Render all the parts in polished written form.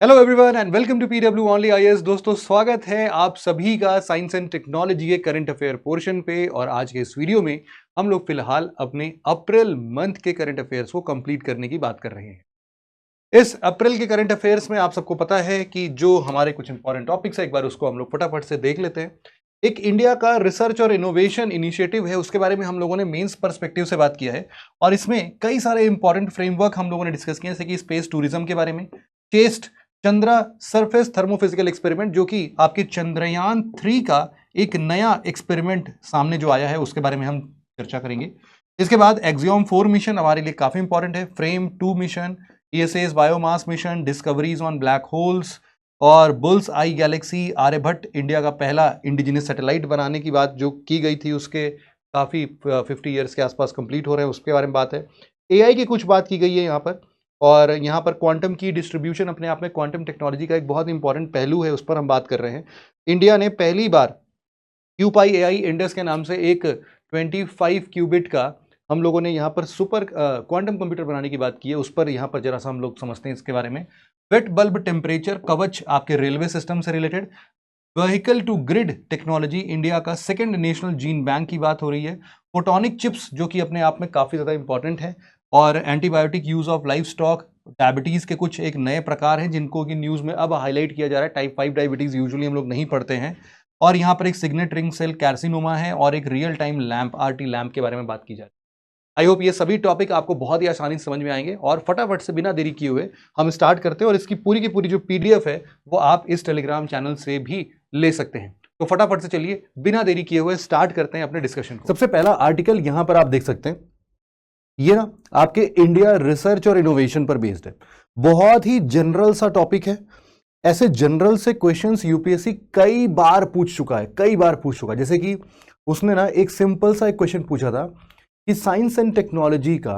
Hello everyone and welcome to PW only IAS. दोस्तों, स्वागत है आप सभी का साइंस एंड टेक्नोलॉजी के करंट अफेयर पोर्शन पे। और आज के इस वीडियो में हम लोग फिलहाल अपने अप्रैल मंथ के करंट अफेयर्स को कंप्लीट करने की बात कर रहे हैं। इस अप्रैल के करंट अफेयर्स में आप सबको पता है कि जो हमारे कुछ इंपॉर्टेंट टॉपिक्स है, एक बार उसको हम लोग फटाफट से देख लेते हैं। एक इंडिया का रिसर्च और इनोवेशन इनिशिएटिव है, उसके बारे में हम लोगों ने मेंस पर्सपेक्टिव से बात किया है और इसमें कई सारे इंपॉर्टेंट फ्रेमवर्क हम लोगों ने डिस्कस किए, जैसे कि स्पेस टूरिज्म के बारे में, chest Chandra surface thermophysical experiment, जो कि आपकी चंद्रयान 3 का एक नया एक्सपेरिमेंट सामने जो आया है, उसके बारे में हम चर्चा करेंगे। इसके बाद एक्सियोम 4 मिशन हमारे लिए काफी इंपॉर्टेंट है, frame 2 mission, ESA's biomass mission, discoveries on black holes और bull's eye galaxy, Aryabhata India का पहला इंडिजिनस सैटेलाइट बनाने की बात जो की गई थी, उसके काफी 50 ईयर्स के आसपास कंप्लीट हो रहे हैं, उसके बारे में बात है। AI की कुछ बात की गई है यहाँ पर, और यहाँ पर क्वांटम की डिस्ट्रीब्यूशन अपने आप में क्वांटम टेक्नोलॉजी का एक बहुत इंपॉर्टेंट पहलू है, उस पर हम बात कर रहे हैं। इंडिया ने पहली बार क्यूपाई AI इंडस के नाम से एक 25 क्यूबिट का हम लोगों ने यहाँ पर सुपर क्वांटम कंप्यूटर बनाने की बात की है, उस पर यहाँ पर जरा सा हम लोग समझते हैं इसके बारे में। वेट बल्ब टेम्परेचर कवच आपके रेलवे सिस्टम से related, vehicle to grid technology, India का सेकंड नेशनल जीन बैंक की बात हो रही है, फोटोनिक चिप्स जो कि अपने आप में काफी ज्यादा इंपॉर्टेंट है, और antibiotic use of life stock, diabetes के कुछ एक नए प्रकार हैं जिनको कि न्यूज में अब हाईलाइट किया जा रहा है। टाइप 5 डायबिटीज यूजुअली हम लोग नहीं पढ़ते हैं। और यहाँ पर एक सिग्नेट रिंग सेल कैर्सिनोमा है, और एक real time lamp RT lamp के बारे में बात की जा रही है। आई होप ये सभी टॉपिक आपको बहुत ही आसानी से समझ में आएंगे, और फटाफट से बिना देरी किए हुए हम स्टार्ट करते हैं। और इसकी पूरी की पूरी जो PDF है वो आप इस टेलीग्राम चैनल से भी ले सकते हैं। तो फटाफट से चलिए बिना देरी किए हुए स्टार्ट करते हैं अपने डिस्कशन को। सबसे पहला आर्टिकल यहां पर आप देख सकते हैं, ये ना आपके इंडिया रिसर्च और इनोवेशन पर बेस्ड है। बहुत ही जनरल सा टॉपिक है। ऐसे जनरल से क्वेश्चंस यूपीएससी कई बार पूछ चुका है। जैसे कि उसने ना एक सिंपल सा एक क्वेश्चन पूछा था कि साइंस एंड टेक्नोलॉजी का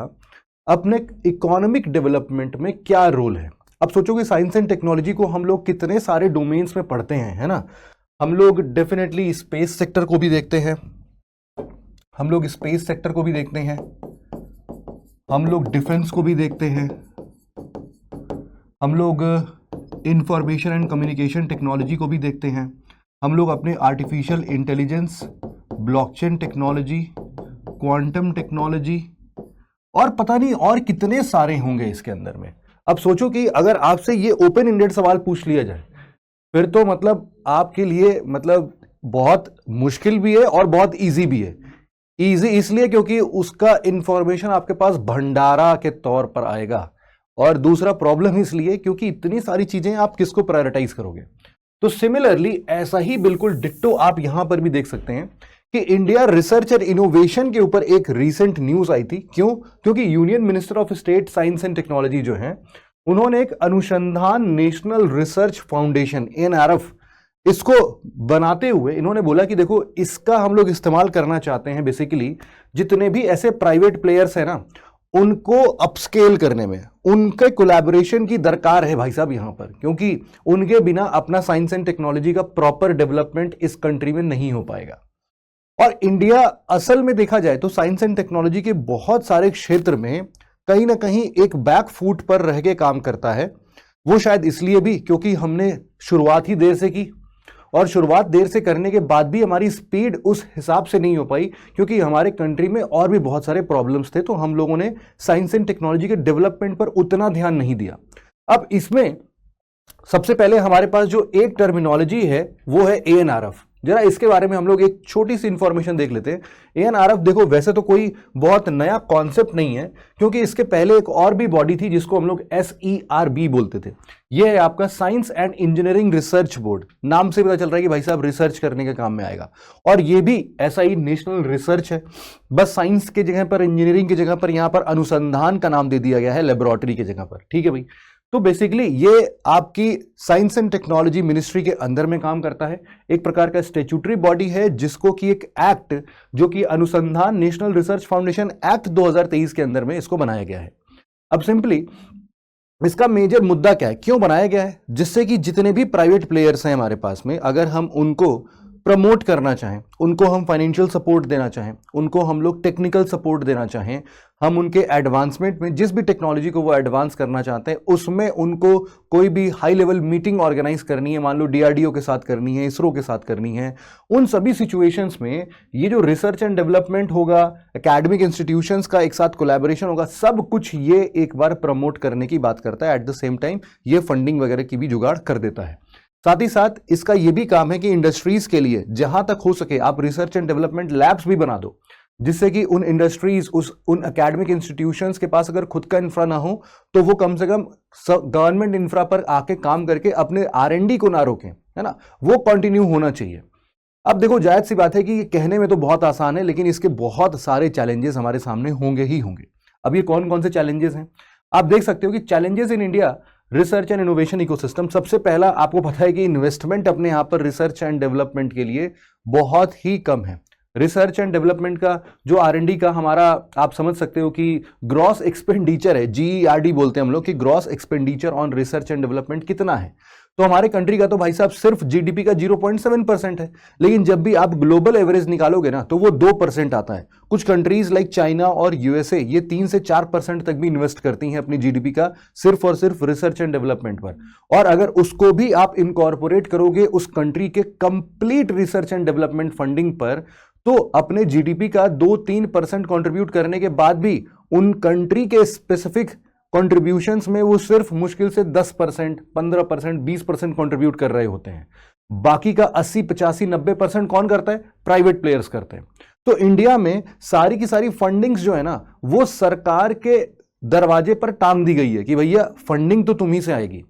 अपने इकोनॉमिक डेवलपमेंट में क्या रोल है। अब सोचो कि साइंस एंड टेक्नोलॉजी को हम लोग कितने सारे डोमेन्स में पढ़ते हैं, है ना। हम लोग डेफिनेटली स्पेस सेक्टर को भी देखते हैं, हम लोग डिफेंस को भी देखते हैं, हम लोग इंफॉर्मेशन एंड कम्युनिकेशन टेक्नोलॉजी को भी देखते हैं, हम लोग अपने artificial intelligence, blockchain technology, quantum technology, और पता नहीं और कितने सारे होंगे इसके अंदर में। अब सोचो कि अगर आपसे ये ओपन एंडेड सवाल पूछ लिया जाए, फिर तो मतलब आपके लिए मतलब बहुत मुश्किल भी है और बहुत इजी भी है। इजी इसलिए क्योंकि उसका इंफॉर्मेशन आपके पास भंडारा के तौर पर आएगा, और दूसरा प्रॉब्लम इसलिए क्योंकि इतनी सारी चीजें आप किसको प्रायोरिटाइज करोगे। तो सिमिलरली ऐसा ही बिल्कुल डिट्टो आप यहां पर भी देख सकते हैं कि इंडिया रिसर्च और इनोवेशन के ऊपर एक रीसेंट न्यूज आई थी। क्यों? क्योंकि union minister of state science and technology जो है, उन्होंने एक अनुसंधान नेशनल रिसर्च फाउंडेशन NRF इसको बनाते हुए इन्होंने बोला कि देखो, इसका हम लोग इस्तेमाल करना चाहते हैं बेसिकली जितने भी ऐसे प्राइवेट प्लेयर्स हैं ना, उनको अपस्केल करने में उनके कोलैबोरेशन की दरकार है भाई साहब यहां पर, क्योंकि उनके बिना अपना साइंस एंड टेक्नोलॉजी का प्रॉपर डेवलपमेंट इस कंट्री में नहीं हो पाएगा। और इंडिया असल में देखा जाए तो साइंस एंड टेक्नोलॉजी के बहुत सारे क्षेत्र में कहीं ना कहीं एक बैक फुट पर रह के काम करता है। वो शायद इसलिए भी क्योंकि हमने शुरुआत ही देर से की, और शुरुआत देर से करने के बाद भी हमारी स्पीड उस हिसाब से नहीं हो पाई, क्योंकि हमारे कंट्री में और भी बहुत सारे प्रॉब्लम्स थे, तो हम लोगों ने साइंस एंड टेक्नोलॉजी के डेवलपमेंट पर उतना ध्यान नहीं दिया। अब इसमें सबसे पहले हमारे पास जो एक टर्मिनोलॉजी है वो है ANRF। जरा इसके बारे में हम लोग एक छोटी सी इंफॉर्मेशन देख लेते हैं। ANRF देखो, वैसे तो कोई बहुत नया कॉन्सेप्ट नहीं है, क्योंकि इसके पहले एक और भी बॉडी थी जिसको हम लोग SERB बोलते थे। यह है आपका science and engineering research board. नाम से पता चल रहा है कि भाई साहब रिसर्च करने के काम में आएगा, और ये भी ऐसा ही नेशनल रिसर्च है, बस साइंस की जगह पर, इंजीनियरिंग की जगह पर यहां पर अनुसंधान का नाम दे दिया गया है, लेबोरेटरी की जगह पर। ठीक है भाई। तो बेसिकली ये आपकी साइंस एंड टेक्नोलॉजी मिनिस्ट्री के अंदर में काम करता है, एक प्रकार का स्टैट्यूटरी बॉडी है, जिसको कि एक एक्ट जो कि अनुसंधान नेशनल रिसर्च फाउंडेशन एक्ट 2023 के अंदर में इसको बनाया गया है। अब सिंपली इसका मेजर मुद्दा क्या है, क्यों बनाया गया है, जिससे कि जितने भी प्राइवेट प्लेयर्स हैं हमारे पास में, अगर हम उनको प्रमोट करना चाहें, उनको हम फाइनेंशियल सपोर्ट देना चाहें, उनको हम लोग टेक्निकल सपोर्ट देना चाहें, हम उनके एडवांसमेंट में जिस भी टेक्नोलॉजी को वो एडवांस करना चाहते हैं उसमें उनको कोई भी हाई लेवल मीटिंग ऑर्गेनाइज करनी है, मान लो डीआरडीओ के साथ करनी है, इसरो के साथ करनी है, उन सभी सिचुएशंस में ये जो रिसर्च एंड डेवलपमेंट होगा, एकेडमिक इंस्टीट्यूशंस का एक साथ कोलैबोरेशन होगा, सब कुछ ये एक बार प्रमोट करने की बात करता है। एट द सेम टाइम ये फंडिंग वगैरह की भी जुगाड़ कर देता है। साथ ही साथ इसका यह भी काम है कि इंडस्ट्रीज के लिए जहां तक हो सके आप रिसर्च एंड डेवलपमेंट लैब्स भी बना दो, जिससे कि उन इंडस्ट्रीज उन एकेडमिक इंस्टीट्यूशंस के पास अगर खुद का इंफ्रा ना हो तो वो कम से कम गवर्नमेंट इंफ्रा पर आके काम करके अपने R&D को ना रोकें, है ना, वो कंटिन्यू होना चाहिए। अब देखो, जायज सी बात है कि ये कहने में तो बहुत आसान है, लेकिन इसके बहुत सारे चैलेंजेस हमारे सामने होंगे ही होंगे। अब ये कौन कौन से चैलेंजेस हैं आप देख सकते हो कि challenges in India research and innovation ecosystem. सबसे पहला आपको पता है कि इन्वेस्टमेंट अपने यहां पर रिसर्च एंड डेवलपमेंट के लिए बहुत ही कम है। रिसर्च एंड डेवलपमेंट का जो R&D का हमारा, आप समझ सकते हो कि ग्रॉस एक्सपेंडिचर है, GERD बोलते हैं हम लोग, कि gross expenditure on research and development कितना है। तो हमारे कंट्री का तो भाई साहब सिर्फ GDP का 0.7% है, लेकिन जब भी आप ग्लोबल एवरेज निकालोगे ना तो वो 2% आता है। कुछ कंट्रीज लाइक चाइना और USA ये 3 से 4% तक भी इन्वेस्ट करती हैं अपनी GDP का सिर्फ और सिर्फ रिसर्च एंड डेवलपमेंट पर। और अगर उसको भी आप इनकॉर्पोरेट करोगे उस कंट्री के complete research and development funding पर, तो अपने GDP का 2-3% कंट्रीब्यूट करने के बाद भी उन कंट्री के स्पेसिफिक कंट्रीब्यूशंस में वो सिर्फ मुश्किल से 10%, 15%, 20% कंट्रीब्यूट कर रहे होते हैं। बाकी का 80, 85, 90% कौन करता है? प्राइवेट प्लेयर्स करते हैं। तो इंडिया में सारी की सारी फंडिंग्स जो है ना, वो सरकार के दरवाजे पर टांग दी गई है कि भैया फंडिंग तो तुम ही से आएगी,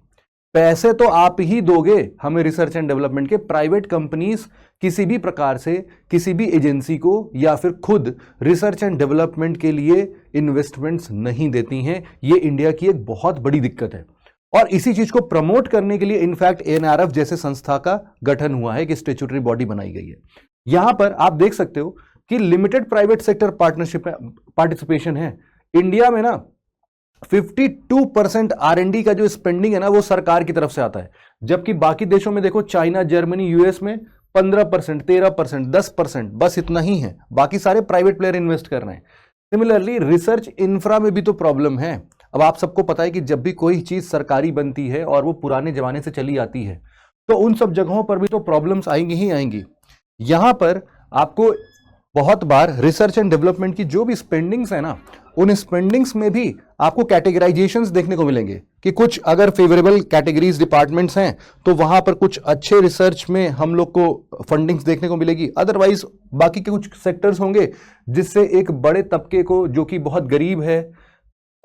पैसे तो आप ही दोगे हमें रिसर्च एंड डेवलपमेंट के। प्राइवेट कंपनीज किसी भी प्रकार से किसी भी एजेंसी को या फिर खुद रिसर्च एंड डेवलपमेंट के लिए इन्वेस्टमेंट्स नहीं देती हैं। ये इंडिया की एक बहुत बड़ी दिक्कत है और इसी चीज को प्रमोट करने के लिए इनफैक्ट NRF जैसे संस्था का गठन हुआ है, कि स्टैट्यूटरी बॉडी बनाई गई है। यहां पर आप देख सकते हो कि limited private sector partnership participation है। इंडिया में ना 52% R&D का जो स्पेंडिंग है ना वो सरकार की तरफ से आता है, जबकि बाकी देशों में देखो, चाइना, जर्मनी, US में 15%, 13%, 10%, बस इतना ही है। बाकी सारे प्राइवेट प्लेयर इन्वेस्ट कर रहे हैं। सिमिलरली रिसर्च इंफ्रा में भी तो प्रॉब्लम है। अब आप सबको पता है कि जब भी कोई चीज सरकारी बनती है और वो पुराने जमाने से चली आती है तो उन सब जगहों पर भी तो प्रॉब्लम्स आएंगी ही आएंगी। यहां पर आपको बहुत बार रिसर्च एंड डेवलपमेंट की जो भी स्पेंडिंग्स है ना, उन स्पेंडिंग्स में भी आपको कैटेगराइजेशंस देखने को मिलेंगे कि कुछ अगर फेवरेबल कैटेगरीज डिपार्टमेंट्स हैं तो वहां पर कुछ अच्छे रिसर्च में हम लोग को फंडिंग्स देखने को मिलेगी। अदरवाइज बाकी के कुछ सेक्टर्स होंगे जिससे एक बड़े तबके को, जो कि बहुत गरीब है,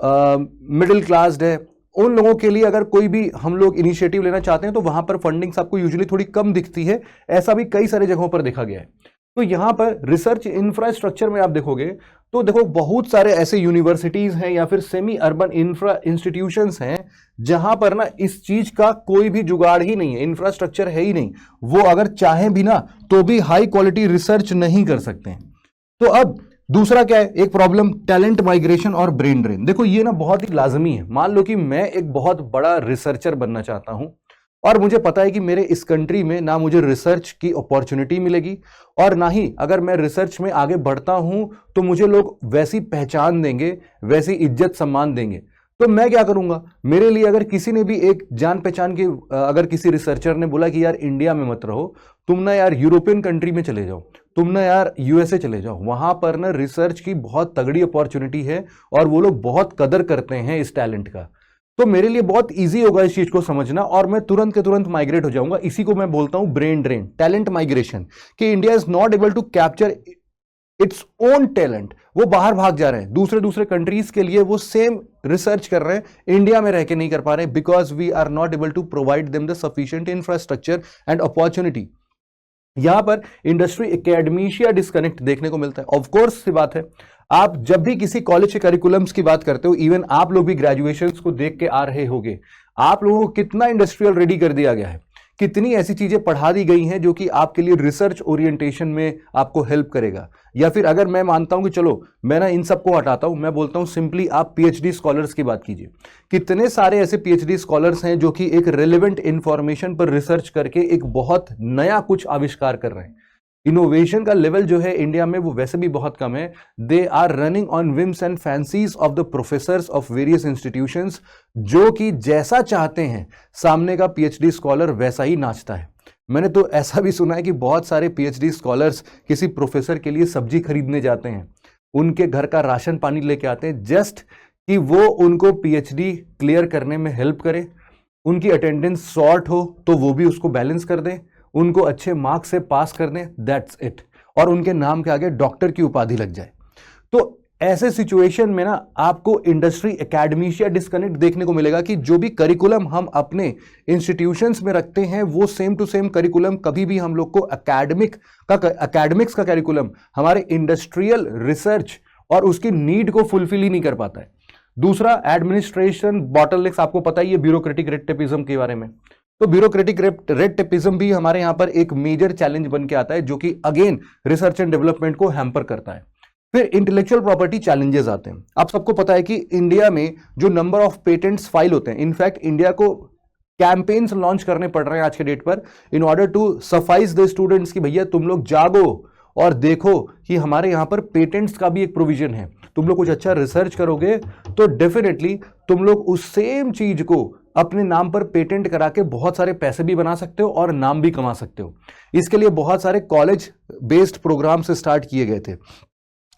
मिडिल क्लास है, उन लोगों के लिए अगर कोई भी हम लोग इनिशिएटिव लेना चाहते हैं तो वहां पर फंडिंग्स आपको यूजुअली थोड़ी कम दिखती है। ऐसा भी कई सारे जगहों पर देखा गया है। तो यहां पर रिसर्च इंफ्रास्ट्रक्चर में आप देखोगे तो देखो बहुत सारे ऐसे यूनिवर्सिटीज हैं या फिर सेमी अर्बन इंफ्रा इंस्टीट्यूशंस हैं जहां पर ना इस चीज का कोई भी जुगाड़ ही नहीं है, इंफ्रास्ट्रक्चर है ही नहीं। वो अगर चाहें भी ना तो भी हाई क्वालिटी रिसर्च नहीं कर सकते हैं। तो अब दूसरा क्या है, एक प्रॉब्लम, टैलेंट माइग्रेशन और ब्रेन ड्रेन। देखो ये ना बहुत ही लाजमी है। मान लो कि मैं एक बहुत बड़ा रिसर्चर बनना चाहता हूं और मुझे पता है कि मेरे इस कंट्री में ना मुझे रिसर्च की अपॉर्चुनिटी मिलेगी और ना ही अगर मैं रिसर्च में आगे बढ़ता हूं तो मुझे लोग वैसी पहचान देंगे, वैसी इज्जत सम्मान देंगे। तो मैं क्या करूंगा, मेरे लिए अगर किसी ने भी एक जान पहचान के, अगर किसी रिसर्चर ने बोला कि यार इंडिया में मत रहो, तुम ना यार यूरोपियन कंट्री में चले जाओ, तुम ना यार USA चले जाओ, वहां पर ना रिसर्च की बहुत तगड़ी अपॉर्चुनिटी है और वो लोग बहुत कदर करते हैं इस टैलेंट का, तो मेरे लिए बहुत इजी होगा इस चीज को समझना और मैं तुरंत के तुरंत माइग्रेट हो जाऊंगा। इसी को मैं बोलता हूं ब्रेन ड्रेन, टैलेंट माइग्रेशन, कि India is not able to capture its own talent. वो बाहर भाग जा रहे हैं, दूसरे दूसरे के लिए वो सेम रिसर्च कर रहे हैं, इंडिया में रह के नहीं कर पा रहे, because we are not able to provide them the sufficient infrastructure and opportunity. यहां पर इंडस्ट्री एकेडमिशिया डिस्कनेक्ट देखने को मिलता है। ऑफ कोर्स सी बात है, आप जब भी किसी कॉलेज के करिकुलम्स की बात करते हो, इवन आप लोग भी ग्रेजुएशंस को देख के आ रहे होंगे, आप लोगों को कितना इंडस्ट्रियल रेडी कर दिया गया है, कितनी ऐसी चीजें पढ़ा दी गई हैं जो कि आपके लिए रिसर्च ओरिएंटेशन में आपको हेल्प करेगा। या फिर अगर मैं मानता हूं कि चलो मैं ना इन सबको हटाता हूं, मैं बोलता हूं सिंपली आप पीएचडी स्कॉलर्स की बात कीजिए। कितने सारे ऐसे पीएचडी स्कॉलर्स हैं जो कि एक रिलेवेंट इंफॉर्मेशन पर रिसर्च करके एक बहुत नया कुछ आविष्कार कर रहे हैं। इनोवेशन का लेवल जो है इंडिया में वो वैसे भी बहुत कम है। They are running on whims and fancies of the professors of various institutions, जो कि जैसा चाहते हैं सामने का पीएचडी स्कॉलर वैसा ही नाचता है। मैंने तो ऐसा भी सुना है कि बहुत सारे पीएचडी स्कॉलर्स किसी प्रोफेसर के लिए सब्जी खरीदने जाते हैं, उनके घर का राशन पानी लेके आते हैं जस्ट कि वो उनको पीएचडी क्लियर करने में हेल्प करे, उनकी अटेंडेंस शॉर्ट हो तो वो भी उसको बैलेंस कर दें, उनको अच्छे मार्क्स से पास कर दें, दैट्स इट, और उनके नाम के आगे डॉक्टर की उपाधि लग जाए। तो ऐसे सिचुएशन में ना आपको इंडस्ट्री एकेडमिशिया डिस्कनेक्ट देखने को मिलेगा कि जो भी करिकुलम हम अपने इंस्टीट्यूशंस में रखते हैं वो सेम टू सेम करिकुलम कभी भी हम लोग को एकेडमिक्स का करिकुलम हमारे इंडस्ट्रियल रिसर्च और उसकी नीड को फुलफिल ही नहीं कर पाता है। दूसरा, एडमिनिस्ट्रेशन बॉटलनेक्स, आपको पता ही है ब्यूरोक्रेटिक रेड टेपिज्म के बारे में। तो ब्यूरोक्रेटिक रेड टेपिज्म भी हमारे यहां पर एक मेजर चैलेंज बन के आता है जो कि अगेन रिसर्च एंड डेवलपमेंट को हैम्पर करता है। फिर इंटेलेक्चुअल प्रॉपर्टी चैलेंजेस आते हैं। आप सबको पता है कि इंडिया में जो नंबर ऑफ पेटेंट्स फाइल होते हैं, इनफैक्ट इंडिया को कैंपेन्स लॉन्च करने पड़ रहे हैं आज के डेट पर in order to suffice the students कि भैया तुम लोग जागो और देखो कि हमारे यहां पर पेटेंट्स का भी एक प्रोविजन है। तुम लोग कुछ अच्छा रिसर्च करोगे तो डेफिनेटली तुम लोग उस सेम चीज को अपने नाम पर पेटेंट करा के बहुत सारे पैसे भी बना सकते हो और नाम भी कमा सकते हो। इसके लिए बहुत सारे कॉलेज बेस्ड प्रोग्राम से स्टार्ट किए गए थे,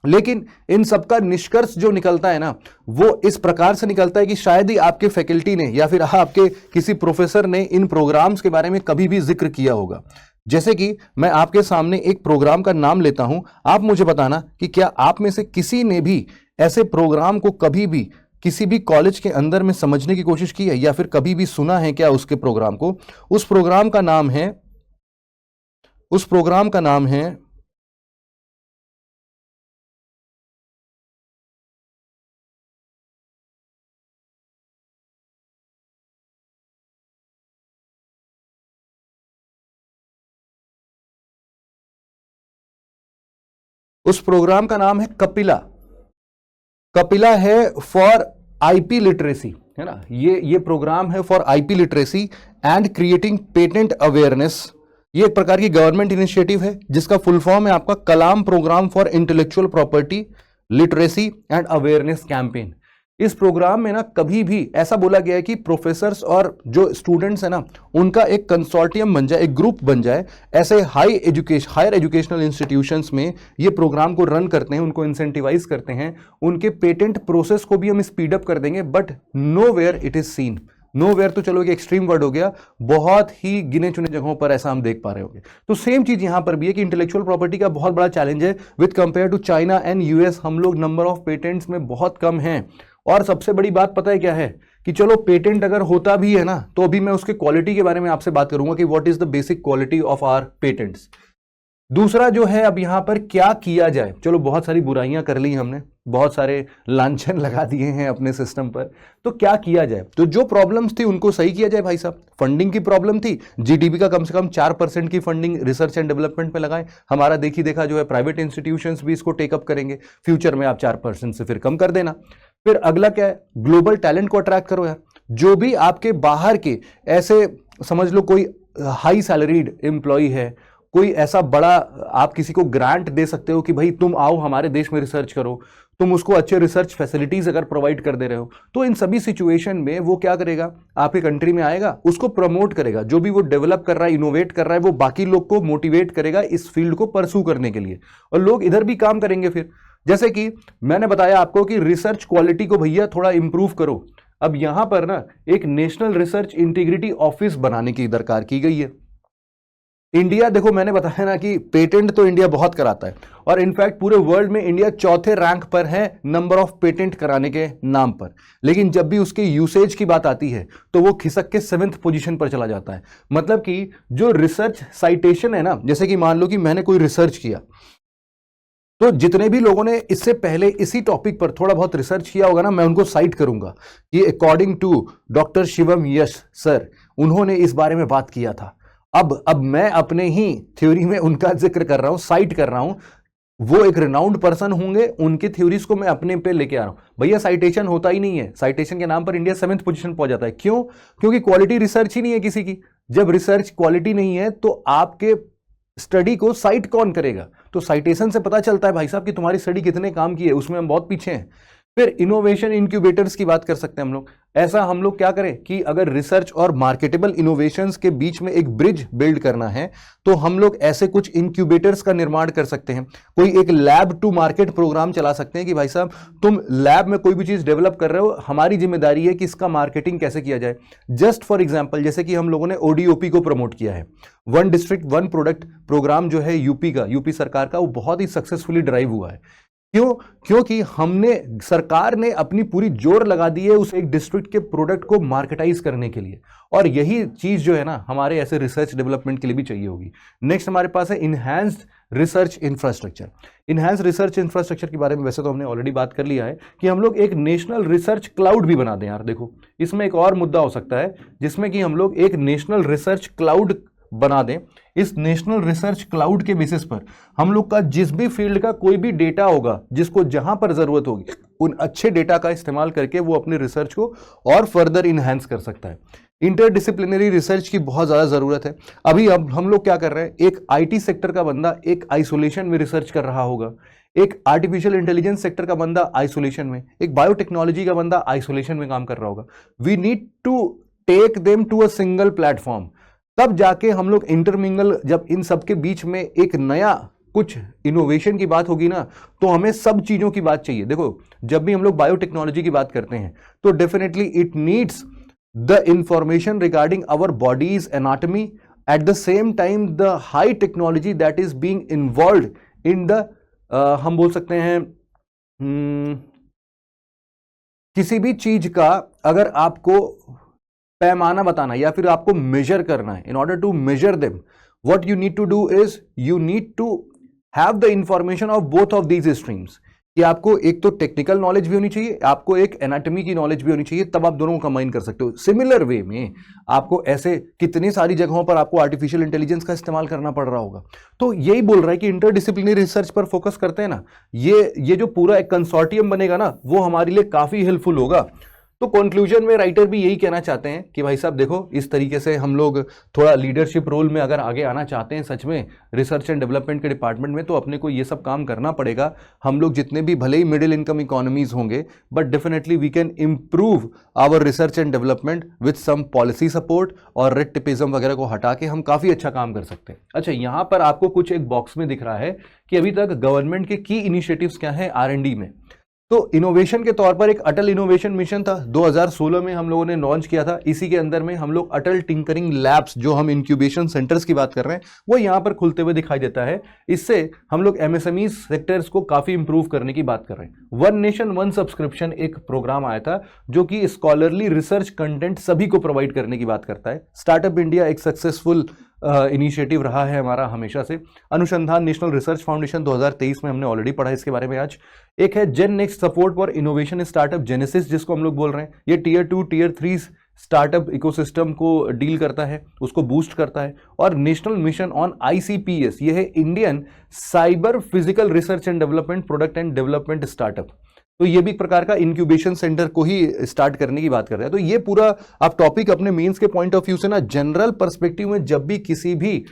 लेकिन इन सबका निष्कर्ष जो निकलता है ना वो इस प्रकार से निकलता है कि शायद ही आपके फैकल्टी ने या फिर आपके किसी प्रोफेसर ने इन प्रोग्राम्स के बारे में कभी भी जिक्र किया होगा। जैसे कि मैं आपके सामने एक प्रोग्राम का नाम लेता हूं, आप मुझे बताना कि क्या आप में से किसी ने भी ऐसे प्रोग्राम को कभी भी किसी भी कॉलेज के अंदर में समझने की कोशिश की है या फिर कभी भी सुना है क्या उसके प्रोग्राम को। उस प्रोग्राम का नाम है उस प्रोग्राम का नाम है उस प्रोग्राम का नाम है कपिला। कपिला है फॉर आईपी लिटरेसी, है ना। ये प्रोग्राम है for IP literacy and creating patent awareness. ये एक प्रकार की गवर्नमेंट इनिशिएटिव है जिसका फुल फॉर्म है आपका Kalam programme for intellectual property literacy and awareness campaign. इस प्रोग्राम में ना कभी भी ऐसा बोला गया है कि प्रोफेसर्स और जो स्टूडेंट्स है ना उनका एक कंसोर्टियम बन जाए, एक ग्रुप बन जाए। ऐसे हायर एजुकेशनल इंस्टीट्यूशंस में ये प्रोग्राम को रन करते हैं, उनको इंसेंटिवाइज करते हैं, उनके पेटेंट प्रोसेस को भी हम स्पीड अप कर देंगे। But nowhere it is seen, nowhere तो चलो एक एक्सट्रीम वर्ड हो गया, बहुत ही गिने चुने जगहों पर ऐसा हम देख पा रहे होंगे। तो सेम चीज यहां पर भी है कि इंटेलेक्चुअल प्रॉपर्टी का बहुत बड़ा चैलेंज है with compare to China and US. हम लोग नंबर ऑफ पेटेंट्स में बहुत कम हैं। और सबसे बड़ी बात पता है क्या है कि चलो पेटेंट अगर होता भी है ना तो अभी मैं उसके क्वालिटी के बारे में आपसे बात करूंगा कि what is the basic quality of our patents. दूसरा जो है अब यहां पर क्या किया जाए। चलो बहुत सारी बुराइयां कर ली हमने, बहुत सारे लांछन लगा दिए हैं अपने सिस्टम पर, तो क्या किया जाए। तो जो प्रॉब्लम्स थी उनको सही किया जाए भाई साहब। फंडिंग की प्रॉब्लम थी, जीडीपी का कम से कम 4% की फंडिंग रिसर्च एंड डेवलपमेंट में लगाएं। हमारा देखी देखा जो है प्राइवेट इंस्टीट्यूशंस भी इसको टेकअप करेंगे, फ्यूचर में आप 4% से फिर कम कर देना। फिर अगला क्या है, ग्लोबल टैलेंट को अट्रैक्ट करो यार। जो भी आपके बाहर के ऐसे समझ लो कोई हाई सैलरीड एम्प्लॉय है, कोई ऐसा बड़ा आप किसी को ग्रांट दे सकते हो कि भाई तुम आओ हमारे देश में रिसर्च करो, तुम उसको अच्छे रिसर्च फैसिलिटीज अगर प्रोवाइड कर दे रहे हो तो इन सभी सिचुएशन में वो क्या करेगा, आपके कंट्री में आएगा, उसको प्रमोट करेगा। जो भी वो डेवलप कर रहा है, इनोवेट कर रहा है, वो बाकी लोग को मोटिवेट करेगा इस फील्ड को परस्यू करने के लिए, और लोग इधर भी काम करेंगे। फिर जैसे कि मैंने बताया आपको कि रिसर्च क्वालिटी को भैया थोड़ा इंप्रूव करो। अब यहां पर ना एक नेशनल रिसर्च इंटीग्रिटी ऑफिस बनाने की दरकार की गई है। इंडिया, देखो मैंने बताया ना कि पेटेंट तो इंडिया बहुत कराता है, और इनफैक्ट पूरे वर्ल्ड में इंडिया चौथे रैंक पर है नंबर ऑफ पेटेंट कराने के नाम पर। लेकिन जब भी उसके यूसेज की बात आती है तो वो खिसक के 7th पोजीशन पर चला जाता है। मतलब कि जो रिसर्च साइटेशन है ना, जैसे कि मान लो कि मैंने कोई रिसर्च किया, तो जितने भी लोगों ने इससे पहले इसी टॉपिक पर थोड़ा बहुत रिसर्च किया होगा ना, मैं उनको साइट करूंगा कि according to doctor Shivam Yash sir, उन्होंने इस बारे में बात किया था। अब मैं अपने ही थ्योरी में उनका जिक्र कर रहा हूं, साइट कर रहा हूं, वो एक रिनाउंड पर्सन होंगे, उनकी थ्योरीज को मैं अपने पे लेके आ रहा हूं। भैया साइटेशन होता ही नहीं है, साइटेशन के नाम पर इंडिया 7th पोजीशन पहुंच जाता है। क्यों? क्योंकि क्वालिटी रिसर्च ही नहीं है किसी की। जब रिसर्च क्वालिटी नहीं है तो आपके स्टडी को साइट कौन करेगा? तो साइटेशन से पता चलता है भाई साहब कि तुम्हारी स्टडी कितने काम की है, उसमें हम बहुत पीछे हैं। फिर इनोवेशन इंक्यूबेटर्स की बात कर सकते हैं हम लोग। ऐसा हम लोग क्या करें कि अगर रिसर्च और मार्केटेबल इनोवेशंस के बीच में एक ब्रिज बिल्ड करना है तो हम लोग ऐसे कुछ इंक्यूबेटर्स का निर्माण कर सकते हैं। कोई एक लैब टू मार्केट प्रोग्राम चला सकते हैं कि भाई साहब तुम लैब में कोई भी चीज डेवलप कर रहे हो, हमारी जिम्मेदारी है कि इसका मार्केटिंग कैसे किया जाए। जस्ट फॉर एग्जाम्पल, जैसे कि हम लोगों ने ओडीओपी को प्रमोट किया है, one district one product program जो है यूपी सरकार का, वो बहुत ही सक्सेसफुली ड्राइव हुआ है। क्यों? क्योंकि सरकार ने अपनी पूरी जोर लगा दी है उस एक डिस्ट्रिक्ट के प्रोडक्ट को मार्केटाइज करने के लिए। और यही चीज जो है ना हमारे ऐसे रिसर्च डेवलपमेंट के लिए भी चाहिए होगी। नेक्स्ट हमारे पास है enhanced research infrastructure. Enhance research infrastructure के बारे में वैसे तो हमने ऑलरेडी बात कर लिया है कि हम लोग एक नेशनल रिसर्च क्लाउड भी बना दें। यार देखो, इसमें एक और मुद्दा हो सकता है जिसमें कि हम लोग एक नेशनल रिसर्च क्लाउड बना दें। इस नेशनल रिसर्च क्लाउड के बेसिस पर हम लोग का जिस भी फील्ड का कोई भी डेटा होगा, जिसको जहां पर जरूरत होगी, उन अच्छे डेटा का इस्तेमाल करके वो अपने रिसर्च को और फर्दर इनहैंस कर सकता है। इंटरडिसिप्लिनरी रिसर्च की बहुत ज्यादा जरूरत है। अभी अब हम लोग क्या कर रहे हैं, एक आईटी सेक्टर का बंदा एक आइसोलेशन में रिसर्च कर रहा होगा, एक आर्टिफिशियल इंटेलिजेंस सेक्टर का बंदा आइसोलेशन में, एक बायोटेक्नोलॉजी का बंदा आइसोलेशन में काम कर रहा होगा। We need to take them to a single platform. तब जाके हम लोग इंटरमिंगल, जब इन सब के बीच में एक नया कुछ इनोवेशन की बात होगी ना, तो हमें सब चीजों की बात चाहिए। देखो, जब भी हम लोग बायोटेक्नोलॉजी की बात करते हैं तो definitely it needs the information regarding our bodies anatomy, at the same time the high technology that is being involve in the, हम बोल सकते हैं किसी भी चीज का अगर आपको पैमाना बताना या फिर आपको मेजर करना है, in order to measure them what you need to do is you need to have the information of both of these streams. कि आपको एक तो टेक्निकल नॉलेज भी होनी चाहिए, आपको एक एनाटॉमी की नॉलेज भी होनी चाहिए, तब आप दोनों को कंबाइन कर सकते हो। सिमिलर वे में आपको ऐसे कितनी सारी जगहों पर आपको आर्टिफिशियल इंटेलिजेंस का इस्तेमाल करना पड़ रहा होगा। तो यही बोल रहा है कि इंटरडिसिप्लिनरी रिसर्च पर फोकस करते हैं ना, ये जो पूरा एक कंसोर्टियम बनेगा ना, वो हमारे लिए काफी हेल्पफुल होगा। तो कंक्लूजन में राइटर भी यही कहना चाहते हैं कि भाई साहब देखो, इस तरीके से हम लोग थोड़ा लीडरशिप रोल में अगर आगे आना चाहते हैं सच में रिसर्च एंड डेवलपमेंट के डिपार्टमेंट में, तो अपने को ये सब काम करना पड़ेगा। हम लोग जितने भी भले ही मिडिल इनकम इकोनॉमीज होंगे, but definitely we can improve our research and development with some policy support, और रेड टिपिज्म वगैरह को हटा के हम काफी अच्छा काम कर सकते हैं। अच्छा, यहां पर आपको कुछ एक बॉक्स में दिख रहा है कि अभी तक गवर्नमेंट के की इनिशिएटिव्स क्या है R&D में। तो इनोवेशन के तौर पर एक अटल इनोवेशन मिशन था, 2016 में हम लोगों ने लॉन्च किया था। इसी के अंदर में हम लोग अटल टिंकरिंग लैब्स, जो हम इंक्यूबेशन सेंटर्स की बात कर रहे हैं, वो यहां पर खुलते हुए दिखाई देता है। इससे हम लोग MSME सेक्टर्स को काफी इंप्रूव करने की बात कर रहे हैं। वन नेशन वन सब्सक्रिप्शन एक प्रोग्राम आया था जो कि स्कॉलरली रिसर्च कंटेंट सभी को प्रोवाइड करने की बात करता है। स्टार्टअप इंडिया एक सक्सेसफुल इनिशिएटिव रहा है हमारा हमेशा से। अनुसंधान नेशनल रिसर्च फाउंडेशन 2023 में हमने ऑलरेडी पढ़ा इसके बारे में। आज एक है gen next support for innovation startup genesis, जिसको हम लोग बोल रहे हैं। ये टियर 2 टियर 3 स्टार्टअप इकोसिस्टम को डील करता है, उसको बूस्ट करता है। और नेशनल मिशन ऑन ICPS, ये है Indian cyber physical research and development product and development startup. तो ये भी एक प्रकार का इंक्यूबेशन सेंटर को ही स्टार्ट करने की बात कर रहे हैं। तो ये पूरा आप टॉपिक अपने मेंस के पॉइंट ऑफ व्यू से ना, जनरल पर्सपेक्टिव में जब भी किसी भी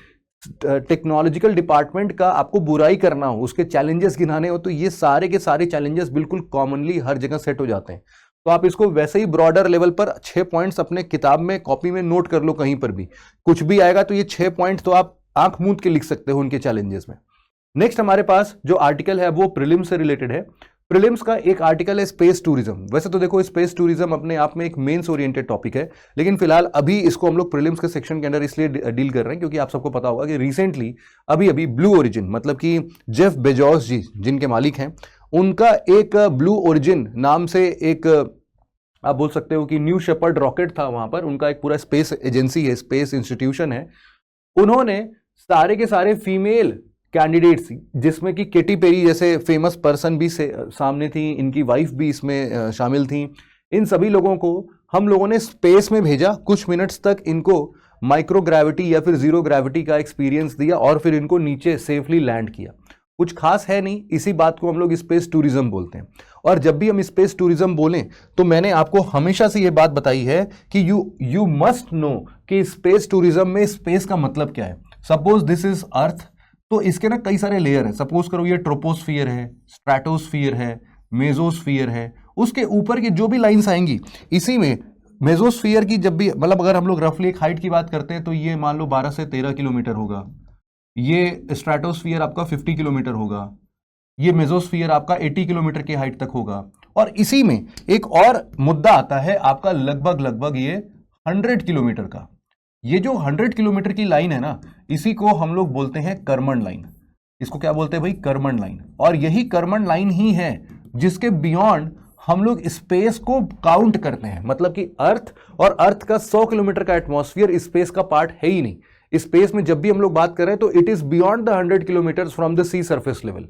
टेक्नोलॉजिकल डिपार्टमेंट का आपको बुराई करना हो, उसके चैलेंजेस गिनाने हो, तो ये सारे के सारे चैलेंजेस बिल्कुल कॉमनली हर जगह सेट हो जाते हैं। तो आप इसको वैसे ही ब्रॉडर लेवल पर 6 पॉइंट्स अपने किताब में कॉपी में नोट कर लो, कहीं पर भी कुछ भी आएगा तो ये 6 पॉइंट तो आप आंख मूंद के लिख सकते हो उनके चैलेंजेस में। नेक्स्ट हमारे पास जो आर्टिकल है वो प्रीलिम्स से रिलेटेड है। प्रीलिम्स का एक आर्टिकल है स्पेस टूरिज्म। वैसे तो देखो, स्पेस टूरिज्म अपने आप में एक मेंस ओरिएंटेड टॉपिक है, लेकिन फिलहाल अभी इसको हम लोग प्रीलिम्स के सेक्शन के अंदर इसलिए डील कर रहे हैं क्योंकि आप सबको पता होगा कि रिसेंटली अभी ब्लू ओरिजिन, मतलब कि जेफ बेजोस जी जिनके मालिक हैं, उनका एक ब्लू ओरिजिन नाम से एक आप बोल सकते हो कि न्यू शेपर्ड रॉकेट था। वहां पर उनका एक पूरा स्पेस एजेंसी है, स्पेस इंस्टीट्यूशन है। उन्होंने सारे के सारे फीमेल कैंडिडेट्स, जिसमें कि केटी पेरी जैसे फेमस पर्सन भी सामने थी, इनकी वाइफ भी इसमें शामिल थी, इन सभी लोगों को हम लोगों ने स्पेस में भेजा। कुछ मिनट्स तक इनको माइक्रो ग्रेविटी या फिर जीरो ग्रेविटी का एक्सपीरियंस दिया और फिर इनको नीचे सेफली लैंड किया। कुछ खास है नहीं, इसी बात को हम लोग स्पेस टूरिज्म बोलते हैं। और जब भी हम स्पेस टूरिज्म बोलें तो मैंने आपको हमेशा से ये बात बताई है कि यू मस्ट नो कि स्पेस टूरिज्म में स्पेस का मतलब क्या है। सपोज दिस इज अर्थ, तो इसके ना कई सारे लेयर है। सपोज करो ये ट्रोपोस्फियर है, स्ट्रेटोस्फियर है, मेसोस्फियर है, उसके ऊपर की जो भी लाइंस आएंगी इसी में मेसोस्फियर की जब भी मतलब अगर हम लोग रफली एक हाइट की बात करते हैं तो ये मान लो 12 से 13 किलोमीटर होगा, ये स्ट्रेटोस्फियर आपका 50 किलोमीटर होगा, ये मेसोस्फियर आपका 80 किलोमीटर की हाइट तक होगा। और इसी में एक और मुद्दा आता है आपका लगभग ये 100 किलोमीटर का। ये जो 100 किलोमीटर की लाइन है ना, इसी को हम लोग बोलते हैं कर्मन लाइन। इसको क्या बोलते हैं भाई? Karman line. और यही कर्मन लाइन ही है जिसके बियॉन्ड हम लोग स्पेस को काउंट करते हैं। मतलब कि अर्थ और अर्थ का 100 किलोमीटर का एटमॉस्फेयर स्पेस का पार्ट है ही नहीं। स्पेस में जब भी हम लोग बात कर रहे हैं तो it is beyond the 100 kilometre from the sea surface level.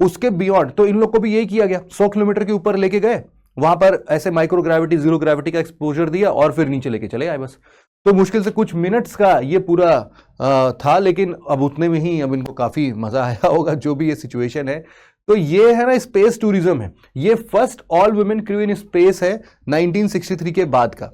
उसके बियॉन्ड तो इन लोग को भी यही किया गया, 100 किलोमीटर के ऊपर लेके गए, वहां पर ऐसे माइक्रो ग्रेविटी जीरो ग्रेविटी का एक्सपोजर दिया और फिर नीचे लेके चले आए बस। तो मुश्किल से कुछ मिनट्स का ये पूरा था, लेकिन अब उतने में ही अब इनको काफी मजा आया होगा जो भी ये सिचुएशन है। तो ये है ना स्पेस टूरिज्म है। ये first all women crew in space है 1963 के बाद का।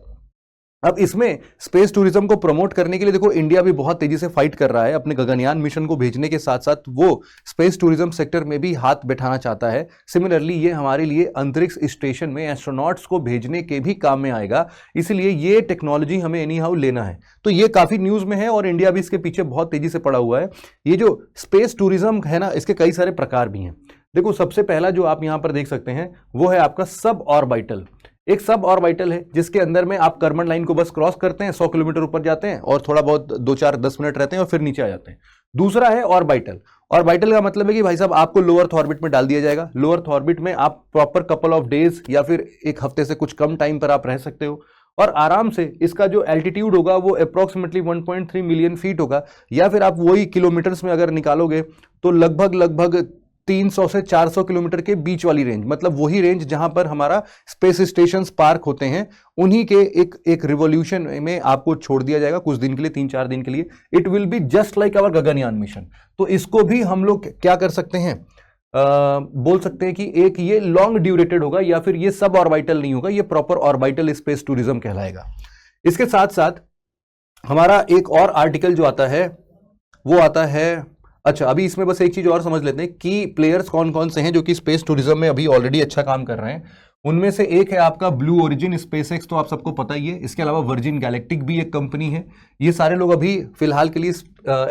अब इसमें स्पेस टूरिज्म को प्रमोट करने के लिए देखो इंडिया भी बहुत तेजी से फाइट कर रहा है। अपने गगनयान मिशन को भेजने के साथ साथ वो स्पेस टूरिज्म सेक्टर में भी हाथ बैठाना चाहता है। सिमिलरली ये हमारे लिए अंतरिक्ष स्टेशन में एस्ट्रोनॉट्स को भेजने के भी काम में आएगा, इसलिए ये टेक्नोलॉजी हमें एनी हाउ लेना है। तो ये काफी न्यूज में है और इंडिया भी इसके पीछे बहुत तेजी से पड़ा हुआ है। ये जो स्पेस टूरिज्म है ना, इसके कई सारे प्रकार भी हैं। देखो सबसे पहला जो आप यहां पर देख सकते हैं वो है आपका सब ऑर्बिटल। एक सब ऑर्बिटल है जिसके अंदर में आप कर्मन लाइन को बस क्रॉस करते हैं, 100 किलोमीटर ऊपर जाते हैं और थोड़ा बहुत 2-4-10 मिनट रहते हैं और फिर नीचे आ जाते हैं। दूसरा है ऑर्बिटल। ऑर्बिटल का मतलब है कि भाई साहब आपको लोअर अर्थ ऑर्बिट में डाल दिया जाएगा। लोअर अर्थ ऑर्बिट में आप प्रॉपर कपल ऑफ डेज या फिर एक हफ्ते से कुछ कम टाइम पर आप रह सकते हो और आराम से इसका जो एल्टीट्यूड होगा वो अप्रोक्सीमेटली 1.3 मिलियन फीट होगा, या फिर आप वही किलोमीटर्स में अगर निकालोगे तो लगभग 300 से 400 किलोमीटर के बीच वाली रेंज, मतलब वही रेंज जहां पर हमारा स्पेस स्टेशन पार्क होते हैं, उन्हीं के एक रिवॉल्यूशन में आपको छोड़ दिया जाएगा कुछ दिन के लिए, 3-4 दिन के लिए। It will be just like our Gaganyaan mission. तो इसको भी हम लोग क्या कर सकते हैं, बोल सकते हैं कि एक ये लॉन्ग ड्यूरेटेड होगा या फिर ये सब ऑर्बिटल नहीं होगा, ये प्रॉपर ऑर्बिटल स्पेस टूरिज्म कहलाएगा। इसके साथ साथ हमारा एक और आर्टिकल जो आता है वो आता है, अच्छा अभी इसमें बस एक चीज और समझ लेते हैं कि प्लेयर्स कौन कौन से हैं जो कि स्पेस टूरिज्म में अभी ऑलरेडी अच्छा काम कर रहे हैं। उनमें से एक है आपका ब्लू ओरिजिन, स्पेसएक्स तो आप सबको पता ही है। इसके अलावा वर्जिन गैलेक्टिक भी एक कंपनी है। ये सारे लोग अभी फिलहाल के लिए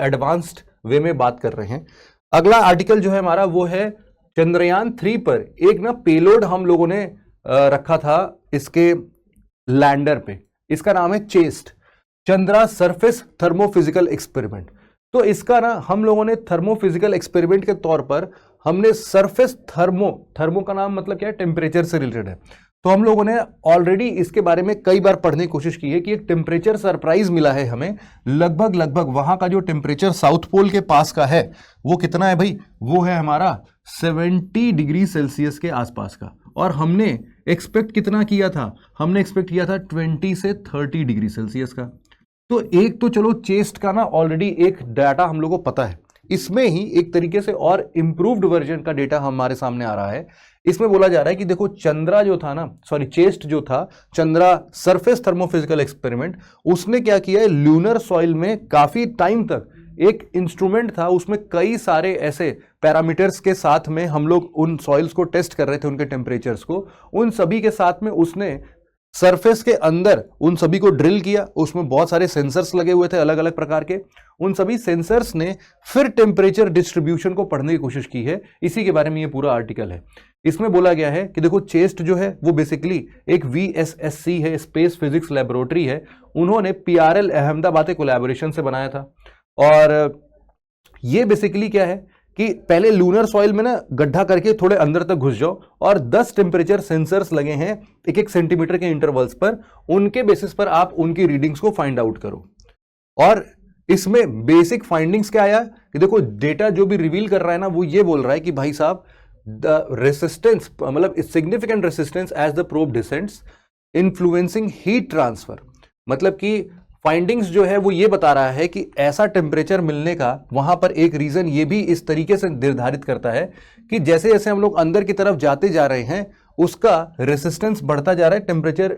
एडवांस्ड वे में बात कर रहे हैं। अगला आर्टिकल जो है हमारा वो है चंद्रयान 3 पर एक ना पेलोड हम लोगों ने रखा था इसके लैंडर पे। इसका नाम है chest, Chandra surface thermophysical experiment. तो इसका ना हम लोगों ने थर्मोफिजिकल एक्सपेरिमेंट के तौर पर हमने सरफेस थर्मो का नाम मतलब क्या है, टेम्परेचर से रिलेटेड है। तो हम लोगों ने ऑलरेडी इसके बारे में कई बार पढ़ने की कोशिश की है कि एक टेम्परेचर सरप्राइज मिला है हमें। लगभग वहां का जो टेम्परेचर साउथ पोल के पास का है वो कितना है भाई, वो है हमारा 70 डिग्री सेल्सियस के आसपास का। और हमने एक्सपेक्ट कितना किया था, हमने एक्सपेक्ट किया था 20 से 30 डिग्री सेल्सियस का। तो एक तो चलो चेस्ट का ना ऑलरेडी एक डाटा हम लोग को पता है, इसमें ही एक तरीके से और इंप्रूव्ड वर्जन का डेटा हमारे सामने आ रहा है। इसमें बोला जा रहा है कि देखो चंद्रा जो था ना, सॉरी चेस्ट जो था, चंद्रा सरफेस थर्मोफिजिकल एक्सपेरिमेंट, उसने क्या किया है, ल्यूनर सॉइल में काफी टाइम तक एक इंस्ट्रूमेंट था, उसमें कई सारे ऐसे पैरामीटर्स के साथ में हम लोग उन सॉइल्स को टेस्ट कर रहे थे, उनके टेम्परेचर्स को। उन सभी के साथ में उसने सरफेस के अंदर उन सभी को ड्रिल किया, उसमें बहुत सारे सेंसर्स लगे हुए थे अलग अलग प्रकार के। उन सभी सेंसर्स ने फिर टेम्परेचर डिस्ट्रीब्यूशन को पढ़ने की कोशिश की है। इसी के बारे में ये पूरा आर्टिकल है। इसमें बोला गया है कि देखो चेस्ट जो है वो बेसिकली एक VSSC है, स्पेस फिजिक्स लेबोरेटरी है। उन्होंने PRL अहमदाबाद के कोलैबोरेशन से बनाया था। और ये बेसिकली क्या है कि पहले लूनर सॉइल में ना गड्ढा करके थोड़े अंदर तक घुस जाओ और 10 टेम्परेचर सेंसर्स लगे हैं 1-1 सेंटीमीटर के इंटरवल्स पर। उनके बेसिस पर आप उनकी रीडिंग्स को फाइंड आउट करो। और इसमें बेसिक फाइंडिंग्स क्या आया कि देखो डेटा जो भी रिवील कर रहा है ना, वो ये बोल रहा है कि भाई साहब द रेसिस्टेंस, मतलब significant resistance as the probe descends, influencing heat transfer. मतलब कि फाइंडिंग्स जो है वो ये बता रहा है कि ऐसा टेम्परेचर मिलने का वहां पर एक रीजन ये भी इस तरीके से निर्धारित करता है कि जैसे जैसे हम लोग अंदर की तरफ जाते जा रहे हैं उसका रेसिस्टेंस बढ़ता जा रहा है, टेम्परेचर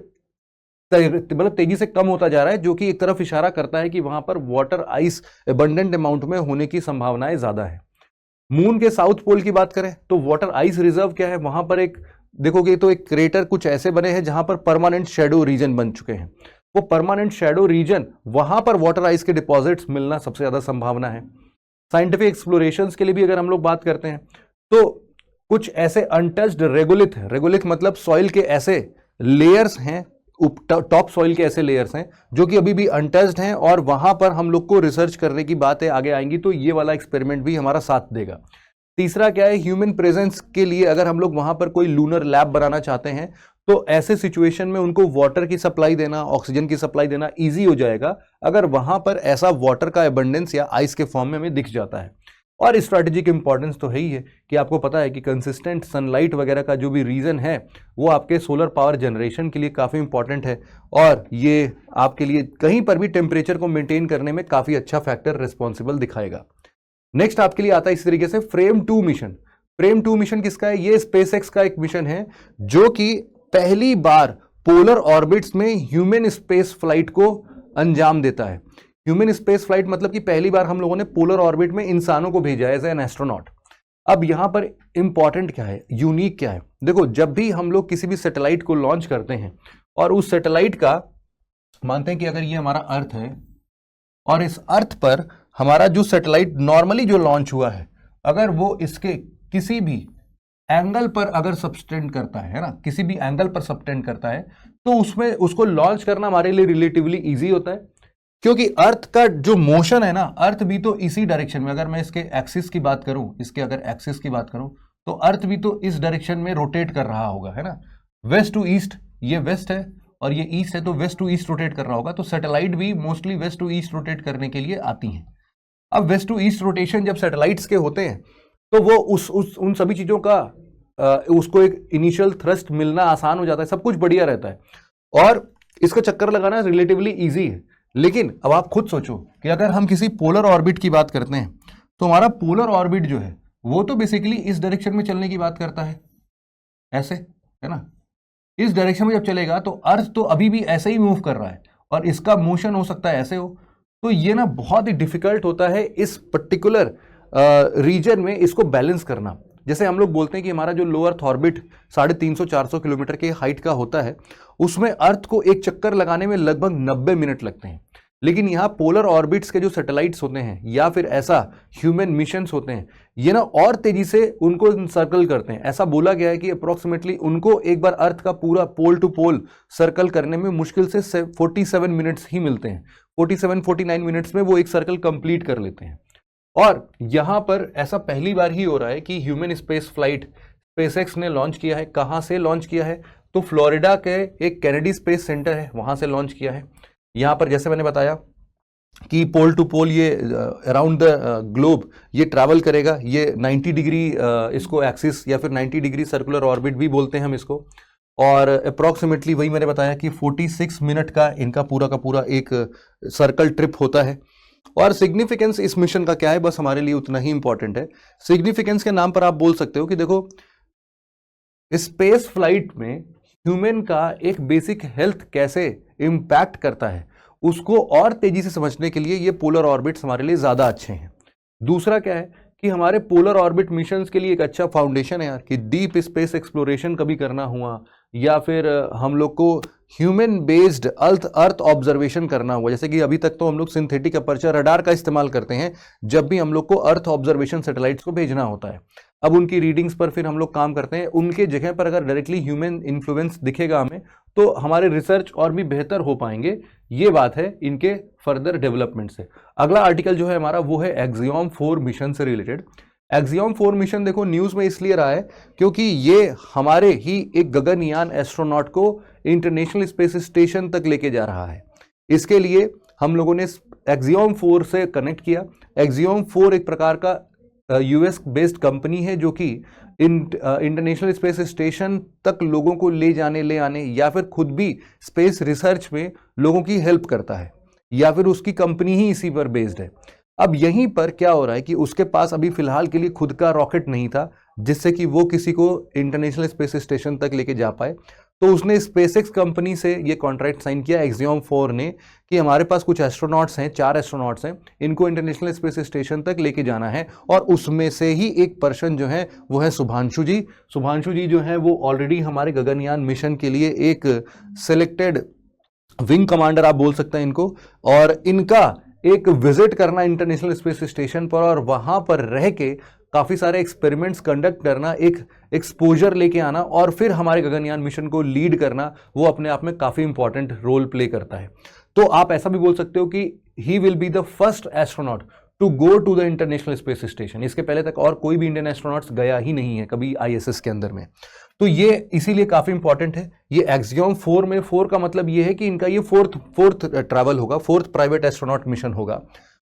मतलब तेजी से कम होता जा रहा है, जो कि एक तरफ इशारा करता है कि वहां पर वाटर आइस एबंडेंट अमाउंट में होने की संभावनाएं ज्यादा है। मून के साउथ पोल की बात करें तो वाटर आइस रिजर्व क्या है, वहां पर एक देखोगे तो एक क्रेटर कुछ ऐसे बने हैं जहां पर परमानेंट शेडो रीजन बन चुके हैं। वो परमानेंट शेडो रीजन, वहां पर वाटर आइस के डिपॉजिट्स मिलना सबसे ज्यादा संभावना है। साइंटिफिक एक्सप्लोरेशंस के लिए भी अगर हम लोग बात करते हैं तो कुछ ऐसे अनटच्ड रेगोलिथ, रेगोलिथ मतलब सॉइल के ऐसे लेयर्स हैं, टॉप सॉइल के ऐसे लेयर्स हैं जो कि अभी भी अनटच्ड हैं और वहां पर हम लोग को रिसर्च करने की बातें आगे आएंगी, तो ये वाला एक्सपेरिमेंट भी हमारा साथ देगा। तीसरा क्या है, ह्यूमन प्रेजेंस के लिए अगर हम लोग वहां पर कोई लूनर लैब बनाना चाहते हैं तो ऐसे सिचुएशन में उनको वाटर की सप्लाई देना, ऑक्सीजन की सप्लाई देना इजी हो जाएगा अगर वहां पर ऐसा वाटर का एबंडेंस या आइस के फॉर्म में हमें दिख जाता है। और स्ट्रैटेजिक इंपॉर्टेंस तो है ही है कि आपको पता है कि कंसिस्टेंट सनलाइट वगैरह का जो भी रीजन है वो आपके सोलर पावर जनरेशन के लिए काफ़ी इंपॉर्टेंट है और ये आपके लिए कहीं पर भी टेम्परेचर को मेंटेन करने में काफ़ी अच्छा फैक्टर रिस्पॉन्सिबल दिखाएगा। नेक्स्ट आपके लिए आता है इस तरीके से फ्रेम 2 मिशन। फ्रेम 2 मिशन किसका है, ये स्पेसएक्स का एक मिशन है जो कि पहली बार पोलर ऑर्बिट्स में ह्यूमन स्पेस फ्लाइट को अंजाम देता है। ह्यूमन स्पेस फ्लाइट मतलब कि पहली बार हम लोगों ने पोलर ऑर्बिट में इंसानों को भेजा है एज एन एस्ट्रोनॉट। अब यहां पर इंपॉर्टेंट क्या है, यूनिक क्या है, देखो जब भी हम लोग किसी भी सैटेलाइट को लॉन्च करते हैं और उस सैटेलाइट का मानते हैं कि अगर ये हमारा अर्थ है और इस अर्थ पर हमारा जो सैटेलाइट नॉर्मली जो लॉन्च हुआ है अगर वो इसके किसी भी एंगल पर अगर सबटेंड करता है ना, किसी भी एंगल पर सबटेंड करता है तो उसमें उसको लॉन्च करना हमारे लिए रिलेटिवली इजी होता है, क्योंकि अर्थ का जो मोशन है ना, अर्थ भी तो इसी डायरेक्शन में, अगर मैं इसके एक्सिस की बात करूं, इसके अगर एक्सिस की बात करूं तो अर्थ भी तो इस डायरेक्शन में रोटेट कर रहा होगा, है ना, वेस्ट टू ईस्ट, ये वेस्ट है और ये ईस्ट है तो वेस्ट टू ईस्ट रोटेट कर रहा होगा, तो सैटेलाइट भी mostly west to east rotate करने के लिए आती हैं। अब वेस्ट टू ईस्ट रोटेशन जब सैटेलाइट्स के होते हैं तो वो उन सभी चीजों का उसको एक इनिशियल थ्रस्ट मिलना आसान हो जाता है, सब कुछ बढ़िया रहता है और इसका चक्कर लगाना रिलेटिवली ईजी है। लेकिन अब आप खुद सोचो कि अगर हम किसी पोलर ऑर्बिट की बात करते हैं तो हमारा पोलर ऑर्बिट जो है वो तो बेसिकली इस डायरेक्शन में चलने की बात करता है, ऐसे, है ना, इस डायरेक्शन में जब चलेगा तो अर्थ तो अभी भी ऐसे ही मूव कर रहा है और इसका मोशन हो सकता है ऐसे हो, तो ये ना बहुत ही डिफिकल्ट होता है इस पर्टिकुलर रीजन में इसको बैलेंस करना। जैसे हम लोग बोलते हैं कि हमारा जो लो अर्थ ऑर्बिट 350-400 किलोमीटर के हाइट का होता है उसमें अर्थ को एक चक्कर लगाने में लगभग 90 मिनट लगते हैं, लेकिन यहाँ पोलर ऑर्बिट्स के जो सैटेलाइट्स होते हैं या फिर ऐसा ह्यूमन मिशंस होते हैं ये ना और तेजी से उनको सर्कल करते हैं। ऐसा बोला गया है कि अप्रोक्सीमेटली उनको एक बार अर्थ का पूरा पोल टू पोल सर्कल करने में मुश्किल से 47 मिनट्स ही मिलते हैं, 47-49 मिनट्स में वो एक सर्कल कंप्लीट कर लेते हैं। और यहां पर ऐसा पहली बार ही हो रहा है कि ह्यूमन स्पेस फ्लाइट स्पेसएक्स ने लॉन्च किया है। कहां से लॉन्च किया है, तो फ्लोरिडा के एक कैनेडी स्पेस सेंटर है वहां से लॉन्च किया है। यहां पर जैसे मैंने बताया कि पोल टू पोल ये अराउंड द ग्लोब ये ट्रैवल करेगा, ये 90 डिग्री इसको एक्सिस या फिर 90 डिग्री सर्कुलर ऑर्बिट भी बोलते हैं हम इसको, और अप्रॉक्सीमेटली वही मैंने बताया कि 46 मिनट का इनका पूरा का पूरा एक सर्कल ट्रिप होता है। और सिग्निफिकेंस इस मिशन का क्या है, बस हमारे लिए उतना ही इंपॉर्टेंट है। सिग्निफिकेंस के नाम पर आप बोल सकते हो कि देखो स्पेस फ्लाइट में ह्यूमन का एक बेसिक हेल्थ कैसे इंपैक्ट करता है उसको और तेजी से समझने के लिए ये पोलर ऑर्बिट्स हमारे लिए ज्यादा अच्छे हैं। दूसरा क्या है कि हमारे पोलर ऑर्बिट मिशंस के लिए एक अच्छा फाउंडेशन है यार, कि डीप स्पेस एक्सप्लोरेशन कभी करना हुआ या फिर हम लोग को ह्यूमन बेस्ड अर्थ ऑब्जर्वेशन करना हुआ, जैसे कि अभी तक तो हम लोग सिंथेटिक अपर्चर रडार का इस्तेमाल करते हैं जब भी हम लोग को अर्थ ऑब्जर्वेशन सैटेलाइट्स को भेजना होता है। अब उनकी रीडिंग्स पर फिर हम लोग काम करते हैं, उनके जगह पर अगर डायरेक्टली ह्यूमन इन्फ्लुएंस दिखेगा हमें तो हमारे रिसर्च और भी बेहतर हो पाएंगे। ये बात है इनके फर्दर डेवलपमेंट से। अगला आर्टिकल जो है हमारा वो है एक्सियम 4 मिशन से रिलेटेड। एक्सियम 4 मिशन देखो न्यूज में इसलिए रहा है क्योंकि ये हमारे ही एक गगनयान एस्ट्रोनॉट को इंटरनेशनल स्पेस स्टेशन तक लेके जा रहा है। इसके लिए हम लोगों ने एक्सियम 4 से कनेक्ट किया। एक्सियम 4 एक प्रकार का यूएस बेस्ड कंपनी है जो कि इंटरनेशनल स्पेस स्टेशन तक लोगों को ले आने या फिर खुद भी स्पेस रिसर्च में लोगों की हेल्प करता है। या फिर उसकी कंपनी ही इसी पर बेस्ड है। अब यहीं पर क्या हो रहा है कि उसके पास अभी फिलहाल के लिए खुद का रॉकेट नहीं था जिससे कि वो किसी को इंटरनेशनल स्पेस स्टेशन तक लेके जा पाए, तो उसने स्पेसएक्स कंपनी से ये कॉन्ट्रैक्ट साइन किया एक्सियोम 4 ने कि हमारे पास कुछ एस्ट्रोनॉट्स हैं, 4 एस्ट्रोनॉट्स हैं, इनको इंटरनेशनल स्पेस स्टेशन तक लेके जाना है। और उसमें से ही एक पर्सन जो है वो है शुभांशु जी। शुभांशु जी जो है वो ऑलरेडी हमारे गगनयान मिशन के लिए एक सिलेक्टेड विंग कमांडर आप बोल सकते हैं इनको, और इनका एक विजिट करना इंटरनेशनल स्पेस स्टेशन पर और वहां पर रह के काफी सारे एक्सपेरिमेंट्स कंडक्ट करना, एक एक्सपोजर लेके आना और फिर हमारे गगनयान मिशन को लीड करना, वो अपने आप में काफी इंपॉर्टेंट रोल प्ले करता है। तो आप ऐसा भी बोल सकते हो कि he will be the first astronaut to go to the international space station. इसके पहले तक और कोई भी इंडियन एस्ट्रोनॉट्स गया ही नहीं है कभी आईएसएस के अंदर में। तो ये इसीलिए काफी इंपॉर्टेंट है। ये एक्सियोम 4 में 4 का मतलब ये है कि इनका ये फोर्थ ट्रैवल होगा, फोर्थ प्राइवेट एस्ट्रोनॉट मिशन होगा।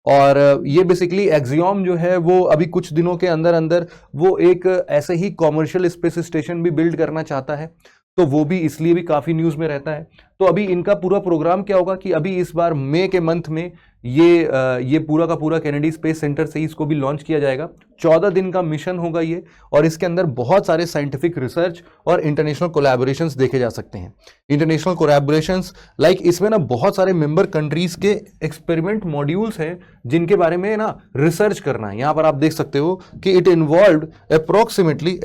और ये बेसिकली एक्सियोम जो है वो अभी कुछ दिनों के अंदर अंदर वो एक ऐसे ही कॉमर्शियल स्पेस स्टेशन भी बिल्ड करना चाहता है, तो वो भी इसलिए भी काफी न्यूज में रहता है। तो अभी इनका पूरा प्रोग्राम क्या होगा कि अभी इस बार मई के मंथ में ये पूरा का पूरा केनेडी स्पेस सेंटर से ही इसको भी लॉन्च किया जाएगा। 14 दिन का मिशन होगा ये, और इसके अंदर बहुत सारे साइंटिफिक रिसर्च और इंटरनेशनल कोलैबोरेशंस देखे जा सकते हैं। इंटरनेशनल कोलैबोरेशंस लाइक इसमें ना बहुत सारे मेंबर कंट्रीज के एक्सपेरिमेंट मॉड्यूल्स हैं जिनके बारे में ना रिसर्च करना है। यहां पर आप देख सकते हो कि इट इन्वॉल्व्ड अप्रोक्सीमेटली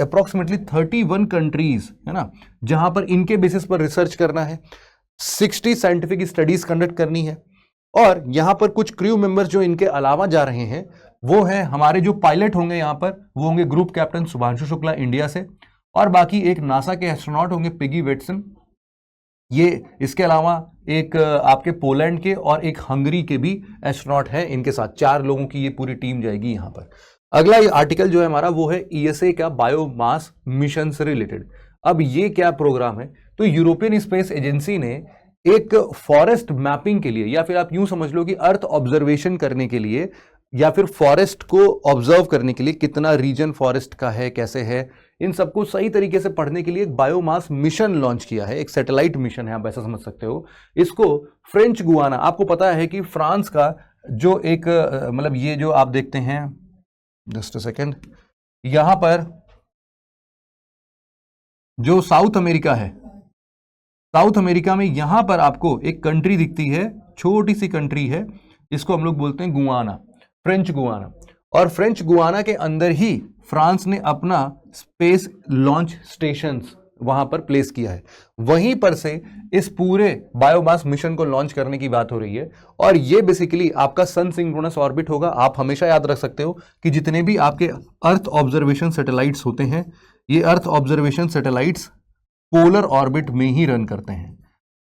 31 कंट्रीज, है ना, जहां पर इनके बेसिस पर रिसर्च करना है, 60 साइंटिफिक स्टडीज कंडक्ट करनी है। और यहां पर कुछ क्रू मेंबर्स जो इनके अलावा जा रहे हैं वो है हमारे जो पायलट होंगे यहां पर, वो होंगे group captain Shubhanshu Shukla India से, और बाकी एक नासा के एस्ट्रोनॉट होंगे पिगी वेटसन, ये इसके अलावा एक आपके पोलैंड के और एक हंगरी के भी एस्ट्रोनॉट है इनके साथ। 4 लोगों की ये पूरी टीम जाएगी यहां पर। अगला ये आर्टिकल जो है हमारा वो है ईएसए का बायोमास मिशन से रिलेटेड। अब ये क्या प्रोग्राम है, तो यूरोपियन स्पेस एजेंसी ने एक फॉरेस्ट मैपिंग के लिए, या फिर आप यूं समझ लो कि अर्थ ऑब्जर्वेशन करने के लिए, या फिर फॉरेस्ट को ऑब्जर्व करने के लिए कितना रीजन फॉरेस्ट का है, कैसे है, इन सबको सही तरीके से पढ़ने के लिए एक बायोमास मिशन लॉन्च किया है। एक सैटेलाइट मिशन है, आप ऐसा समझ सकते हो इसको। फ्रेंच गुआना, आपको पता है कि फ्रांस का जो एक मतलब ये जो आप देखते हैं, जस्ट अ सेकेंड, यहां पर जो साउथ अमेरिका है, साउथ अमेरिका में यहां पर आपको एक कंट्री दिखती है, छोटी सी कंट्री है, इसको हम लोग बोलते हैं गुआना, फ्रेंच गुआना। और फ्रेंच गुआना के अंदर ही फ्रांस ने अपना स्पेस लॉन्च स्टेशंस वहां पर प्लेस किया है। वहीं पर से इस पूरे बायोमास मिशन को लॉन्च करने की बात हो रही है। और ये बेसिकली आपका सन सिंक्रोनस ऑर्बिट होगा। आप हमेशा याद रख सकते हो कि जितने भी आपके अर्थ ऑब्जर्वेशन सैटेलाइट्स होते हैं, ये earth observation satellites polar orbit में ही रन करते हैं।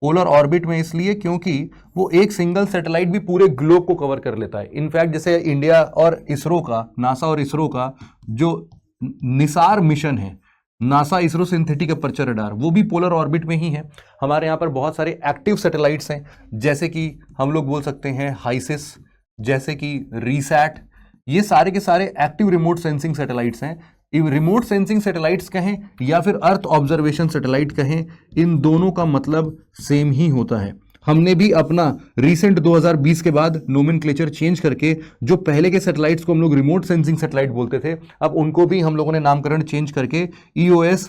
पोलर ऑर्बिट में इसलिए क्योंकि वो एक सिंगल सैटेलाइट भी पूरे ग्लोब को कवर कर लेता है। इनफैक्ट जैसे इंडिया और इसरो का, नासा और इसरो का जो निसार मिशन है, NASA ISRO synthetic aperture radar, वो भी पोलर ऑर्बिट में ही है। हमारे यहाँ पर बहुत सारे एक्टिव सैटेलाइट्स हैं, जैसे कि हम लोग बोल सकते हैं हाइसिस, जैसे कि रीसैट, ये सारे के सारे एक्टिव रिमोट सेंसिंग सैटेलाइट्स हैं। रिमोट सेंसिंग सैटेलाइट्स कहें या फिर अर्थ ऑब्जर्वेशन सैटेलाइट कहें, इन दोनों का मतलब सेम ही होता है। हमने भी अपना रिसेंट 2020 के बाद नोमेनक्लेचर चेंज करके जो पहले के सैटेलाइट्स को हम लोग रिमोट सेंसिंग सैटेलाइट बोलते थे, अब उनको भी हम लोगों ने नामकरण चेंज करके ईओएस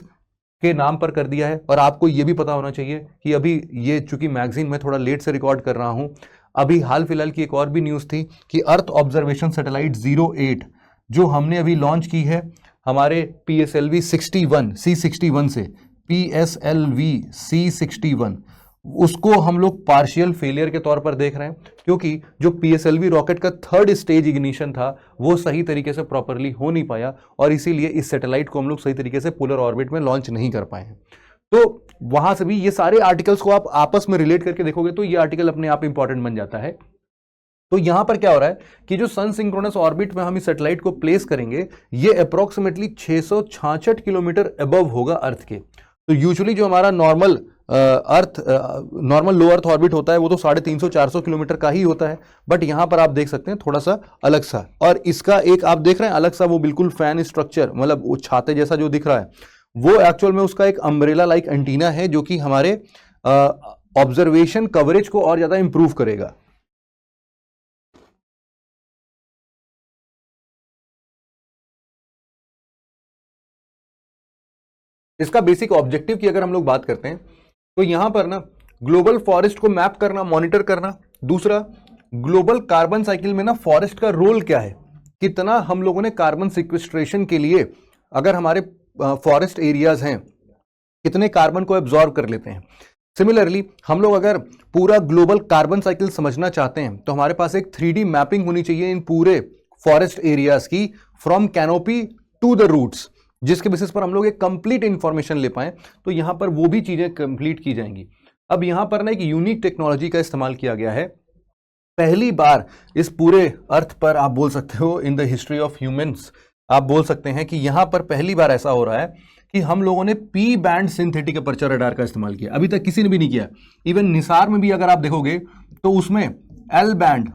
के नाम पर कर दिया है। और आपको ये भी पता होना चाहिए कि अभी ये चूंकि मैगजीन में थोड़ा लेट से रिकॉर्ड कर रहा हूं, अभी हाल फिलहाल की एक और भी न्यूज़ थी कि अर्थ ऑब्जर्वेशन सैटेलाइट 08 जो हमने अभी लॉन्च की है हमारे PSLV 61 C61 से, PSLV C61, उसको हम लोग पार्शियल फेलियर के तौर पर देख रहे हैं, क्योंकि जो PSLV रॉकेट का 3rd स्टेज इग्निशन था वो सही तरीके से प्रॉपरली हो नहीं पाया, और इसीलिए इस सैटेलाइट को हम लोग सही तरीके से पोलर ऑर्बिट में लॉन्च नहीं कर पाए हैं। तो वहां से भी ये सारे आर्टिकल्स को आप आपस में रिलेट करके देखोगे तो ये आर्टिकल अपने आप इंपॉर्टेंट बन जाता है। तो यहां पर क्या हो रहा है कि जो सन सिंक्रोनस ऑर्बिट में हम इस सैटेलाइट को प्लेस करेंगे, ये अप्रोक्सीमेटली 666 किलोमीटर अबव होगा अर्थ के। तो यूजुअली जो हमारा नॉर्मल लो अर्थ ऑर्बिट होता है वो तो 350-400 किलोमीटर का ही होता है, बट यहां पर आप देख सकते हैं थोड़ा सा अलग सा। और इसका एक आप देख रहे हैं अलग सा वो बिल्कुल फैन स्ट्रक्चर, मतलब वो छाते जैसा जो दिख रहा है, वो एक्चुअल में उसका एक अम्ब्रेला लाइक एंटीना है जो कि हमारे ऑब्जर्वेशन कवरेज को और ज्यादा इंप्रूव करेगा। इसका बेसिक ऑब्जेक्टिव की अगर हम लोग बात करते हैं तो यहां पर ना ग्लोबल फॉरेस्ट को मैप करना, मॉनिटर करना। दूसरा, ग्लोबल कार्बन साइकिल में ना फॉरेस्ट का रोल क्या है, कितना हम लोगों ने कार्बन सिक्वेस्ट्रेशन के लिए, अगर हमारे फॉरेस्ट एरियाज हैं, कितने कार्बन को एब्जॉर्ब कर लेते हैं। सिमिलरली हम लोग अगर पूरा ग्लोबल कार्बन साइकिल समझना चाहते हैं तो हमारे पास एक 3D मैपिंग होनी चाहिए इन पूरे फॉरेस्ट एरियाज की, from canopy to the roots, जिसके बेसिस पर हम लोग एक कंप्लीट इंफॉर्मेशन ले पाए। तो यहां पर वो भी चीजें कंप्लीट की जाएंगी। अब यहां पर ना एक यूनिक टेक्नोलॉजी का इस्तेमाल किया गया है। पहली बार इस पूरे अर्थ पर आप बोल सकते हो, in the history of humans, आप बोल सकते हैं कि यहां पर पहली बार ऐसा हो रहा है कि हम लोगों ने P band synthetic aperture radar का इस्तेमाल किया। अभी तक किसी ने भी नहीं किया। इवन निसार में भी अगर आप देखोगे तो उसमें एल बैंड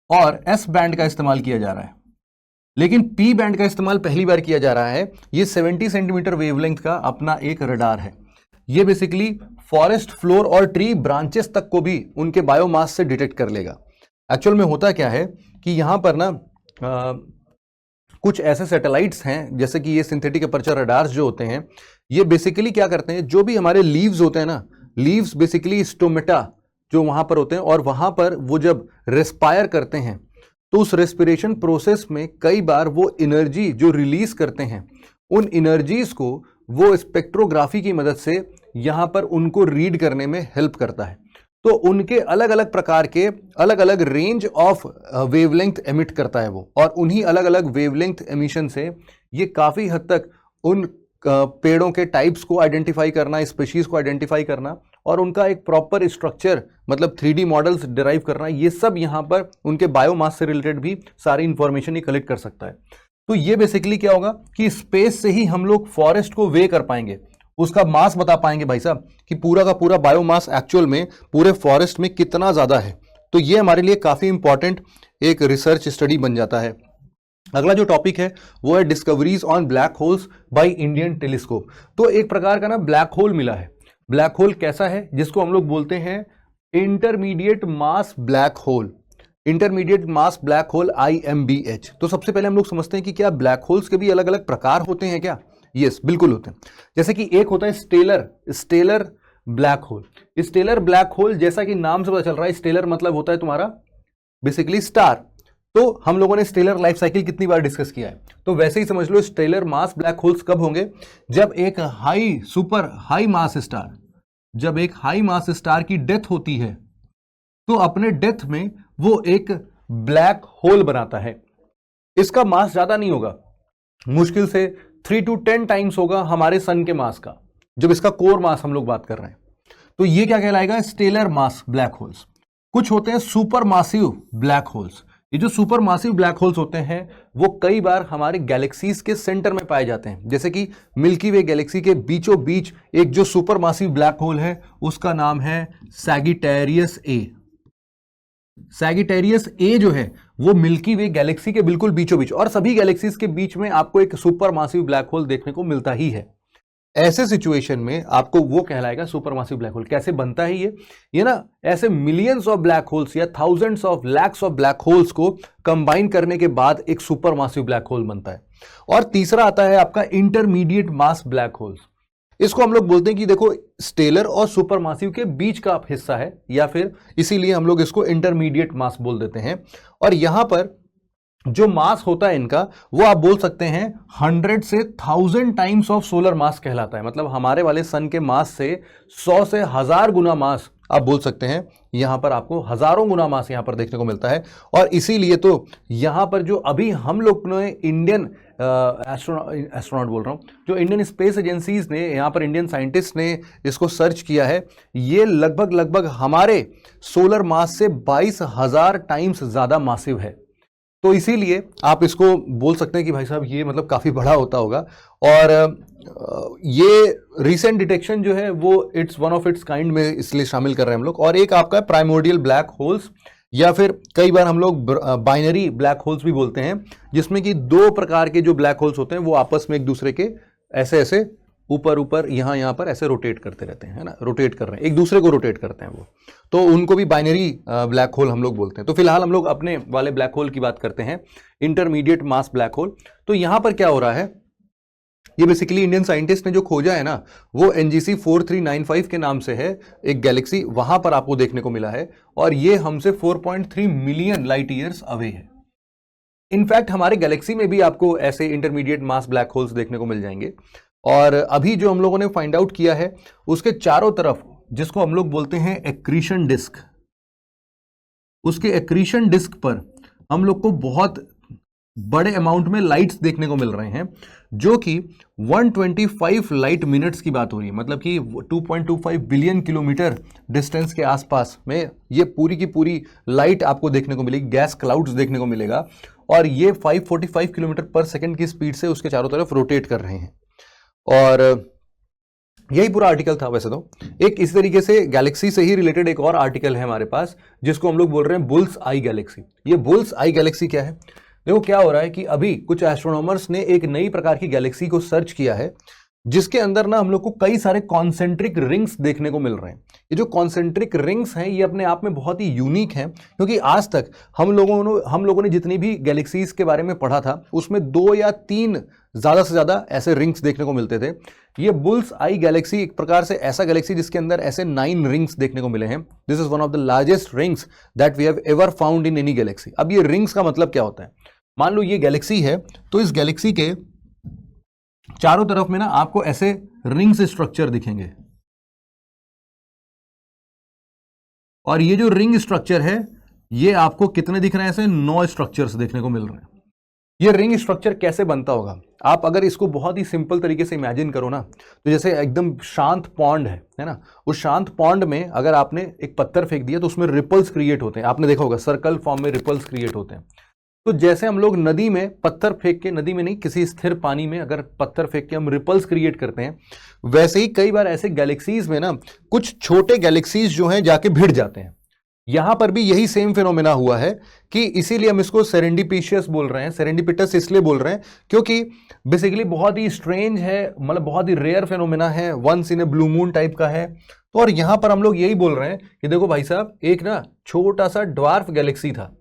और एस बैंड का इस्तेमाल किया जा रहा है, लेकिन पी बैंड का इस्तेमाल पहली बार किया जा रहा है। ये 70 सेंटीमीटर वेवलेंथ का अपना एक रडार है। ये बेसिकली फॉरेस्ट फ्लोर और ट्री ब्रांचेस तक को भी उनके बायोमास से डिटेक्ट कर लेगा। एक्चुअल में होता क्या है कि यहां पर ना कुछ ऐसे सैटेलाइट्स हैं, जैसे कि ये सिंथेटिक अपर्चर रडार्स जो होते हैं, ये बेसिकली क्या करते हैं, जो भी हमारे लीव्स होते हैं ना, लीव्स बेसिकली स्टोमेटा जो वहां पर होते हैं, और वहां पर वो जब रेस्पायर करते हैं तो उस रेस्पिरेशन प्रोसेस में कई बार वो एनर्जी जो रिलीज करते हैं, उन एनर्जीज को वो स्पेक्ट्रोग्राफी की मदद से यहां पर उनको रीड करने में हेल्प करता है। तो उनके अलग अलग प्रकार के अलग अलग रेंज ऑफ वेवलेंथ एमिट करता है वो, और उन्हीं अलग अलग वेवलेंथ एमिशन से ये काफी हद तक उन पेड़ों के टाइप्स को आइडेंटिफाई करना, स्पीशीज को आइडेंटिफाई करना, और उनका एक प्रॉपर स्ट्रक्चर मतलब 3D मॉडल्स डिराइव करना, ये सब यहां पर उनके बायोमास से रिलेटेड भी सारी इंफॉर्मेशन ही कलेक्ट कर सकता है। तो ये बेसिकली क्या होगा कि स्पेस से ही हम लोग फॉरेस्ट को वे कर पाएंगे, उसका मास बता पाएंगे भाई साहब कि पूरा का पूरा बायोमास एक्चुअल में पूरे फॉरेस्ट में कितना ज्यादा है। तो ये हमारे लिए काफी इंपॉर्टेंट एक रिसर्च स्टडी बन जाता है। अगला जो टॉपिक है वो है discoveries on black holes by Indian telescope. तो एक प्रकार का ना ब्लैक होल मिला है। ब्लैक होल कैसा है, जिसको हम लोग बोलते हैं इंटरमीडिएट मास ब्लैक होल, इंटरमीडिएट मास ब्लैक होल IMBH। तो सबसे पहले हम लोग समझते हैं कि क्या ब्लैक होल्स के भी अलग अलग प्रकार होते हैं क्या? यस, बिल्कुल होते हैं। जैसे कि एक होता है stellar black hole. Stellar black hole, जैसा कि नाम से पता चल रहा है, स्टेलर मतलब होता है तुम्हारा बेसिकली स्टार। तो हम लोगों ने स्टेलर लाइफ साइकिल कितनी बार डिस्कस किया है, तो वैसे ही समझ लो स्टेलर मास ब्लैक होल्स कब होंगे, जब एक सुपर हाई मास स्टार की डेथ होती है, तो अपने डेथ में वो एक ब्लैक होल बनाता है। इसका मास ज्यादा नहीं होगा, मुश्किल से 3 to 10 टाइम्स होगा हमारे सन के मास का, जब इसका कोर मास हम लोग बात कर रहे हैं। तो ये क्या कहलाएगा, स्टेलर मास ब्लैक होल्स। कुछ होते हैं सुपर मासिव ब्लैक होल्स। ये जो सुपर मासिव ब्लैक होल्स होते हैं वो कई बार हमारे गैलेक्सीज के सेंटर में पाए जाते हैं। जैसे कि मिल्की वे गैलेक्सी के बीचों बीच एक जो सुपर मासिव ब्लैक होल है उसका नाम है सैगिटेरियस ए। सैगिटेरियस ए जो है वो मिल्की वे गैलेक्सी के बिल्कुल बीचों बीच, और सभी गैलेक्सीज के बीच में आपको एक सुपर मासिव ब्लैक होल देखने को मिलता ही है। ऐसे सिचुएशन में आपको वो कहलाएगा सुपरमासिव ब्लैक होल। कैसे बनता है ये ना ऐसे मिलियंस ऑफ ब्लैक होल्स या thousands of lakhs of black holes को कंबाइन करने के बाद एक सुपरमासिव ब्लैक होल बनता है। और तीसरा आता है आपका इंटरमीडिएट मास ब्लैक होल्स। इसको हम लोग बोलते हैं कि देखो स्टेलर और सुपरमासिव के बीच का हिस्सा है, या फिर इसीलिए हम लोग इसको इंटरमीडिएट मास बोल देते हैं। और यहां पर जो मास होता है इनका वो आप बोल सकते हैं 100 से 1000 टाइम्स ऑफ सोलर मास कहलाता है। मतलब हमारे वाले सन के मास से 100 से 1000 गुना मास आप बोल सकते हैं। यहां पर आपको हजारों गुना मास यहां पर देखने को मिलता है। और इसीलिए तो यहां पर जो अभी हम लोग ने इंडियन एस्ट्रोनॉट बोल रहा हूं, जो इंडियन स्पेस एजेंसीज ने यहां पर इंडियन साइंटिस्ट ने इसको सर्च किया है, ये लगभग हमारे सोलर मास से 22,000 टाइम्स ज्यादा मासिव है। तो इसीलिए आप इसको बोल सकते हैं कि भाई साहब ये मतलब काफी बड़ा होता होगा। और ये रिसेंट डिटेक्शन जो है वो it's one of its kind में इसलिए शामिल कर रहे हैं हम लोग। और एक आपका प्राइमोर्डियल ब्लैक होल्स, या फिर कई बार हम लोग बाइनरी ब्लैक होल्स भी बोलते हैं, जिसमें कि दो प्रकार के जो ब्लैक होल्स होते हैं वो आपस में एक दूसरे के ऐसे ऊपर यहां पर ऐसे रोटेट करते रहते हैं, है ना, रोटेट कर रहे हैं, एक दूसरे को रोटेट करते हैं वो, तो उनको भी बाइनरी ब्लैक होल हम लोग बोलते हैं। तो फिलहाल हम लोग अपने वाले ब्लैक होल की बात करते हैं, इंटरमीडिएट मास ब्लैक होल। तो यहां पर क्या हो रहा है ये बेसिकली इंडियन साइंटिस्ट ने जो खोजा है ना, वो NGC 4395 के नाम से है, एक गैलेक्सी वहां पर आपको देखने को मिला है, और ये हमसे 4.3 मिलियन लाइट ईयर्स अवे है। इनफैक्ट हमारे गैलेक्सी में भी आपको ऐसे इंटरमीडिएट मास ब्लैक होल्स देखने को मिल जाएंगे। और अभी जो हम लोगों ने फाइंड आउट किया है, उसके चारों तरफ, जिसको हम लोग बोलते हैं एक्रीशन डिस्क, उसके एक्रीशन डिस्क पर हम लोग को बहुत बड़े अमाउंट में लाइट्स देखने को मिल रहे हैं, जो कि 125 लाइट मिनट्स की बात हो रही है, मतलब कि 2.25 बिलियन किलोमीटर डिस्टेंस के आसपास में ये पूरी की पूरी लाइट आपको देखने को मिलेगी, गैस क्लाउड्स देखने को मिलेगा, और ये 545 किलोमीटर पर सेकंड की स्पीड से उसके चारों तरफ रोटेट कर रहे हैं। और यही पूरा आर्टिकल था। वैसे तो एक इस तरीके से गैलेक्सी से ही रिलेटेड एक और आर्टिकल है हमारे पास, जिसको हम लोग बोल रहे हैं बुल्स आई गैलेक्सी। ये बुल्स आई गैलेक्सी क्या है? देखो क्या हो रहा है कि अभी कुछ एस्ट्रोनॉमर्स ने एक नई प्रकार की गैलेक्सी को सर्च किया है, जिसके अंदर ना हम लोग को कई सारे कॉन्सेंट्रिक रिंग्स देखने को मिल रहे हैं। ये जो कॉन्सेंट्रिक रिंग्स हैं, ये अपने आप में बहुत ही यूनिक हैं, क्योंकि आज तक हम लोगों ने जितनी भी गैलेक्सीज के बारे में पढ़ा था, उसमें 2 या 3 ज़्यादा से ज़्यादा ऐसे रिंग्स देखने को मिलते थे। ये बुल्स आई गैलेक्सी एक प्रकार से ऐसा गैलेक्सी जिसके अंदर ऐसे 9 रिंग्स देखने को मिले हैं। This is one of the largest rings that we have ever found in any galaxy. अब ये रिंग्स का मतलब क्या होता है? मान लो ये गैलेक्सी है, तो इस गैलेक्सी के चारों तरफ में ना आपको ऐसे रिंग्स स्ट्रक्चर दिखेंगे, और ये जो रिंग स्ट्रक्चर है, ये आपको कितने दिख रहे हैं? ऐसे 9 स्ट्रक्चर्स देखने को मिल रहे हैं। ये रिंग स्ट्रक्चर कैसे बनता होगा? आप अगर इसको बहुत ही सिंपल तरीके से इमेजिन करो ना, तो जैसे एकदम शांत पॉन्ड है ना, उस शांत पॉन्ड में अगर आपने एक पत्थर फेंक दिया तो उसमें रिपल्स क्रिएट होते हैं। आपने देखा होगा सर्कल फॉर्म में रिपल्स क्रिएट होते हैं। तो जैसे हम लोग नदी में पत्थर फेंक के, नदी में नहीं, किसी स्थिर पानी में अगर पत्थर फेंक के हम रिपल्स क्रिएट करते हैं, वैसे ही कई बार ऐसे गैलेक्सीज में ना कुछ छोटे गैलेक्सीज जो हैं जाके भिड़ जाते हैं। यहां पर भी यही सेम फिनोमेना हुआ है कि इसीलिए हम इसको सेरेंडिपिशियस बोल रहे हैं। सेरेंडिपिटस इसलिए बोल रहे हैं क्योंकि बेसिकली बहुत ही स्ट्रेंज है, मतलब बहुत ही रेयर फिनोमेना है, once in a blue moon type का है। तो और यहां पर हम लोग यही बोल रहे हैं कि देखो भाई साहब, एक ना छोटा सा ड्वार्फ गैलेक्सी था,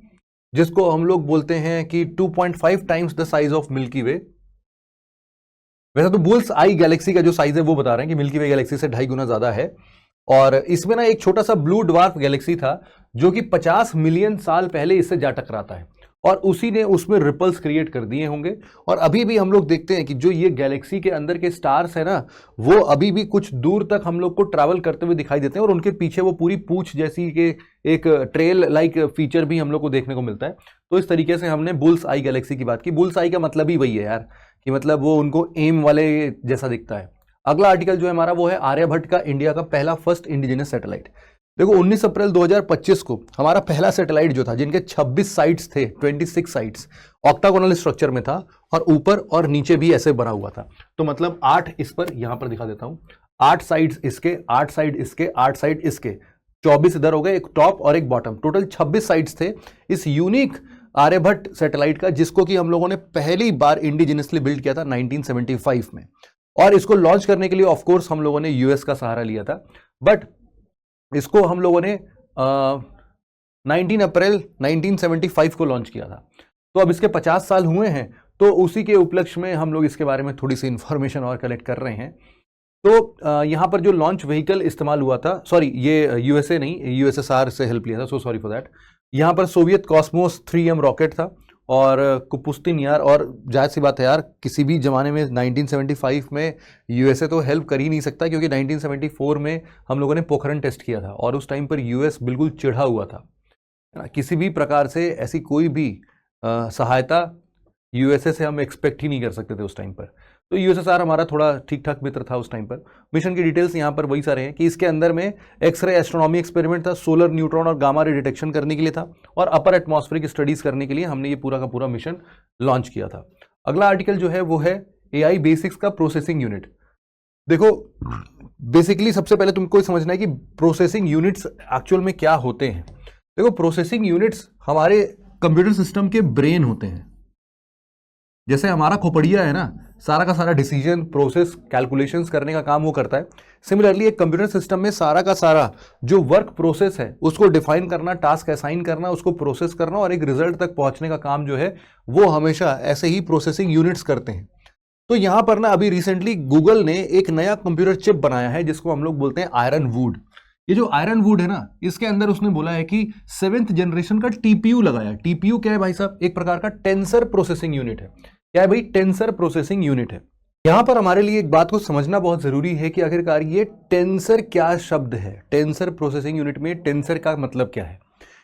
जिसको हम लोग बोलते हैं कि 2.5 times the size of Milky Way. वैसे तो बुल्स आई गैलेक्सी का जो साइज है वो बता रहे हैं कि मिल्की वे गैलेक्सी से 2.5 गुना ज्यादा है। और इसमें ना एक छोटा सा ब्लू ड्वार्फ गैलेक्सी था, जो कि 50 मिलियन साल पहले इससे जा टकराता है, और उसी ने उसमें रिपल्स क्रिएट कर दिए होंगे। और अभी भी हम लोग देखते हैं कि जो ये गैलेक्सी के अंदर के स्टार्स है ना, वो अभी भी कुछ दूर तक हम लोग को ट्रैवल करते हुए दिखाई देते हैं, और उनके पीछे वो पूरी पूंछ जैसी के एक ट्रेल लाइक फीचर भी हम लोग को देखने को मिलता है। तो इस तरीके से हमने बुल्स आई गैलेक्सी की बात की। बुल्स आई का मतलब ही वही है यार, कि मतलब वो उनको एम वाले जैसा दिखता है। अगला आर्टिकल जो है हमारा, वो है आर्यभट्ट का इंडिया का पहला फर्स्ट इंडिजिनस सैटेलाइट। देखो 19 अप्रैल 2025 को हमारा पहला सैटेलाइट जो था, जिनके 26 साइट्स थे, 26 साइट्स ऑक्टागोनल स्ट्रक्चर में था, और ऊपर और नीचे भी ऐसे बना हुआ था। तो मतलब 8 इस पर, यहां पर दिखा देता हूं, 8 साइड्स इसके, 8 साइड इसके, 8 साइड इसके, 24 इधर हो गए, एक टॉप और एक बॉटम, टोटल 26 साइड्स थे इस यूनिक आर्यभट्ट सैटेलाइट का, जिसको कि हम लोगों ने पहली बार इंडिजिनसली बिल्ड किया था 1975 में। और इसको लॉन्च करने के लिए ऑफ कोर्स हम लोगों ने यूएस का सहारा लिया था, बट इसको हम लोगों ने 19 अप्रैल 1975 को लॉन्च किया था। तो अब इसके 50 साल हुए हैं, तो उसी के उपलक्ष्य में हम लोग इसके बारे में थोड़ी सी इंफॉर्मेशन और कलेक्ट कर रहे हैं। तो यहाँ पर जो लॉन्च व्हीकल इस्तेमाल हुआ था, सॉरी ये यूएसए नहीं, यूएसएसआर से हेल्प लिया था, सो सॉरी फॉर दैट। यहाँ पर सोवियत कॉस्मोस 3M रॉकेट था, और कुपुस्तिन यार, और जायज़ सी बात है यार, किसी भी ज़माने में 1975 में यूएसए तो हेल्प कर ही नहीं सकता, क्योंकि 1974 में हम लोगों ने पोखरण टेस्ट किया था, और उस टाइम पर यूएस बिल्कुल चिढ़ा हुआ था, है ना। किसी भी प्रकार से ऐसी कोई भी सहायता यूएसए से हम एक्सपेक्ट ही नहीं कर सकते थे उस टाइम पर। तो यूएसएसआर हमारा थोड़ा ठीक ठाक मित्र था उस टाइम पर। मिशन की डिटेल्स यहाँ पर वही सारे हैं कि इसके अंदर में एक्सरे एस्ट्रोनॉमी एक्सपेरिमेंट था, सोलर न्यूट्रॉन और गामा रे डिटेक्शन करने के लिए था, और अपर एटमॉस्फेरिक स्टडीज करने के लिए हमने ये पूरा का पूरा मिशन लॉन्च किया था। अगला आर्टिकल जो है वो है AI बेसिक्स का प्रोसेसिंग यूनिट। देखो बेसिकली सबसे पहले तुमको समझना है कि प्रोसेसिंग यूनिट्स एक्चुअल में क्या होते हैं। देखो प्रोसेसिंग यूनिट्स हमारे कंप्यूटर सिस्टम के ब्रेन होते हैं। जैसे हमारा खोपड़िया है ना, सारा का सारा डिसीजन, प्रोसेस, कैलकुलेशंस करने का काम वो करता है। सिमिलरली एक कंप्यूटर सिस्टम में सारा का सारा जो वर्क प्रोसेस है, उसको डिफाइन करना, टास्क असाइन करना, उसको प्रोसेस करना, और एक रिजल्ट तक पहुंचने का काम जो है वो हमेशा ऐसे ही प्रोसेसिंग यूनिट्स करते हैं। तो यहां पर ना अभी रिसेंटली गूगल ने एक नया कंप्यूटर चिप बनाया है जिसको हम लोग बोलते हैं आयरन वुड। ये जो आयरन वुड है ना, इसके अंदर उसने बोला है कि 7th जनरेशन का टीपीयू लगाया। टीपीयू क्या है भाई साहब? एक प्रकार का टेंसर प्रोसेसिंग यूनिट है। क्या है भाई? टेंसर प्रोसेसिंग यूनिट है। यहां पर हमारे लिए एक बात को समझना बहुत जरूरी है कि आखिरकार ये टेंसर क्या शब्द है। टेंसर प्रोसेसिंग यूनिट में टेंसर का मतलब क्या है,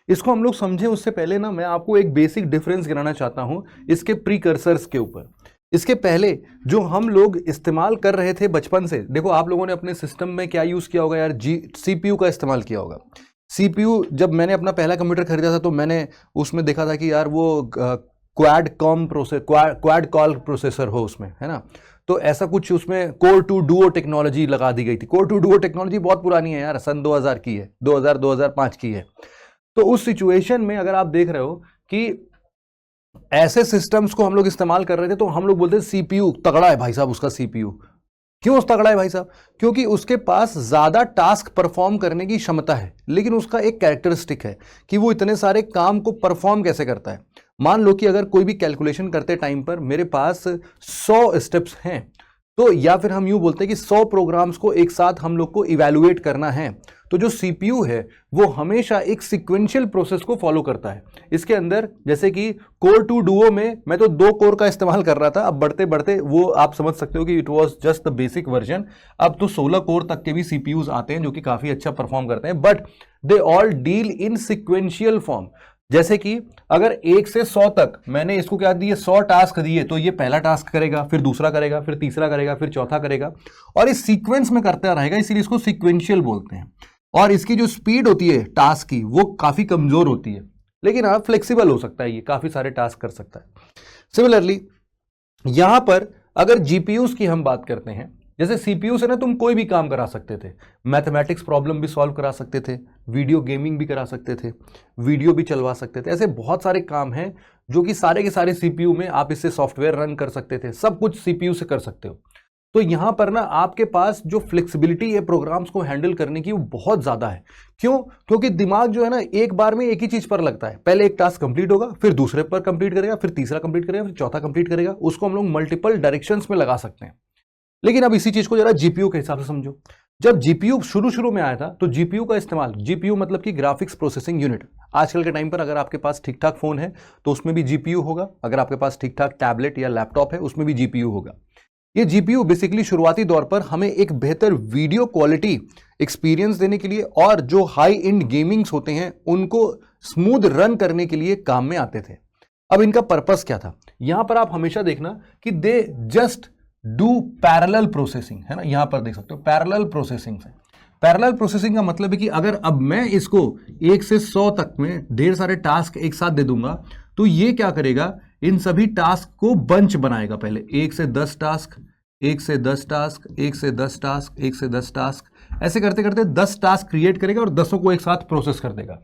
इसको हम लोग समझें उससे पहले ना मैं आपको एक बेसिक डिफरेंस गिनाना चाहता हूं इसके प्रीकर्सर्स के ऊपर। इसके पहले जो हम लोग इस्तेमाल कर रहे थे बचपन से, देखो आप लोगों ने अपने सिस्टम में क्या यूज किया होगा यार? सीपीयू का इस्तेमाल किया होगा। सीपीयू, जब मैंने अपना पहला कंप्यूटर खरीदा था तो मैंने उसमें देखा था कि यार वो क्वाड कॉल प्रोसेसर हो उसमें, है ना? तो ऐसा कुछ उसमें कोर टू डुओ टेक्नोलॉजी लगा दी गई थी। कोर टू डुओ टेक्नोलॉजी बहुत पुरानी है यार, सन 2000 की है, 2005 की है। तो उस सिचुएशन में अगर आप देख रहे हो कि ऐसे सिस्टम्स को हम लोग इस्तेमाल कर रहे थे तो हम लोग बोलते हैं सीपीयू तगड़ा है भाई साहब उसका सीपीयू। क्यों तगड़ा है भाई साहब? क्योंकि उसके पास ज्यादा टास्क परफॉर्म करने की क्षमता है, लेकिन उसका एक कैरेक्टरिस्टिक है कि वो इतने सारे काम को परफॉर्म कैसे करता है। मान लो कि अगर कोई भी कैलकुलेशन करते टाइम पर मेरे पास 100 स्टेप्स हैं, तो या फिर हम यूं बोलते हैं कि 100 प्रोग्राम्स को एक साथ हम लोग को इवैल्यूएट करना है, तो जो सीपीयू है वो हमेशा एक सीक्वेंशियल प्रोसेस को फॉलो करता है। इसके अंदर जैसे कि कोर टू डुओ में मैं तो 2 कोर का इस्तेमाल कर रहा था, अब बढ़ते बढ़ते वो आप समझ सकते हो कि it was just the basic version. अब तो 16 कोर तक के भी सीपीयूज आते हैं जो कि काफी अच्छा परफॉर्म करते हैं, but they all deal in sequential form. जैसे कि अगर 1 से 100 तक मैंने इसको क्या दिए, 100 टास्क दिए, तो ये पहला टास्क करेगा, फिर दूसरा करेगा, फिर तीसरा करेगा, फिर चौथा करेगा, और इस सीक्वेंस में करता रहेगा, इसीलिए इसको सीक्वेंशियल बोलते हैं। और इसकी जो स्पीड होती है टास्क की वो काफी कमजोर होती है, लेकिन हाँ फ्लेक्सिबल हो सकता है, ये काफी सारे टास्क कर सकता है। सिमिलरली यहां पर अगर जीपीयूज की हम बात करते हैं, जैसे सीपीयू से ना तुम कोई भी काम करा सकते थे, मैथमेटिक्स प्रॉब्लम भी सॉल्व करा सकते थे, वीडियो गेमिंग भी करा सकते थे, वीडियो भी चलवा सकते थे, ऐसे बहुत सारे काम हैं जो कि सारे के सारे सीपीयू में आप इससे सॉफ्टवेयर रन कर सकते थे, सब कुछ सीपीयू से कर सकते हो। तो यहां पर ना आपके पास जो फ्लेक्सिबिलिटी है प्रोग्राम्स को हैंडल करने की वो बहुत ज्यादा है। क्यों? क्योंकि दिमाग जो है ना एक बार में एक ही चीज पर लगता है। पहले एक टास्क कंप्लीट होगा, फिर दूसरे पर कंप्लीट करेगा, फिर तीसरा कंप्लीट करेगा, फिर चौथा कंप्लीट करेगा। उसको हम लोग मल्टीपल डायरेक्शंस में लगा सकते हैं। लेकिन अब इसी चीज को जरा जीपीयू के हिसाब से समझो। जब जीपीयू शुरू में आया था तो जीपीयू का इस्तेमाल, जीपीयू मतलब कि ग्राफिक्स प्रोसेसिंग यूनिट, आजकल के टाइम पर अगर आपके पास ठीक ठाक फोन है तो उसमें भी जीपीयू होगा, अगर आपके पास ठीक ठाक टैबलेट या लैपटॉप है उसमें भी जीपीयू होगा। ये जीपीयू बेसिकली शुरुआती दौर पर हमें एक बेहतर वीडियो क्वालिटी एक्सपीरियंस देने के लिए और जो हाई एंड गेमिंग्स होते हैं उनको स्मूथ रन करने के लिए काम में आते थे। अब इनका पर्पस क्या था? यहां पर आप हमेशा देखना कि they just do parallel processing, है ना? यहां पर देख सकते हो पैरेलल प्रोसेसिंग से। पैरेलल प्रोसेसिंग का मतलब है कि अगर अब मैं इसको 1 से 100 तक में ढेर सारे टास्क एक साथ दे दूंगा तो ये क्या करेगा, इन सभी टास्क को बंच बनाएगा। पहले 1 से 10 टास्क, 1 से 10 टास्क, 1 से 10 टास्क, 1 से 10 टास्क, ऐसे करते करते 10 टास्क क्रिएट करेगा और 10 को एक साथ प्रोसेस कर देगा।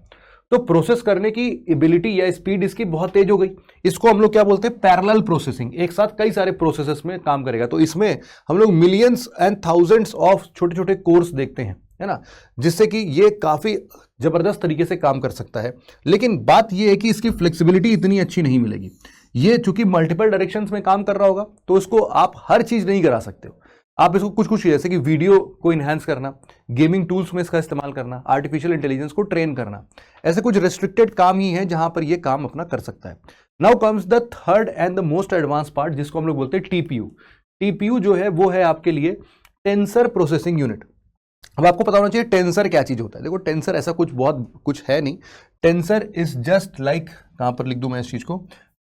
तो प्रोसेस करने की एबिलिटी या स्पीड इसकी बहुत तेज हो गई। इसको हम लोग क्या बोलते हैं? Parallel processing. एक साथ कई सारे प्रोसेसेस में काम करेगा। तो इसमें हम लोग मिलियंस एंड थाउजेंड्स ऑफ छोटे छोटे कोर्स देखते हैं, है ना, जिससे कि ये काफी जबरदस्त तरीके से काम कर सकता है। लेकिन बात ये है कि इसकी फ्लेक्सिबिलिटी इतनी अच्छी नहीं मिलेगी। ये चूंकि मल्टीपल डायरेक्शंस में काम कर रहा होगा तो इसको आप हर चीज नहीं करा सकते हो। आप इसको कुछ कुछ जैसे कि वीडियो को इनहेंस करना, गेमिंग टूल्स में इसका इस्तेमाल करना, आर्टिफिशियल इंटेलिजेंस को ट्रेन करना, ऐसे कुछ रेस्ट्रिक्टेड काम ही हैं जहां पर ये काम अपना कर सकता है। Now comes the third and the most advance part जिसको हम लोग बोलते हैं टीपीयू। टीपीयू जो है वो है आपके लिए टेंसर प्रोसेसिंग यूनिट। अब आपको पता होना चाहिए टेंसर क्या चीज होता है। देखो टेंसर ऐसा बहुत कुछ है नहीं। टेंसर इज जस्ट लाइक, कहां पर लिख दूं मैं इस चीज को?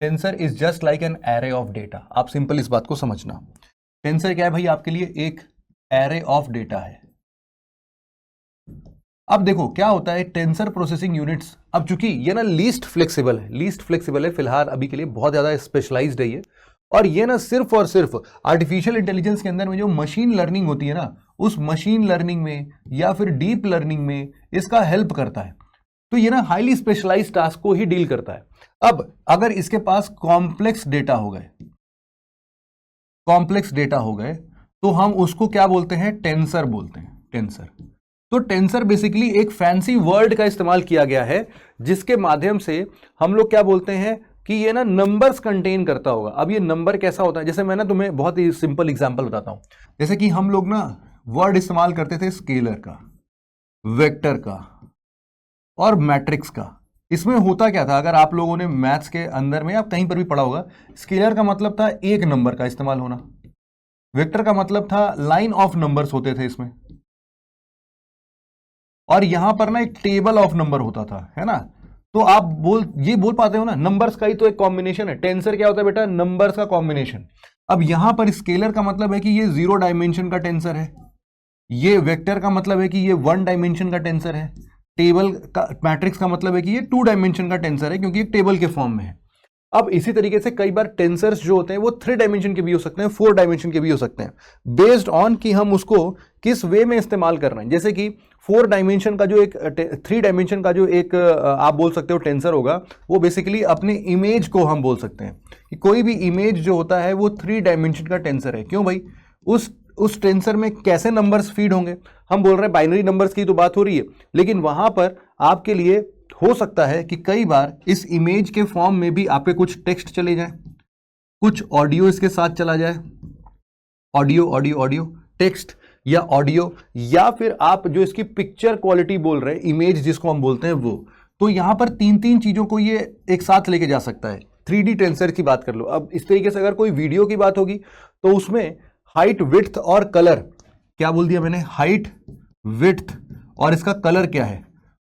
Tensor is just like an array of data. आप सिंपल इस बात को समझना। टेंसर क्या है भाई? आपके लिए एक एरे ऑफ डेटा है। अब देखो क्या होता है टेंसर प्रोसेसिंग यूनिट्स, अब चूंकि ये ना लीस्ट फ्लेक्सिबल है फिलहाल अभी के लिए, बहुत ज्यादा स्पेशलाइज्ड है ये। और ये ना सिर्फ और सिर्फ आर्टिफिशियल इंटेलिजेंस के अंदर में जो मशीन लर्निंग होती है ना, उस मशीन लर्निंग में या फिर डीप लर्निंग में इसका हेल्प करता है। तो ये ना हाईली स्पेशलाइज्ड टास्क को ही डील करता है। अब अगर इसके पास कॉम्प्लेक्स डेटा हो गए तो हम उसको क्या बोलते हैं? टेंसर बोलते हैं, टेंसर। तो टेंसर बेसिकली एक फैंसी वर्ड का इस्तेमाल किया गया है जिसके माध्यम से हम लोग क्या बोलते हैं कि ये ना नंबर्स कंटेन करता होगा। अब ये नंबर कैसा होता है, जैसे मैं ना तुम्हें बहुत ही सिंपल एग्जांपल बताता हूं। जैसे कि हम लोग ना वर्ड इस्तेमाल करते थे स्केलर का, वेक्टर का और मैट्रिक्स का। इसमें होता क्या था, अगर आप लोगों ने मैथ्स के अंदर में आप कहीं पर भी पढ़ा होगा, स्केलर का मतलब था एक नंबर का इस्तेमाल होना, वेक्टर का मतलब था लाइन ऑफ नंबर्स होते थे इसमें, और यहां पर ना एक टेबल ऑफ नंबर होता था, है ना। तो आप ये बोल पाते हो ना, नंबर्स का ही तो एक कॉम्बिनेशन है। टेंसर क्या होता है बेटा, नंबर्स का कॉम्बिनेशन। अब यहां पर स्केलर का मतलब है कि ये 0 डायमेंशन का टेंसर है, ये वेक्टर का मतलब है कि ये 1 डायमेंशन का टेंसर है, टेबल का मैट्रिक्स का मतलब है कि ये 2 डायमेंशन का टेंसर है, क्योंकि ये टेबल के फॉर्म में है। अब इसी तरीके से कई बार टेंसर्स जो होते हैं वो 3 डायमेंशन के भी हो सकते हैं, 4 डायमेंशन के भी हो सकते हैं, बेस्ड ऑन कि हम उसको किस वे में इस्तेमाल कर रहे हैं। जैसे कि 4 डायमेंशन का जो एक 3 डायमेंशन का जो एक आप बोल सकते हो टेंसर होगा, वो बेसिकली अपने इमेज को हम बोल सकते हैं कि कोई भी इमेज जो होता है वो 3 डायमेंशन का टेंसर है। क्यों भाई, उस टेंसर में कैसे नंबर्स फीड होंगे, हम बोल रहे हैं बाइनरी नंबर्स की तो बात हो रही है, लेकिन वहां पर आपके लिए हो सकता है कि कई बार इस इमेज के फॉर्म में भी आपके कुछ टेक्स्ट चले जाए, कुछ ऑडियो इसके साथ चला जाए, ऑडियो ऑडियो ऑडियो टेक्स्ट या ऑडियो, या फिर आप जो इसकी पिक्चर क्वालिटी बोल रहे हैं, इमेज जिसको हम बोलते हैं वो। तो यहां पर 3 चीजों को ये एक साथ लेके जा सकता है। 3D टेंसर की बात कर लो। अब इस तरीके से अगर कोई वीडियो की बात होगी तो उसमें हाइट, विड्थ और कलर, क्या बोल दिया मैंने, हाइट, विड्थ और इसका कलर क्या है,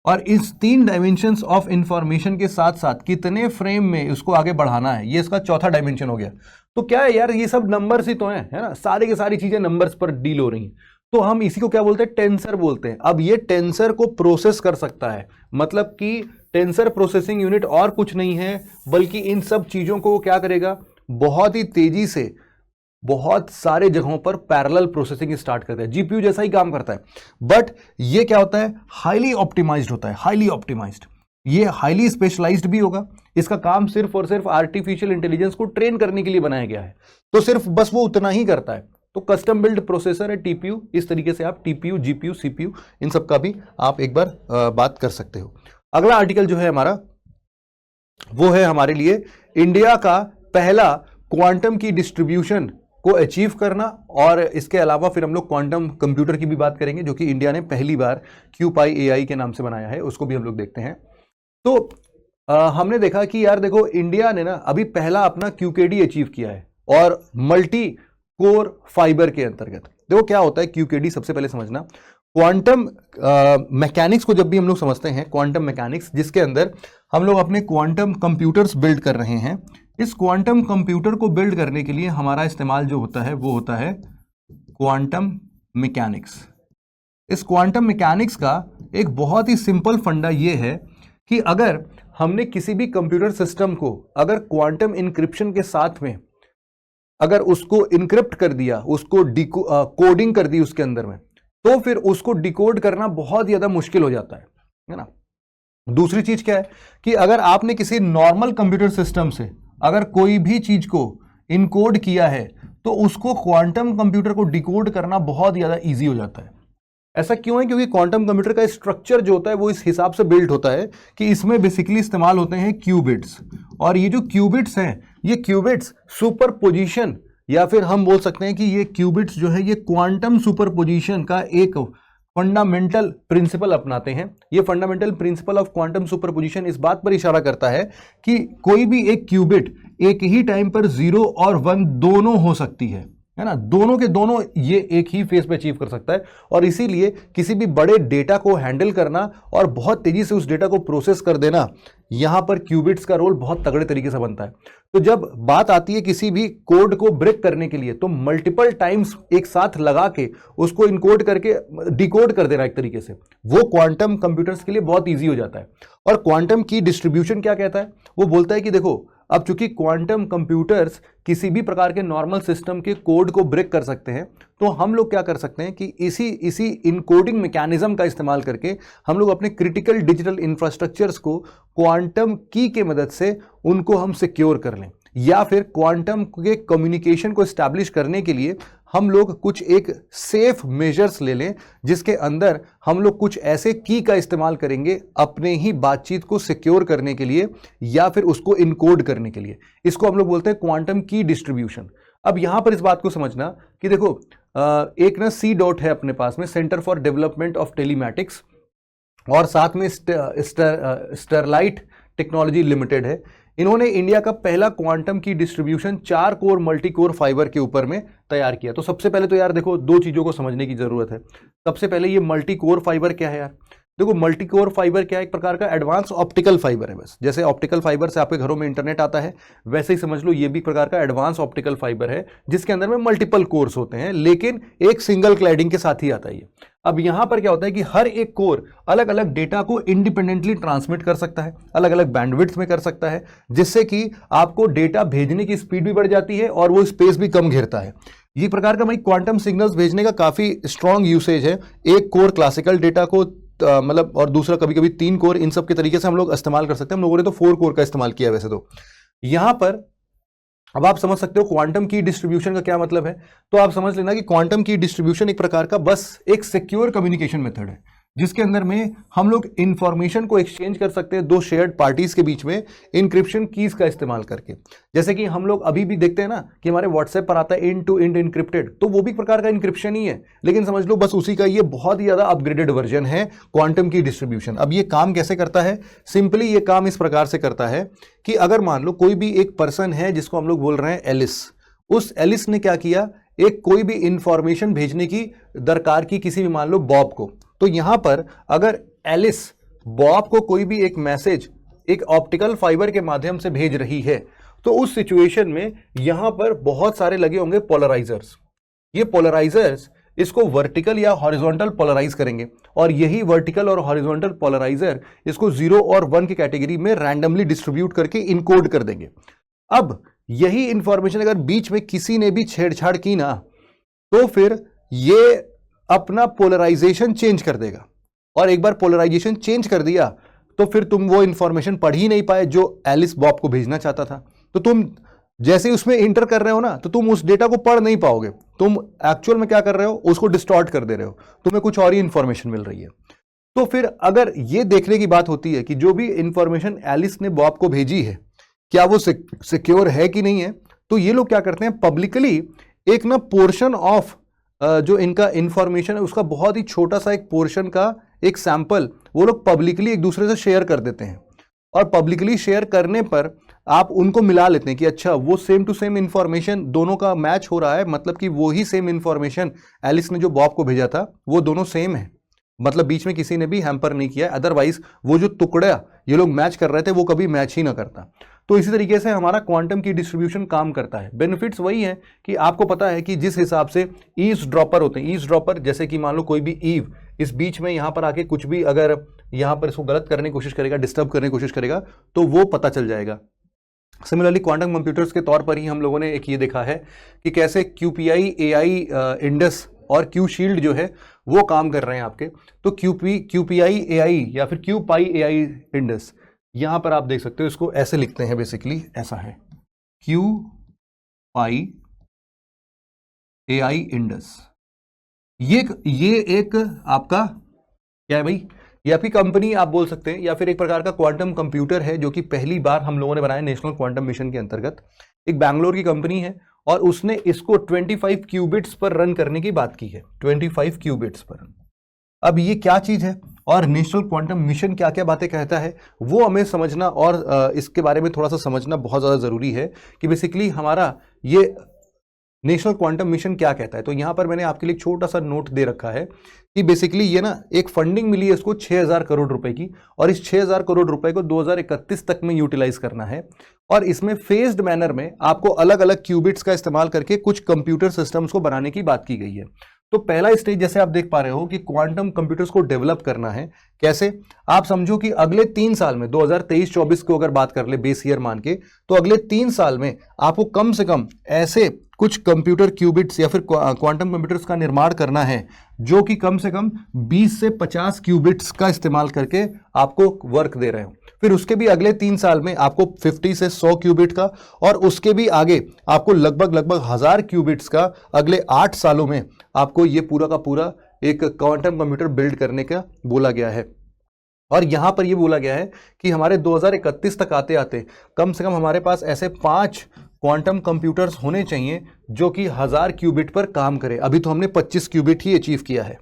और इस 3 डायमेंशंस ऑफ इंफॉर्मेशन के साथ साथ कितने फ्रेम में उसको आगे बढ़ाना है, ये इसका चौथा डायमेंशन हो गया। तो क्या है यार, ये सब नंबर्स ही तो हैं, है ना, सारी की सारी चीजें नंबर्स पर डील हो रही हैं। तो हम इसी को क्या बोलते हैं, टेंसर बोलते हैं। अब ये टेंसर को प्रोसेस कर सकता है, मतलब कि टेंसर प्रोसेसिंग यूनिट और कुछ नहीं है, बल्कि इन सब चीजों को क्या करेगा, बहुत ही तेजी से बहुत सारे जगहों पर पैरेलल प्रोसेसिंग स्टार्ट करता है। जीपीयू जैसा ही काम करता है, बट ये क्या होता है, हाईली ऑप्टिमाइज्ड होता है, हाईली ऑप्टिमाइज्ड। ये हाईली स्पेशलाइज्ड भी होगा। इसका काम सिर्फ और सिर्फ आर्टिफिशियल इंटेलिजेंस को ट्रेन करने के लिए बनाया गया है, तो सिर्फ बस वो उतना ही करता है। तो कस्टम बिल्ड प्रोसेसर है टीपीयू। इस तरीके से आप टीपीयू, जीपीयू, सीपीयू इन सब का भी आप एक बार बात कर सकते हो। अगला आर्टिकल जो है हमारा, वो है हमारे लिए इंडिया का पहला क्वांटम की डिस्ट्रीब्यूशन को अचीव करना, और इसके अलावा फिर हम लोग क्वांटम कंप्यूटर की भी बात करेंगे, जो कि इंडिया ने पहली बार क्यूपाई एआई के नाम से बनाया है, उसको भी हम लोग देखते हैं। तो हमने देखा कि यार देखो, इंडिया ने ना अभी पहला अपना क्यूकेडी अचीव किया है, और मल्टी कोर फाइबर के अंतर्गत। देखो क्या होता है क्यूकेडी, सबसे पहले समझना, क्वांटम मैकेनिक्स को जब भी हम लोग समझते हैं, क्वांटम मैकेनिक्स जिसके अंदर हम लोग अपने क्वांटम कंप्यूटर्स बिल्ड कर रहे हैं, इस क्वांटम कंप्यूटर को बिल्ड करने के लिए हमारा इस्तेमाल जो होता है वो होता है क्वांटम मैकेनिक्स। इस क्वांटम मैकेनिक्स का एक बहुत ही सिंपल फंडा ये है कि अगर हमने किसी भी कंप्यूटर सिस्टम को अगर क्वांटम इनक्रिप्शन के साथ में अगर उसको इनक्रिप्ट कर दिया, उसको कोडिंग कर दी उसके अंदर में, तो फिर उसको डिकोड करना बहुत ज्यादा मुश्किल हो जाता है ना। दूसरी चीज क्या है कि अगर आपने किसी नॉर्मल कंप्यूटर सिस्टम से अगर कोई भी चीज को इनकोड किया है, तो उसको क्वांटम कंप्यूटर को डिकोड करना बहुत ज्यादा इजी हो जाता है। ऐसा क्यों है, क्योंकि क्वांटम कंप्यूटर का स्ट्रक्चर जो होता है वो इस हिसाब से बिल्ड होता है कि इसमें बेसिकली इस्तेमाल होते हैं क्यूबिट्स, और ये जो क्यूबिट्स हैं, ये क्यूबिट्स सुपरपोजिशन, या फिर हम बोल सकते हैं कि ये क्यूबिट्स जो है ये क्वांटम सुपरपोजिशन का एक फंडामेंटल प्रिंसिपल अपनाते हैं। ये fundamental principle of quantum superposition इस बात पर इशारा करता है कि कोई भी एक क्यूबिट एक ही टाइम पर 0 और 1 दोनों हो सकती है ना, दोनों के दोनों ये एक ही फेज पे अचीव कर सकता है। और इसीलिए किसी भी बड़े डेटा को हैंडल करना और बहुत तेजी से उस डेटा को प्रोसेस कर देना, यहां पर क्यूबिट्स का रोल बहुत तगड़े तरीके से बनता है। तो जब बात आती है किसी भी कोड को ब्रेक करने के लिए, तो मल्टीपल टाइम्स एक साथ लगा के उसको इनकोड करके डिकोड कर देना एक तरीके से, वो क्वांटम कंप्यूटर्स के लिए बहुत ईजी हो जाता है। और क्वांटम की डिस्ट्रीब्यूशन क्या कहता है, वो बोलता है कि देखो, अब चूंकि क्वांटम कंप्यूटर्स किसी भी प्रकार के नॉर्मल सिस्टम के कोड को ब्रेक कर सकते हैं, तो हम लोग क्या कर सकते हैं कि इसी इनकोडिंग मैकेनिज्म का इस्तेमाल करके हम लोग अपने क्रिटिकल डिजिटल इंफ्रास्ट्रक्चर्स को क्वांटम की के मदद से उनको हम सिक्योर कर लें, या फिर क्वांटम के कम्युनिकेशन को एस्टैब्लिश करने के लिए हम लोग कुछ एक सेफ मेजर्स ले लें, जिसके अंदर हम लोग कुछ ऐसे की का इस्तेमाल करेंगे अपने ही बातचीत को सिक्योर करने के लिए या फिर उसको इनकोड करने के लिए। इसको हम लोग बोलते हैं क्वांटम की डिस्ट्रीब्यूशन। अब यहां पर इस बात को समझना कि देखो एक ना सी डॉट है अपने पास में, centre for development of telematics, और साथ में स्टरलाइट टेक्नोलॉजी लिमिटेड है। इन्होंने इंडिया का पहला क्वांटम की distribution 4 core multi core fibre के ऊपर में तैयार किया। तो सबसे पहले तो यार देखो, दो चीजों को समझने की जरूरत है। सबसे पहले ये मल्टी कोर फाइबर क्या है यार? देखो, मल्टी कोर फाइबर क्या है? एक प्रकार का एडवांस ऑप्टिकल फाइबर है। बस जैसे ऑप्टिकल फाइबर से आपके घरों में इंटरनेट आता है, वैसे ही समझ लो ये भी एक प्रकार का एडवांस ऑप्टिकल फाइबर है, जिसके अंदर में मल्टीपल कोर्स होते हैं, लेकिन एक सिंगल क्लैडिंग के साथ ही आता है ये। अब यहां पर क्या होता है कि हर एक कोर अलग अलग डेटा को इंडिपेंडेंटली ट्रांसमिट कर सकता है, अलग अलग बैंडविड्थ में कर सकता है, जिससे कि आपको डेटा भेजने की स्पीड भी बढ़ जाती है और वो स्पेस भी कम घेरता है। ये प्रकार का भाई क्वांटम सिग्नल्स भेजने का काफी स्ट्रॉन्ग यूसेज है। एक कोर क्लासिकल डेटा को मतलब, और दूसरा कभी कभी 3 कोर, इन सब के तरीके से हम लोग इस्तेमाल कर सकते हैं। हम लोगों ने तो 4 कोर का इस्तेमाल किया वैसे तो। यहां पर अब आप समझ सकते हो क्वांटम की डिस्ट्रीब्यूशन का क्या मतलब है। तो आप समझ लेना कि क्वांटम की डिस्ट्रीब्यूशन एक प्रकार का बस एक सिक्योर कम्युनिकेशन मेथड है, जिसके अंदर में हम लोग इंफॉर्मेशन को एक्सचेंज कर सकते हैं दो शेयर्ड पार्टीज के बीच में इंक्रिप्शन कीज का इस्तेमाल करके। जैसे कि हम लोग अभी भी देखते हैं ना कि हमारे व्हाट्सएप पर आता है एंड टू एंड इंक्रिप्टेड, तो वो भी प्रकार का इंक्रिप्शन ही है, लेकिन समझ लो बस उसी का ये बहुत ही ज्यादा अपग्रेडेड वर्जन है क्वांटम की डिस्ट्रीब्यूशन। अब ये काम कैसे करता है? सिंपली ये काम इस प्रकार से करता है कि अगर मान लो कोई भी एक पर्सन है जिसको हम लोग बोल रहे हैं एलिस, उस एलिस ने क्या किया, एक कोई भी इंफॉर्मेशन भेजने की दरकार की किसी भी मान लो बॉब को। तो यहां पर अगर एलिस बॉब को कोई भी एक मैसेज एक ऑप्टिकल फाइबर के माध्यम से भेज रही है, तो उस सिचुएशन में यहां पर बहुत सारे लगे होंगे पोलराइजर्स। ये पोलराइजर्स इसको वर्टिकल या हॉरिजॉन्टल पोलराइज करेंगे, और यही वर्टिकल और हॉरिजॉन्टल पोलराइजर इसको 0 और 1 की कैटेगरी में रैंडमली डिस्ट्रीब्यूट करके इनकोड कर देंगे। अब यही इंफॉर्मेशन अगर बीच में किसी ने भी छेड़छाड़ की ना, तो फिर ये अपना पोलराइजेशन चेंज कर देगा, और एक बार पोलराइजेशन चेंज कर दिया तो फिर तुम वो इंफॉर्मेशन पढ़ ही नहीं पाए जो एलिस बॉब को भेजना चाहता था। तो तुम जैसे ही उसमें इंटर कर रहे हो ना, तो तुम उस डेटा को पढ़ नहीं पाओगे, तुम एक्चुअल में क्या कर रहे हो, उसको डिस्टॉर्ट कर दे रहे हो, तुम्हें कुछ और ही इंफॉर्मेशन मिल रही है। तो फिर अगर ये देखने की बात होती है कि जो भी इंफॉर्मेशन एलिस ने बॉब को भेजी है क्या वो सिक्योर है कि नहीं है, तो ये लोग क्या करते हैं, पब्लिकली एक ना पोर्शन ऑफ जो इनका इंफॉर्मेशन है उसका बहुत ही छोटा सा एक पोर्शन का एक सैंपल वो लोग पब्लिकली एक दूसरे से शेयर कर देते हैं। और पब्लिकली शेयर करने पर आप उनको मिला लेते हैं कि अच्छा वो सेम टू सेम इंफॉर्मेशन दोनों का मैच हो रहा है, मतलब कि वो ही सेम इंफॉर्मेशन एलिस ने जो बॉब को भेजा था वो दोनों सेम है, मतलब बीच में किसी ने भी हैम्पर नहीं किया। अदरवाइज वो जो टुकड़ा ये लोग मैच कर रहे थे वो कभी मैच ही ना करता। तो इसी तरीके से हमारा क्वांटम की डिस्ट्रीब्यूशन काम करता है। बेनिफिट्स वही है कि आपको पता है कि जिस हिसाब से ईज ड्रॉपर होते हैं, ईज ड्रॉपर जैसे कि मान लो कोई भी ईव इस बीच में यहाँ पर आके कुछ भी अगर यहाँ पर इसको गलत करने की कोशिश करेगा, डिस्टर्ब करने की कोशिश करेगा, तो वो पता चल जाएगा। सिमिलरली क्वांटम कंप्यूटर्स के तौर पर ही हम लोगों ने एक ये देखा है कि कैसे QPI AI इंडस और क्यू शील्ड जो है वो काम कर रहे हैं आपके। तो QPI AI या फिर QPI AI इंडस, यहां पर आप देख सकते हो, इसको ऐसे लिखते हैं, बेसिकली ऐसा है QPI AI इंडस। ये एक आपका क्या है भाई, ये आपकी कंपनी आप बोल सकते हैं, या फिर एक प्रकार का क्वांटम कंप्यूटर है जो कि पहली बार हम लोगों ने बनाया नेशनल क्वांटम मिशन के अंतर्गत। एक बैंगलोर की कंपनी है और उसने इसको 25 क्यूबिट्स पर रन करने की बात की है, 25 क्यूबिट्स पर। अब ये क्या चीज है और नेशनल क्वांटम मिशन क्या क्या बातें कहता है वो हमें समझना और इसके बारे में थोड़ा सा समझना बहुत ज्यादा जरूरी है कि बेसिकली हमारा ये नेशनल क्वांटम मिशन क्या कहता है। तो यहां पर मैंने आपके लिए छोटा सा नोट दे रखा है कि बेसिकली ये ना एक फंडिंग मिली है इसको 6000 करोड़ रुपए की, और इस 6000 करोड़ रुपए को 2031 तक में यूटिलाइज करना है। और इसमें फेज्ड मैनर में आपको अलग अलग क्यूबिट्स का इस्तेमाल करके कुछ कंप्यूटर सिस्टम्स को बनाने की बात की गई है। तो पहला स्टेज जैसे आप देख पा रहे हो कि क्वांटम कंप्यूटर्स को डेवलप करना है। कैसे? आप समझो कि अगले 3 साल में 2023-24 को अगर बात कर ले बेस ईयर मान के, तो अगले 3 साल में आपको कम से कम ऐसे कुछ कंप्यूटर क्यूबिट्स या फिर क्वांटम कंप्यूटर्स का निर्माण करना है जो कि कम से कम 20 से 50 क्यूबिट्स का इस्तेमाल करके आपको वर्क दे रहे हो। फिर उसके भी अगले 3 साल में आपको 50 से 100 क्यूबिट का, और उसके भी आगे आपको लगभग 1000 क्यूबिट्स का अगले 8 सालों में आपको ये पूरा का पूरा एक क्वांटम कंप्यूटर बिल्ड करने का बोला गया है। और यहां पर ये बोला गया है कि हमारे 2031 तक आते आते कम से कम हमारे पास ऐसे 5 क्वांटम कंप्यूटर्स होने चाहिए जो कि 1000 क्यूबिट पर काम करे। अभी तो हमने 25 क्यूबिट ही अचीव किया है।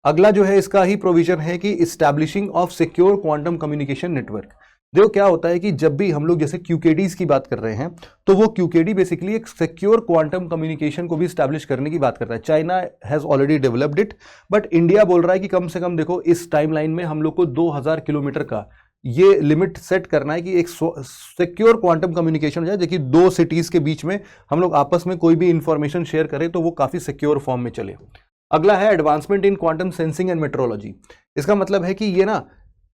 अगला जो है इसका ही प्रोविजन है कि establishing of secure quantum communication network. देखो क्या होता है कि जब भी हम लोग जैसे क्यूकेडीज की बात कर रहे हैं तो वो क्यूकेडी बेसिकली एक सिक्योर क्वांटम कम्युनिकेशन को भी स्टैब्लिश करने की बात करता है। China has already developed it, but India बोल रहा है कि कम से कम देखो इस टाइमलाइन में हम लोग को 2000 किलोमीटर का ये लिमिट सेट करना है कि एक सिक्योर क्वांटम कम्युनिकेशन हो जाए, जो कि 2 सिटीज के बीच में हम लोग आपस में कोई भी इंफॉर्मेशन शेयर करें तो वो काफी सिक्योर फॉर्म में चले। अगला है advancement in quantum sensing and metrology. इसका मतलब है कि ये ना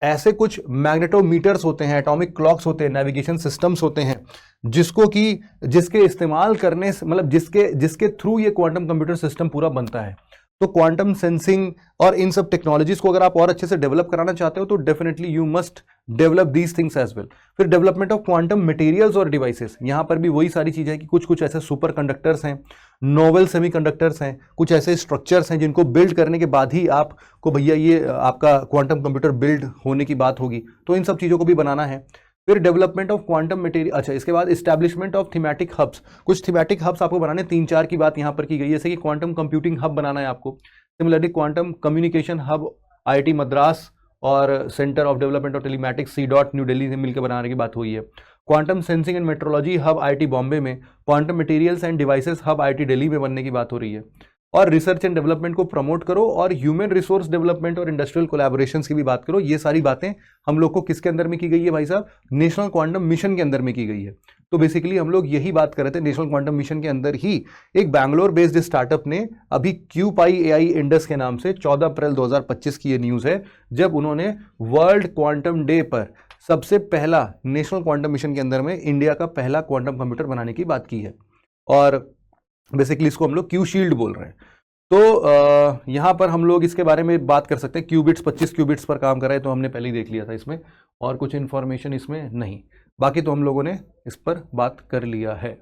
ऐसे कुछ मैग्नेटोमीटर्स होते हैं, एटॉमिक क्लॉक्स होते हैं, नेविगेशन सिस्टम्स होते हैं जिसके इस्तेमाल करने से मतलब जिसके थ्रू ये क्वांटम कंप्यूटर सिस्टम पूरा बनता है। तो क्वांटम सेंसिंग और इन सब टेक्नोलॉजीज को अगर आप और अच्छे से डेवलप कराना चाहते हो तो definitely you must develop these things as well. फिर डेवलपमेंट ऑफ क्वांटम मटेरियल्स और डिवाइसेस, यहां पर भी वही सारी चीजें हैं कि कुछ ऐसे सुपर कंडक्टर्स हैं, नोवेल सेमीकंडक्टर्स हैं, कुछ ऐसे स्ट्रक्चर्स हैं जिनको बिल्ड करने के बाद ही आपको भैया ये आपका क्वांटम कंप्यूटर बिल्ड होने की बात होगी। तो इन सब चीजों को भी बनाना है। फिर डेवलपमेंट ऑफ क्वांटम मटेरियल, अच्छा इसके बाद एस्टैब्लिशमेंट ऑफ थीमेटिक हब्स। कुछ थीमेटिक हब्स आपको बनाने, 3-4 की बात यहां पर की गई, जैसे कि क्वांटम कंप्यूटिंग हब बनाना है आपको। Similarly quantum communication hub IIT Madras और centre of development of telematics CDOT new Delhi से मिलकर बनाने की बात हुई है। Quantum sensing and metrology hub IIT Bombay में, quantum materials and devices hub IIT Delhi में बनने की बात हो रही है। और रिसर्च एंड डेवलपमेंट को प्रमोट करो और ह्यूमन रिसोर्स डेवलपमेंट और इंडस्ट्रियल कोलैबोरेशंस की भी बात करो। ये सारी बातें हम लोग को किसके अंदर में की गई है भाई साहब? नेशनल क्वांटम मिशन के अंदर में की गई है। तो बेसिकली हम लोग यही बात कर रहे थे, नेशनल क्वांटम मिशन के अंदर ही एक बैंगलोर बेस्ड स्टार्टअप ने अभी क्यूपाई AI इंडस के नाम से 14 अप्रैल 2025 की ये न्यूज है, जब उन्होंने वर्ल्ड क्वांटम डे पर सबसे पहला नेशनल क्वांटम मिशन के अंदर में इंडिया का पहला क्वांटम कंप्यूटर बनाने की बात की है। और बेसिकली इसको हम लोग क्यू शील्ड बोल रहे हैं। तो यहाँ पर हम लोग इसके बारे में बात कर सकते हैं। क्यूबिट्स 25 क्यूबिट्स पर काम कर रहा है, तो हमने पहले ही देख लिया था इसमें, और कुछ इन्फॉर्मेशन इसमें नहीं, बाकी तो हम लोगों ने इस पर बात कर लिया है।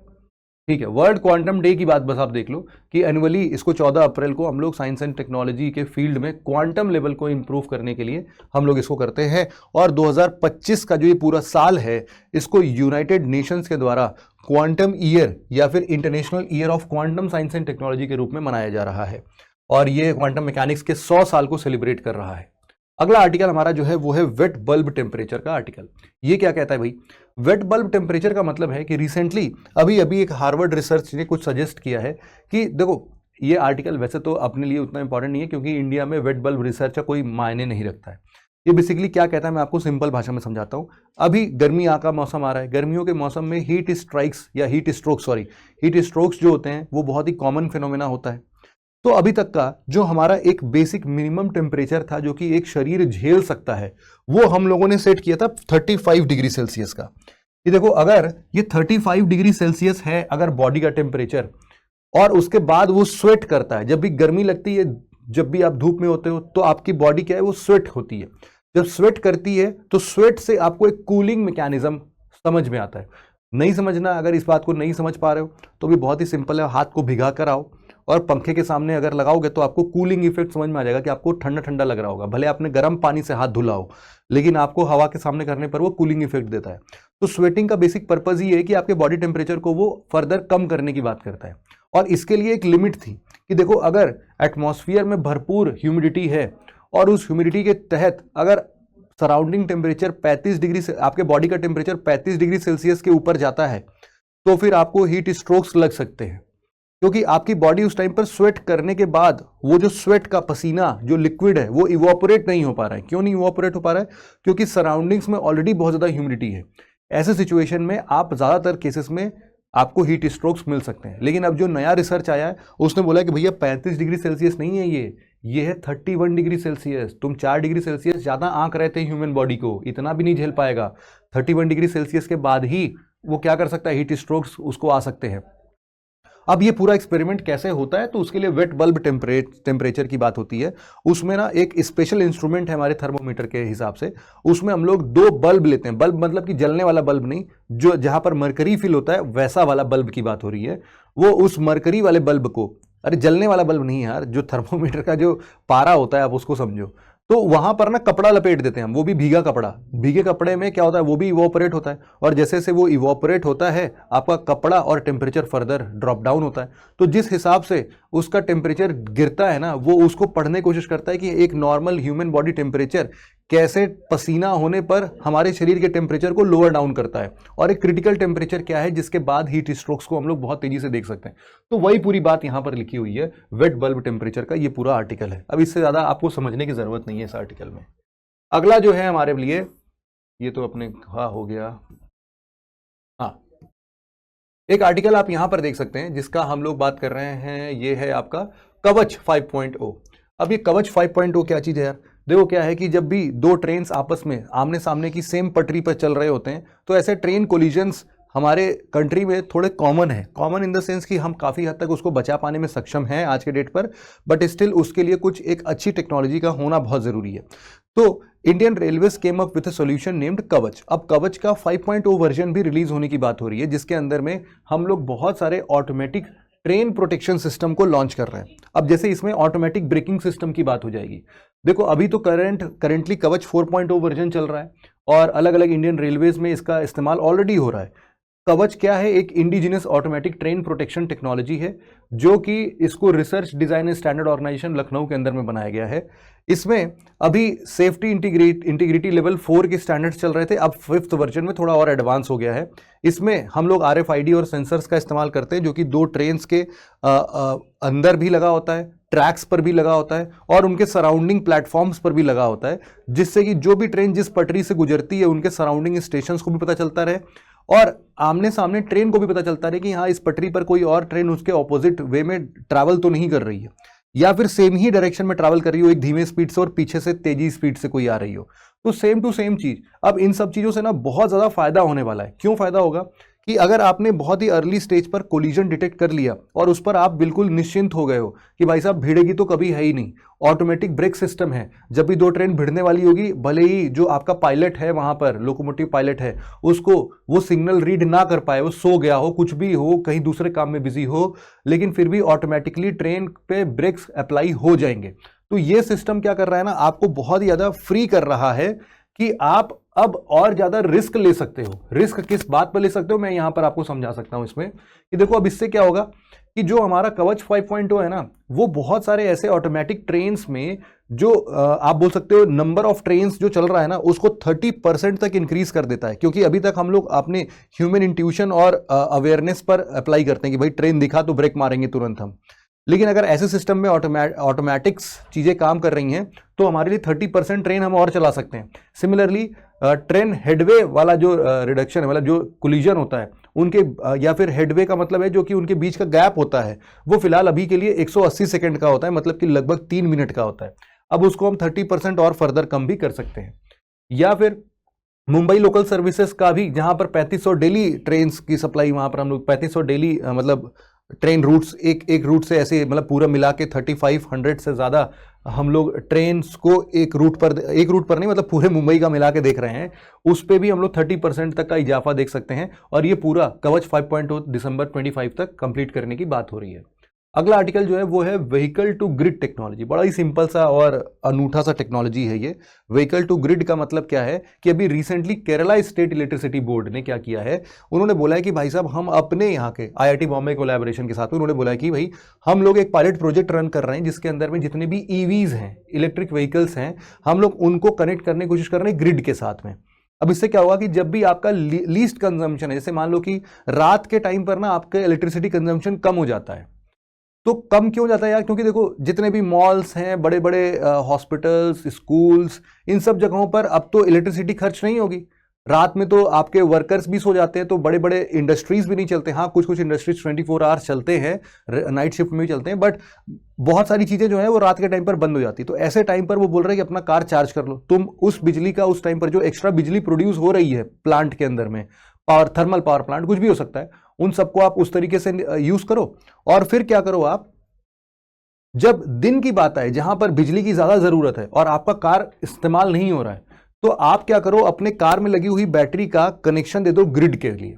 ठीक है, वर्ल्ड क्वांटम डे की बात बस आप देख लो कि एनुअली इसको 14 अप्रैल को हम लोग साइंस एंड टेक्नोलॉजी के फील्ड में क्वांटम लेवल को इंप्रूव करने के लिए हम लोग इसको करते हैं। और 2025 का जो ये पूरा साल है, इसको यूनाइटेड नेशंस के द्वारा क्वांटम ईयर या फिर international year of quantum science and technology के रूप में मनाया जा रहा है, और ये क्वांटम मैकेनिक्स के 100 साल को सेलिब्रेट कर रहा है। अगला आर्टिकल हमारा जो है वो है वेट बल्ब टेम्परेचर का आर्टिकल। ये क्या कहता है भाई? वेट बल्ब टेम्परेचर का मतलब है कि रिसेंटली अभी एक हार्वर्ड रिसर्च ने कुछ सजेस्ट किया है कि देखो, ये आर्टिकल वैसे तो अपने लिए उतना इंपॉर्टेंट नहीं है क्योंकि इंडिया में वेट बल्ब रिसर्च का कोई मायने नहीं रखता है। ये बेसिकली क्या कहता है, मैं आपको सिंपल भाषा में समझाता हूँ। अभी गर्मी का मौसम आ रहा है, गर्मियों के मौसम में हीट स्ट्रोक्स जो होते हैं वो बहुत ही कॉमन फिनोमेना होता है। तो अभी तक का जो हमारा एक बेसिक मिनिमम टेम्परेचर था जो कि एक शरीर झेल सकता है, वो हम लोगों ने सेट किया था 35 डिग्री सेल्सियस का। ये देखो, अगर ये 35 डिग्री सेल्सियस है अगर बॉडी का टेम्परेचर, और उसके बाद वो स्वेट करता है, जब भी गर्मी लगती है, जब भी आप धूप में होते हो तो आपकी बॉडी क्या है, वो स्वेट होती है। जब स्वेट करती है तो स्वेट से आपको एक कूलिंग मैकेनिज्म समझ में आता है। नहीं समझना, अगर इस बात को नहीं समझ पा रहे हो तो भी बहुत ही सिंपल है, हाथ को भिगा कर आओ और पंखे के सामने अगर लगाओगे तो आपको कूलिंग इफेक्ट समझ में आ जाएगा कि आपको ठंडा ठंडा लग रहा होगा। भले आपने गर्म पानी से हाथ धुला हो, लेकिन आपको हवा के सामने करने पर वो कूलिंग इफेक्ट देता है। तो स्वेटिंग का बेसिक पर्पज ये है कि आपके बॉडी टेम्परेचर को वो फर्दर कम करने की बात करता है। और इसके लिए एक लिमिट थी कि देखो, अगर एटमॉस्फेयर में भरपूर ह्यूमिडिटी है और उस ह्यूमिडिटी के तहत अगर सराउंडिंग टेम्परेचर 35 डिग्री से आपके बॉडी का टेम्परेचर 35 डिग्री सेल्सियस के ऊपर जाता है तो फिर आपको हीट स्ट्रोक्स लग सकते हैं, क्योंकि आपकी बॉडी उस टाइम पर स्वेट करने के बाद वो जो स्वेट का पसीना जो लिक्विड है वो इवोपोरेट नहीं हो पा रहा है। क्यों नहीं इवोपोरेट हो पा रहा है? क्योंकि सराउंडिंग्स में ऑलरेडी बहुत ज्यादा ह्यूमिडिटी है। ऐसे सिचुएशन में आप ज्यादातर केसेस में आपको हीट स्ट्रोक्स मिल सकते हैं। लेकिन अब जो नया रिसर्च आया है उसने बोला कि भैया 35 डिग्री सेल्सियस नहीं है, ये है 31 डिग्री सेल्सियस। तुम 4 डिग्री सेल्सियस ज्यादा आंक रहे थे ह्यूमन बॉडी को, इतना भी नहीं झेल पाएगा। 31 डिग्री सेल्सियस के बाद ही वो क्या कर सकता है, हीट स्ट्रोक्स उसको आ सकते हैं। अब ये पूरा एक्सपेरिमेंट कैसे होता है, तो उसके लिए वेट बल्ब टेम्परेचर की बात होती है। उसमें ना एक स्पेशल इंस्ट्रूमेंट है हमारे थर्मोमीटर के हिसाब से, उसमें हम लोग 2 बल्ब लेते हैं। बल्ब मतलब कि जलने वाला बल्ब नहीं, जो जहां पर मरकरी फिल होता है वैसा वाला बल्ब की बात हो रही है। वो उस मरकरी वाले बल्ब को, अरे जलने वाला बल्ब नहीं यार, जो थर्मोमीटर का जो पारा होता है आप उसको समझो, तो वहां पर ना कपड़ा लपेट देते हैं हम, वो भी भीगा कपड़ा। भीगे कपड़े में क्या होता है, वो भी इवोपरेट होता है, और जैसे जैसे वो इवोपरेट होता है आपका कपड़ा और टेम्परेचर फर्दर ड्रॉप डाउन होता है। तो जिस हिसाब से उसका टेम्परेचर गिरता है ना, वो उसको पढ़ने की कोशिश करता है कि एक नॉर्मल ह्यूमन बॉडी टेम्परेचर कैसे पसीना होने पर हमारे शरीर के टेम्परेचर को लोअर डाउन करता है, और एक क्रिटिकल टेम्परेचर क्या है जिसके बाद हीट स्ट्रोक्स को हम लोग बहुत तेजी से देख सकते हैं। तो वही पूरी बात यहां पर लिखी हुई है वेट बल्ब टेम्परेचर का, ये पूरा आर्टिकल है। अब इससे ज्यादा आपको समझने की जरूरत नहीं है इस आर्टिकल में। अगला जो है हमारे लिए, ये तो अपने हो गया, हाँ, एक आर्टिकल आप यहां पर देख सकते हैं जिसका हम लोग बात कर रहे हैं, ये है आपका कवच 5.0। अब ये कवच 5.0 क्या चीज है यार? देखो क्या है कि जब भी 2 ट्रेन्स आपस में आमने सामने की सेम पटरी पर चल रहे होते हैं, तो ऐसे ट्रेन कोलिजन्स हमारे कंट्री में थोड़े कॉमन है। कॉमन इन द सेंस कि हम काफ़ी हद तक उसको बचा पाने में सक्षम हैं आज के डेट पर, बट स्टिल उसके लिए कुछ एक अच्छी टेक्नोलॉजी का होना बहुत ज़रूरी है। तो Indian railways came up with a solution named कवच। अब कवच का 5.0 वर्जन भी रिलीज होने की बात हो रही है, जिसके अंदर में हम लोग बहुत सारे ऑटोमेटिक ट्रेन प्रोटेक्शन सिस्टम को लॉन्च कर रहे हैं। अब जैसे इसमें ऑटोमेटिक ब्रेकिंग सिस्टम की बात हो जाएगी। देखो अभी तो करेंटली कवच 4.0 वर्जन चल रहा है, और अलग अलग इंडियन रेलवेज में इसका इस्तेमाल ऑलरेडी हो रहा है। कवच क्या है? एक indigenous automatic train protection technology है, जो कि इसको research design and standard organisation Lucknow के अंदर में बनाया गया है। इसमें अभी सेफ्टी इंटीग्रिटी लेवल 4 के स्टैंडर्ड्स चल रहे थे, अब 5th वर्जन में थोड़ा और एडवांस हो गया है। इसमें हम लोग RFID और सेंसर्स का इस्तेमाल करते हैं, जो कि 2 ट्रेन्स के अंदर भी लगा होता है, ट्रैक्स पर भी लगा होता है, और उनके सराउंडिंग प्लेटफॉर्म्स पर भी लगा होता है, जिससे कि जो भी ट्रेन जिस पटरी से गुजरती है उनके सराउंडिंग स्टेशंस को भी पता चलता रहे, और आमने सामने ट्रेन को भी पता चलता रहे कि हाँ इस पटरी पर कोई और ट्रेन उसके ऑपोजिट वे में ट्रैवल तो नहीं कर रही है, या फिर सेम ही डायरेक्शन में ट्रैवल कर रही हो, एक धीमे स्पीड से और पीछे से तेजी स्पीड से कोई आ रही हो। तो सेम टू सेम चीज। अब इन सब चीजों से ना बहुत ज्यादा फायदा होने वाला है। क्यों फायदा होगा? कि अगर आपने बहुत ही अर्ली स्टेज पर कोलिजन डिटेक्ट कर लिया और उस पर आप बिल्कुल निश्चिंत हो गए हो कि भाई साहब भिड़ेगी तो कभी है ही नहीं, ऑटोमेटिक ब्रेक सिस्टम है, जब भी 2 ट्रेन भिड़ने वाली होगी, भले ही जो आपका पायलट है वहां पर, लोकोमोटिव पायलट है, उसको वो सिग्नल रीड ना कर पाए, वो सो गया हो, कुछ भी हो, कहीं दूसरे काम में बिजी हो, लेकिन फिर भी ऑटोमेटिकली ट्रेन पे ब्रेक्स अप्लाई हो जाएंगे। तो ये सिस्टम क्या कर रहा है ना, आपको बहुत ही ज्यादा फ्री कर रहा है कि आप अब और ज्यादा रिस्क ले सकते हो। रिस्क किस बात पर ले सकते हो, मैं यहां पर आपको समझा सकता हूं इसमें कि देखो अब इससे क्या होगा कि जो हमारा कवच 5.0 है ना, वो बहुत सारे ऐसे ऑटोमेटिक ट्रेन्स में जो आप बोल सकते हो नंबर ऑफ ट्रेन्स जो चल रहा है ना, उसको 30% तक इंक्रीज कर देता है। क्योंकि अभी तक हम लोग अपने ह्यूमन इंट्यूशन और अवेयरनेस पर अप्लाई करते हैं कि भाई ट्रेन दिखा तो ब्रेक मारेंगे तुरंत हम, लेकिन अगर ऐसे सिस्टम में ऑटोमेटिक्स चीज़ें काम कर रही हैं तो हमारे लिए 30% ट्रेन हम और चला सकते हैं। सिमिलरली ट्रेन हेडवे वाला जो रिडक्शन है, मतलब जो कोलिजन होता है उनके, या फिर हेडवे का मतलब है जो कि उनके बीच का गैप होता है, वो फिलहाल अभी के लिए 180 सेकेंड का होता है, मतलब कि लगभग 3 मिनट का होता है। अब उसको हम 30% और फर्दर कम भी कर सकते हैं। या फिर मुंबई लोकल सर्विसेज का भी, जहां पर 3500 डेली ट्रेन की सप्लाई, वहां पर हम लोग 3500 डेली मतलब ट्रेन रूट्स, एक रूट से ऐसे मतलब पूरा मिला के 3500 से ज़्यादा हम लोग ट्रेन्स को एक रूट पर नहीं, मतलब पूरे मुंबई का मिला के देख रहे हैं, उस पे भी हम लोग 30% तक का इजाफा देख सकते हैं। और ये पूरा कवच 5.0 दिसंबर 25 तक कंप्लीट करने की बात हो रही है। अगला आर्टिकल जो है वो है व्हीकल टू ग्रिड टेक्नोलॉजी। बड़ा ही सिंपल सा और अनूठा सा टेक्नोलॉजी है ये। व्हीकल टू ग्रिड का मतलब क्या है कि अभी recently Kerala state electricity board ने क्या किया है, उन्होंने बोला है कि भाई साहब हम अपने यहाँ के IIT बॉम्बे कोलैबोरेशन के साथ उन्होंने बोला है कि भाई हम लोग एक पायलट प्रोजेक्ट रन कर रहे हैं, जिसके अंदर में जितने भी EVs हैं, इलेक्ट्रिक व्हीकल्स हैं, हम लोग उनको कनेक्ट करने की कोशिश कर रहे हैं ग्रिड के साथ में। अब इससे क्या होगा कि जब भी आपका लीस्ट कंजम्पशन है, जैसे मान लो कि रात के टाइम पर ना आपका इलेक्ट्रिसिटी कंजम्पशन कम हो जाता है, तो कम क्यों जाता है यार? क्योंकि देखो जितने भी मॉल्स हैं, बड़े बड़े हॉस्पिटल्स, स्कूल्स, इन सब जगहों पर अब तो इलेक्ट्रिसिटी खर्च नहीं होगी। रात में तो आपके वर्कर्स भी सो जाते हैं, तो बड़े बड़े इंडस्ट्रीज भी नहीं चलते। हाँ, कुछ कुछ इंडस्ट्रीज 24 आवर्स चलते हैं, नाइट शिफ्ट में भी चलते हैं, बट बहुत सारी चीज़ें जो है वो रात के टाइम पर बंद हो जाती है। तो ऐसे टाइम पर वो बोल रहे हैं कि अपना कार चार्ज कर लो। तुम उस बिजली का, उस टाइम पर जो एक्स्ट्रा बिजली प्रोड्यूस हो रही है प्लांट के अंदर में, पावर, थर्मल पावर प्लांट, कुछ भी हो सकता है, उन सबको आप उस तरीके से यूज करो। और फिर क्या करो आप, जब दिन की बात आए जहां पर बिजली की ज्यादा जरूरत है और आपका कार इस्तेमाल नहीं हो रहा है, तो आप क्या करो, अपने कार में लगी हुई बैटरी का कनेक्शन दे दो ग्रिड के लिए,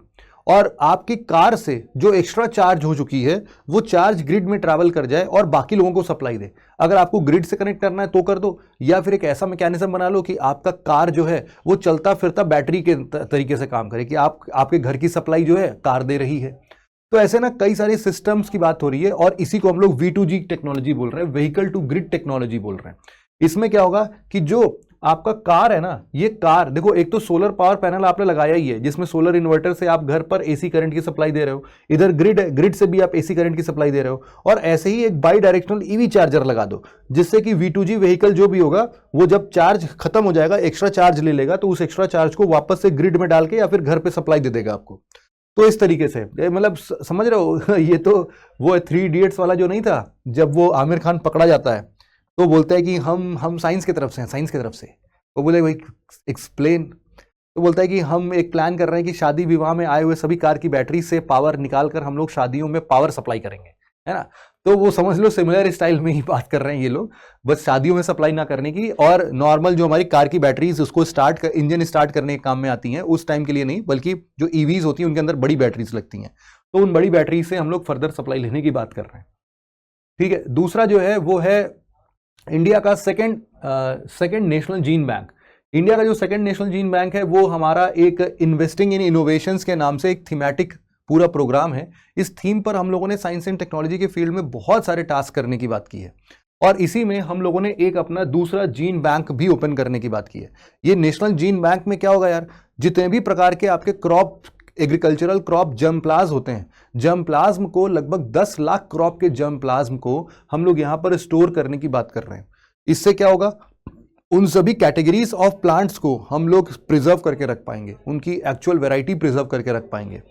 और आपकी कार से जो एक्स्ट्रा चार्ज हो चुकी है वो चार्ज ग्रिड में ट्रैवल कर जाए और बाकी लोगों को सप्लाई दे। अगर आपको ग्रिड से कनेक्ट करना है तो कर दो, या फिर एक ऐसा मैकेनिज्म बना लो कि आपका कार जो है वो चलता फिरता बैटरी के तरीके से काम करे, कि आपके घर की सप्लाई जो है कार दे रही है। तो ऐसे ना कई सारे सिस्टम्स की बात हो रही है, और इसी को हम लोग V2G टेक्नोलॉजी बोल रहे हैं, व्हीकल टू ग्रिड टेक्नोलॉजी बोल रहे हैं। इसमें क्या होगा कि जो आपका कार है ना, ये कार देखो, एक तो सोलर पावर पैनल आपने लगाया ही है जिसमें सोलर इन्वर्टर से आप घर पर एसी करंट की सप्लाई दे रहे हो, इधर ग्रिड से भी आप एसी करंट की सप्लाई दे रहे हो, और ऐसे ही एक बाई डायरेक्शनल ईवी चार्जर लगा दो, जिससे कि V2G व्हीकल जो भी होगा वो जब चार्ज खत्म हो जाएगा, एक्स्ट्रा चार्ज ले लेगा, तो उस एक्स्ट्रा चार्ज को वापस से ग्रिड में डाल के या फिर घर पे सप्लाई दे देगा आपको। तो इस तरीके से मतलब समझ रहे हो ये तो वो 3 इडियट्स वाला जो नहीं था, जब वो आमिर खान पकड़ा जाता है तो बोलता है कि हम साइंस की तरफ से हैं, साइंस की तरफ से। वो बोले भाई एक्सप्लेन, तो बोलता है कि हम एक प्लान कर रहे हैं कि शादी विवाह में आए हुए सभी कार की बैटरी से पावर निकाल कर हम लोग शादियों में पावर सप्लाई करेंगे, है ना। तो वो समझ लो सिमिलर स्टाइल में ही बात कर रहे हैं ये लोग, बस शादियों में सप्लाई ना करने की, और नॉर्मल जो हमारी कार की बैटरीज उसको इंजन स्टार्ट करने के काम में आती हैं, उस टाइम के लिए नहीं, बल्कि जो ईवीज होती हैं उनके अंदर बड़ी बैटरीज लगती हैं, तो उन बड़ी बैटरी से हम लोग फर्दर सप्लाई लेने की बात कर रहे हैं। ठीक है, दूसरा जो है वो है इंडिया का second national gene bank. India का जो सेकेंड नेशनल जीन बैंक है वो हमारा एक इन्वेस्टिंग इन इनोवेशंस के नाम से एक थीमेटिक पूरा प्रोग्राम है। इस थीम पर हम लोगों ने साइंस एंड टेक्नोलॉजी के फील्ड में बहुत सारे टास्क करने की बात की है, और इसी में हम लोगों ने एक अपना दूसरा जीन बैंक भी ओपन करने की बात की है। ये नेशनल जीन बैंक में क्या होगा यार, जितने भी प्रकार के आपके crop, agricultural crop germ plasm होते हैं, जर्म प्लाज्म को लगभग 10 लाख क्रॉप के जर्म प्लाज्म को हम लोग यहां पर स्टोर करने की बात कर रहे हैं। इससे क्या होगा, उन सभी कैटेगरीज ऑफ प्लांट्स को हम लोग प्रिजर्व करके रख पाएंगे, उनकी एक्चुअल वैरायटी प्रिजर्व करके रख पाएंगे।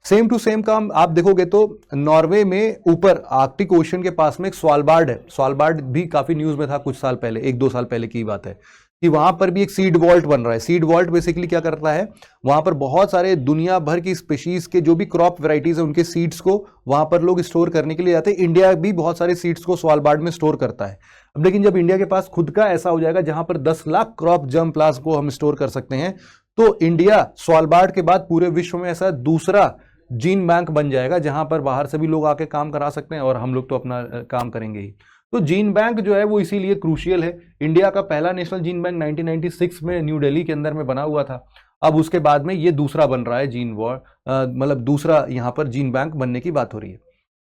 सेम टू सेम काम आप देखोगे तो नॉर्वे में ऊपर आर्कटिक ओशन के पास में एक स्वालबार्ड है। स्वालबार्ड भी काफी न्यूज में था कुछ साल पहले, 1-2 साल पहले की बात है, कि वहां पर भी एक सीड वॉल्ट बन रहा है। सीड वॉल्ट बेसिकली क्या करता है, वहां पर बहुत सारे दुनिया भर की स्पीशीज के जो भी क्रॉप वैरायटीज है उनके सीड्स को वहां पर लोग स्टोर करने के लिए जाते हैं। इंडिया भी बहुत सारे सीड्स को स्वालबार्ड में स्टोर करता है। अब लेकिन जब इंडिया के पास खुद का ऐसा हो जाएगा जहां पर 10 लाख क्रॉप जर्म प्लाज्म को हम स्टोर कर सकते हैं, तो इंडिया स्वालबार्ड के बाद पूरे विश्व में ऐसा दूसरा जीन बैंक बन जाएगा जहां पर बाहर से भी लोग आके काम करा सकते हैं, और हम लोग तो अपना काम करेंगे ही। तो जीन बैंक जो है वो इसीलिए क्रूशियल है। इंडिया का पहला नेशनल जीन बैंक 1996 में न्यू दिल्ली के अंदर में बना हुआ था। अब उसके बाद में ये दूसरा बन रहा है जीन मतलब दूसरा यहां पर जीन बैंक बनने की बात हो रही है।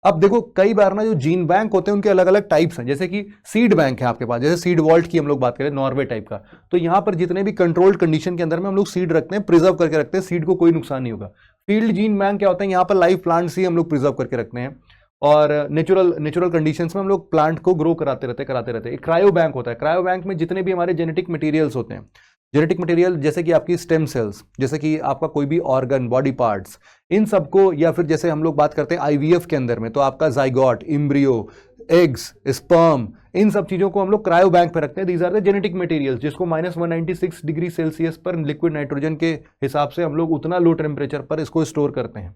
अब देखो कई बार ना जो जीन बैंक होते हैं उनके अलग अलग टाइप्स हैं, जैसे कि सीड बैंक है आपके पास, जैसे सीड वॉल्ट की हम लोग बात करें नॉर्वे टाइप का, तो यहां पर जितने भी कंट्रोल्ड कंडीशन के अंदर में हम लोग सीड रखते हैं, प्रिजर्व करके रखते हैं, सीड को कोई नुकसान नहीं होगा। फील्ड जीन बैंक क्या होता है, यहाँ पर लाइव प्लांट्स ही हम लोग प्रिजर्व करके रखते हैं, और नेचुरल कंडीशंस में हम लोग प्लांट को ग्रो कराते रहते हैं। एक क्रायो बैंक होता है, क्रायो बैंक में जितने भी हमारे जेनेटिक मटेरियल्स होते हैं, जेनेटिक मटेरियल जैसे कि आपकी स्टेम सेल्स, जैसे कि आपका कोई भी ऑर्गन, बॉडी पार्ट्स, इन सबको, या फिर जैसे हम लोग बात करते हैं आईवीएफ के अंदर में, तो आपका जाइगोट, एम्ब्रियो, एग्स, स्पर्म, इन सब चीजों को हम लोग क्रायो बैंक पे रखते हैं। These are the genetic materials, जिसको -196 डिग्री सेल्सियस पर लिक्विड नाइट्रोजन के हिसाब से हम लोग उतना लो टेम्परेचर पर इसको स्टोर करते हैं।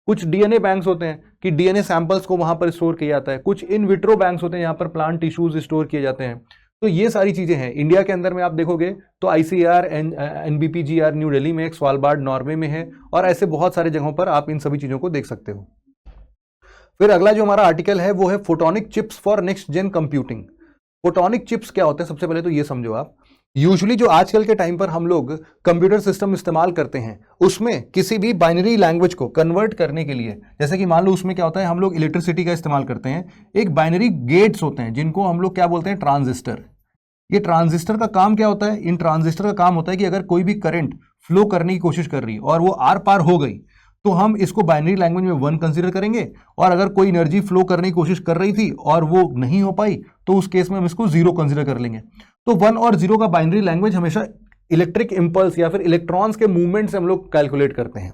कुछ डीएनए बैंक्स होते हैं कि डीएनए सैंपल्स को वहां पर स्टोर किया जाता है। कुछ इन विट्रो बैंक्स होते हैं, यहाँ पर प्लांट टिश्यूज स्टोर किए जाते हैं। तो ये सारी चीजें हैं। इंडिया के अंदर में आप देखोगे तो ICAR NBPGR न्यू दिल्ली में, एक स्वालबार्ड नॉर्वे में है, और ऐसे बहुत सारे जगहों पर आप इन सभी चीजों को देख सकते हो। फिर अगला जो हमारा आर्टिकल है वो है photonic chips for next gen computing. Photonic chips क्या होते हैं, सबसे पहले तो ये समझो आप। यूजुअली जो आजकल के टाइम पर हम लोग कंप्यूटर सिस्टम इस्तेमाल करते हैं, उसमें किसी भी बाइनरी लैंग्वेज को कन्वर्ट करने के लिए, जैसे कि मान लो उसमें क्या होता है, हम लोग इलेक्ट्रिसिटी का इस्तेमाल करते हैं, एक बाइनरी गेट्स होते हैं जिनको हम लोग क्या बोलते हैं, ट्रांजिस्टर। ये ट्रांजिस्टर का काम क्या होता है, इन ट्रांजिस्टर का काम होता है कि अगर कोई भी करंट फ्लो करने की कोशिश कर रही है और वो आर पार हो गई, तो हम इसको बाइनरी लैंग्वेज में 1 कंसीडर करेंगे, और अगर कोई एनर्जी फ्लो करने की कोशिश कर रही थी और वो नहीं हो पाई, तो उस केस में हम इसको 0 कंसीडर कर लेंगे। तो 1 और 0 का बाइनरी लैंग्वेज हमेशा इलेक्ट्रिक इंपल्स या फिर इलेक्ट्रॉन्स के मूवमेंट से हम लोग कैलकुलेट करते हैं।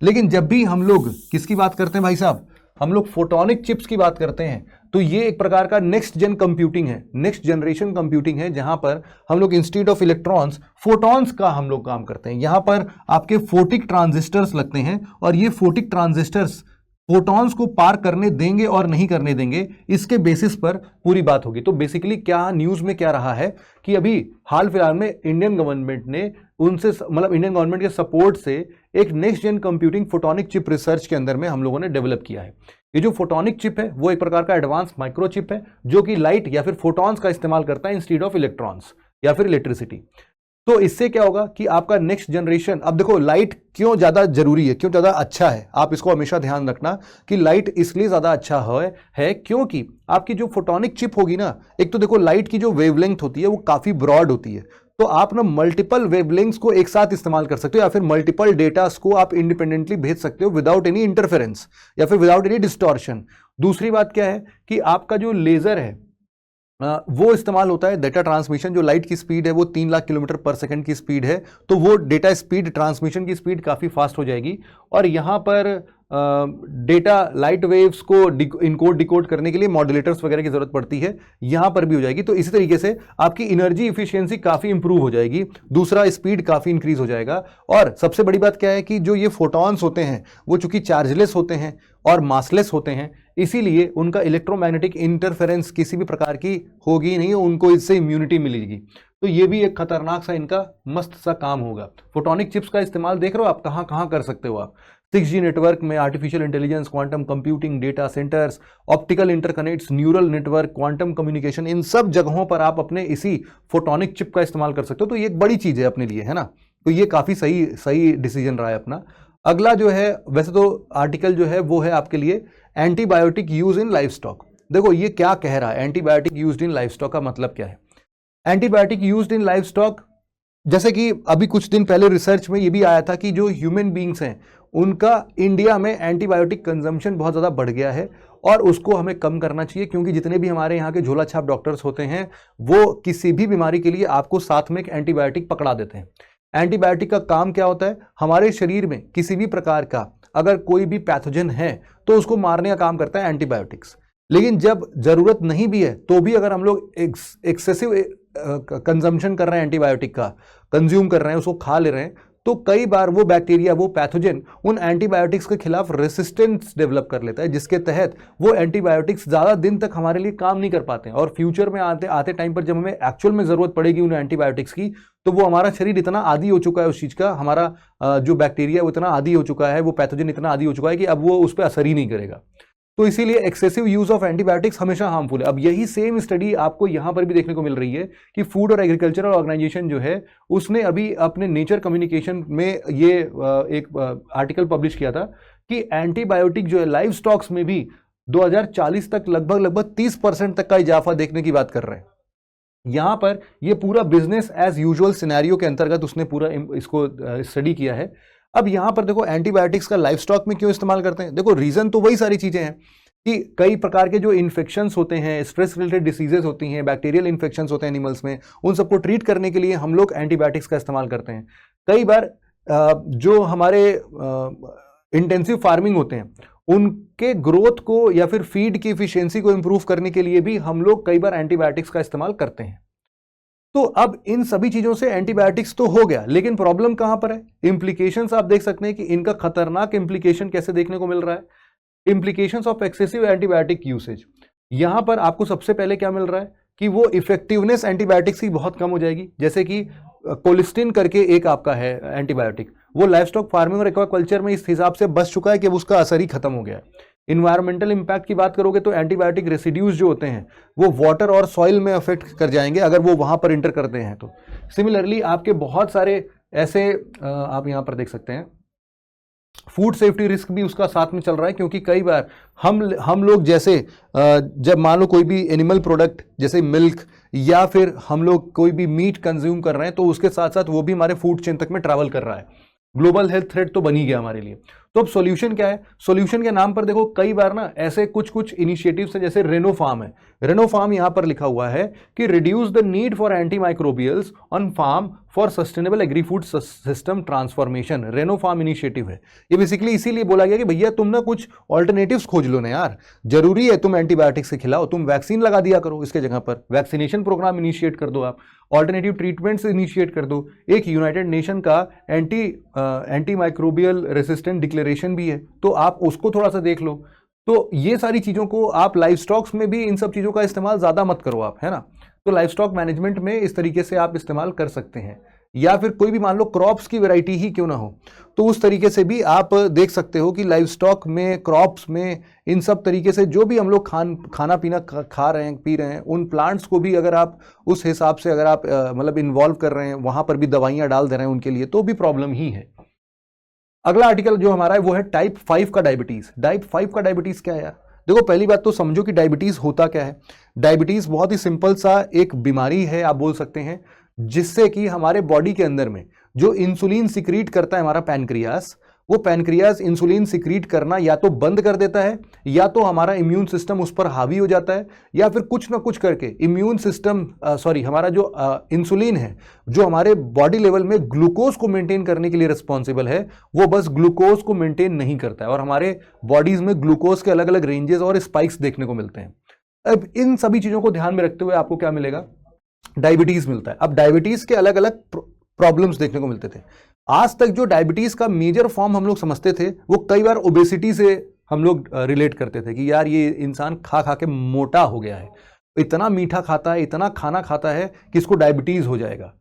लेकिन जब भी हम लोग किसकी बात करते हैं भाई साहब, हम लोग फोटोनिक चिप्स की बात करते हैं, तो ये एक प्रकार का नेक्स्ट जेन कंप्यूटिंग है, नेक्स्ट जनरेशन कंप्यूटिंग है, जहां पर हम लोग इंस्टेड ऑफ इलेक्ट्रॉन्स फोटॉन्स का हम लोग काम करते हैं। यहां पर आपके फोटिक ट्रांजिस्टर्स लगते हैं और ये फोटिक ट्रांजिस्टर्स फोटॉन्स को पार करने देंगे और नहीं करने देंगे, इसके बेसिस पर पूरी बात होगी। तो बेसिकली क्या न्यूज में क्या रहा है कि अभी हाल फिलहाल में इंडियन गवर्नमेंट ने उनसे मतलब इंडियन गवर्नमेंट के सपोर्ट से एक next gen computing photonic chip research के अंदर में हम लोगों ने डेवलप किया है। ये जो फोटोनिक चिप है वो एक प्रकार का एडवांस माइक्रोचिप है जो कि लाइट या फिर फोटॉन्स का इस्तेमाल करता है इंस्टेड ऑफ इलेक्ट्रॉन्स या फिर इलेक्ट्रिसिटी। तो इससे क्या होगा कि आपका नेक्स्ट जनरेशन, अब देखो लाइट क्यों ज्यादा जरूरी है, क्यों ज्यादा अच्छा है, आप इसको हमेशा ध्यान रखना कि लाइट इसलिए ज्यादा अच्छा है क्योंकि आपकी जो फोटोनिक चिप होगी ना, एक तो देखो लाइट की जो वेवलेंथ होती है वो काफी ब्रॉड होती है, तो आप ना मल्टीपल वेवलेंथ्स को एक साथ इस्तेमाल कर सकते हो या फिर मल्टीपल डेटास को आप इंडिपेंडेंटली भेज सकते हो विदाउट एनी इंटरफेरेंस या फिर विदाउट एनी डिस्टॉर्शन। दूसरी बात क्या है कि आपका जो लेजर है वो इस्तेमाल होता है डेटा ट्रांसमिशन, जो लाइट की स्पीड है वो 3 लाख किलोमीटर पर सेकंड की स्पीड है, तो वो डेटा स्पीड, ट्रांसमिशन की स्पीड काफ़ी फास्ट हो जाएगी। और यहाँ पर डेटा लाइट वेव्स को इनकोड डिकोड करने के लिए मॉड्यूलेटर्स वगैरह की जरूरत पड़ती है, यहाँ पर भी हो जाएगी। तो इसी तरीके से आपकी एनर्जी इफिशियंसी काफ़ी इंप्रूव हो जाएगी, दूसरा स्पीड काफ़ी इंक्रीज हो जाएगा। और सबसे बड़ी बात क्या है कि जो ये फोटॉन्स होते हैं वो चूंकि चार्जलेस होते हैं और मासलेस होते हैं, इसीलिए उनका इलेक्ट्रोमैग्नेटिक इंटरफेरेंस किसी भी प्रकार की होगी नहीं, उनको इससे इम्यूनिटी मिलेगी। तो ये भी एक खतरनाक सा इनका मस्त सा काम होगा। फोटोनिक चिप्स का इस्तेमाल देख रहे हो आप कहाँ कहाँ कर सकते हो आप, 6G नेटवर्क में, artificial intelligence, quantum computing, data centres, optical interconnects, neural network, quantum communication, इन सब जगहों पर आप अपने इसी फोटोनिक चिप का इस्तेमाल कर सकते हो। तो ये एक बड़ी चीज है अपने लिए, है ना। तो ये काफी सही डिसीजन रहा है अपना। अगला जो है, वैसे तो आर्टिकल जो है वो है आपके लिए antibiotic use in life stock. देखो ये क्या कह रहा है, antibiotic used in life stock का मतलब क्या है। Antibiotic used in life stock, जैसे कि अभी कुछ दिन पहले रिसर्च में ये भी आया था कि जो ह्यूमन बींग्स हैं उनका इंडिया में एंटीबायोटिक कंजम्पशन बहुत ज़्यादा बढ़ गया है और उसको हमें कम करना चाहिए, क्योंकि जितने भी हमारे यहाँ के झोला छाप डॉक्टर्स होते हैं वो किसी भी बीमारी के लिए आपको साथ में एक एंटीबायोटिक पकड़ा देते हैं। एंटीबायोटिक का काम क्या होता है, हमारे शरीर में किसी भी प्रकार का अगर कोई भी पैथोजन है तो उसको मारने का काम करता है एंटीबायोटिक्स। लेकिन जब जरूरत नहीं भी है तो भी अगर हम लोग एक्सेसिव कंजम्पशन कर रहे हैं, एंटीबायोटिक का कंज्यूम कर रहे हैं, उसको खा ले रहे हैं, तो कई बार वो बैक्टीरिया, वो पैथोजन उन एंटीबायोटिक्स के खिलाफ रेसिस्टेंस डेवलप कर लेता है, जिसके तहत वो एंटीबायोटिक्स ज़्यादा दिन तक हमारे लिए काम नहीं कर पाते हैं। और फ्यूचर में आते टाइम पर जब हमें एक्चुअल में ज़रूरत पड़ेगी उन एंटीबायोटिक्स की, तो वो हमारा शरीर इतना आदी हो चुका है उस चीज़ का, हमारा जो बैक्टीरिया वो इतना आदी हो चुका है, वो पैथोजन इतना आदी हो चुका है कि अब वो उस पर असर ही नहीं करेगा। तो इसीलिए एक्सेसिव यूज ऑफ एंटीबायोटिक्स हमेशा हार्मफुल है। अब यही सेम स्टडी आपको यहां पर भी देखने को मिल रही है कि फूड और एग्रीकल्चरल ऑर्गेनाइजेशन जो है उसने अभी अपने नेचर कम्युनिकेशन में ये एक आर्टिकल पब्लिश किया था कि एंटीबायोटिक जो है लाइव स्टॉक्स में भी 2040 तक लगभग 30% तक का इजाफा देखने की बात कर रहे हैं। यहां पर ये पूरा बिजनेस एज यूजुअल सिनेरियो के अंतर्गत उसने पूरा इसको स्टडी किया है। अब यहां पर देखो एंटीबायोटिक्स का लाइफ स्टॉक में क्यों इस्तेमाल करते हैं, देखो रीजन तो वही सारी चीजें हैं कि कई प्रकार के जो इन्फेक्शंस होते हैं, स्ट्रेस रिलेटेड डिसीजेस होती हैं, बैक्टीरियल इन्फेक्शंस होते हैं एनिमल्स में, उन सबको ट्रीट करने के लिए हम लोग एंटीबायोटिक्स का इस्तेमाल करते हैं। कई बार जो हमारे इंटेंसिव फार्मिंग होते हैं उनके ग्रोथ को या फिर फीड की इफिशियंसी को इंप्रूव करने के लिए भी हम लोग कई बार एंटीबायोटिक्स का इस्तेमाल करते हैं। तो अब इन सभी चीजों से एंटीबायोटिक्स तो हो गया, लेकिन प्रॉब्लम कहां पर है, इंप्लीकेशंस आप देख सकते हैं कि इनका खतरनाक इंप्लीकेशन कैसे देखने को मिल रहा है। Implications of excessive antibiotic usage, यहां पर आपको सबसे पहले क्या मिल रहा है कि वो इफेक्टिवनेस एंटीबायोटिक्स की बहुत कम हो जाएगी। जैसे कि कोलिस्टिन करके एक आपका है एंटीबायोटिक, वो लाइवस्टॉक फार्मिंग और एक्वाकल्चर में इस हिसाब से बच चुका है कि उसका असर ही खत्म हो गया है। इन्वायरमेंटल इंपैक्ट की बात करोगे तो एंटीबायोटिक रेसिड्यूज जो होते हैं वो वाटर और सॉइल में अफेक्ट कर जाएंगे अगर वो वहां पर इंटर करते हैं तो। सिमिलरली आपके बहुत सारे ऐसे आप यहां पर देख सकते हैं फूड सेफ्टी रिस्क भी उसका साथ में चल रहा है, क्योंकि कई बार हम लोग जैसे जब मान लो कोई भी एनिमल प्रोडक्ट जैसे मिल्क या फिर हम लोग कोई भी मीट कंज्यूम कर रहे हैं तो उसके साथ साथ वो भी हमारे फूड चेन तक में ट्रैवल कर रहा है। ग्लोबल हेल्थ थ्रेट तो बन ही गया हमारे लिए। तो अब सॉल्यूशन क्या है? सॉल्यूशन के नाम पर देखो कई बार ना ऐसे कुछ कुछ इनिशिएटिव्स हैं, जैसे रेनोफार्म है। रेनोफार्म यहां पर लिखा हुआ है कि reduce the need for anti microbials on farm for sustainable agri food system transformation. RENOFARM initiative है ये। बेसिकली इसीलिए बोला गया कि भैया तुम ना कुछ ऑल्टरनेटिव्स खोज लो ना यार, जरूरी है तुम एंटीबायोटिक्स से खिलाओ, तुम वैक्सीन लगा दिया करो, इसके जगह पर वैक्सीनेशन प्रोग्राम इनिशिएट कर दो, आप ऑल्टरनेटिव ट्रीटमेंट्स इनिशिएट कर दो। एक यूनाइटेड नेशन का एंटी माइक्रोबियल रेसिस्टेंट डिक्लेरेशन भी है, तो आप उसको थोड़ा सा देख लो। तो ये सारी चीजों को आप लाइफ स्टॉक्स में भी इन सब चीजों का इस्तेमाल ज्यादा मत करो आप, है ना। तो लाइफ स्टॉक मैनेजमेंट में इस तरीके से आप इस्तेमाल कर सकते हैं, या फिर कोई भी मान लो क्रॉप्स की वैरायटी ही क्यों ना हो, तो उस तरीके से भी आप देख सकते हो कि लाइफ स्टॉक में, क्रॉप्स में, इन सब तरीके से जो भी हम लोग खाना पीना खा रहे हैं, पी रहे हैं, उन प्लांट्स को भी अगर आप उस हिसाब से अगर आप मतलब इन्वॉल्व कर रहे हैं, वहां पर भी दवाइयां डाल दे रहे हैं उनके लिए, तो भी प्रॉब्लम ही है। अगला आर्टिकल जो हमारा है वो है टाइप 5 का डायबिटीज। टाइप 5 का डायबिटीज क्या है यार? देखो पहली बात तो समझो कि डायबिटीज होता क्या है। डायबिटीज बहुत ही सिंपल सा एक बीमारी है, आप बोल सकते हैं, जिससे कि हमारे बॉडी के अंदर में जो इंसुलिन सिक्रीट करता है हमारा पैनक्रियास, वो पैनक्रियास इंसुलिन सिक्रीट करना या तो बंद कर देता है, या तो हमारा इम्यून सिस्टम उस पर हावी हो जाता है, या फिर कुछ ना कुछ करके इम्यून सिस्टम हमारा जो इंसुलिन है, जो हमारे बॉडी लेवल में ग्लूकोज को मेंटेन करने के लिए रिस्पॉन्सिबल है, वो बस ग्लूकोज को मेंटेन नहीं करता है, और हमारे बॉडीज में ग्लूकोज के अलग अलग रेंजेस और स्पाइक्स देखने को मिलते हैं। अब इन सभी चीजों को ध्यान में रखते हुए आपको क्या मिलेगा? डायबिटीज मिलता है। अब डायबिटीज के अलग अलग प्रॉब्लम्स देखने को मिलते थे। आज तक जो डायबिटीज का मेजर फॉर्म हम लोग समझते थे, वो कई बार ओबेसिटी से हम लोग रिलेट करते थे कि यार ये इंसान खा खा के मोटा हो गया है, इतना मीठा खाता है, इतना खाना खाता है कि इसको डायबिटीज हो जाएगा।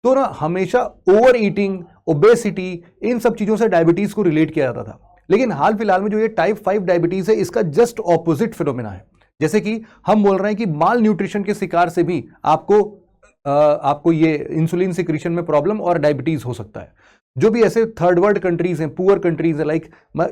तो ना हमेशा ओवर ईटिंग, ओबेसिटी, इन सब चीजों से डायबिटीज को रिलेट किया जाता था। लेकिन हाल फिलहाल में जो ये टाइप 5 डायबिटीज है, इसका जस्ट ऑपोजिट फिनोमेना है। जैसे कि हम बोल रहे हैं कि माल न्यूट्रिशन के शिकार से भी आपको ये इंसुलिन सिक्रीशन में प्रॉब्लम और डायबिटीज हो सकता है। जो भी ऐसे थर्ड वर्ल्ड कंट्रीज हैं, पुअर कंट्रीज है, like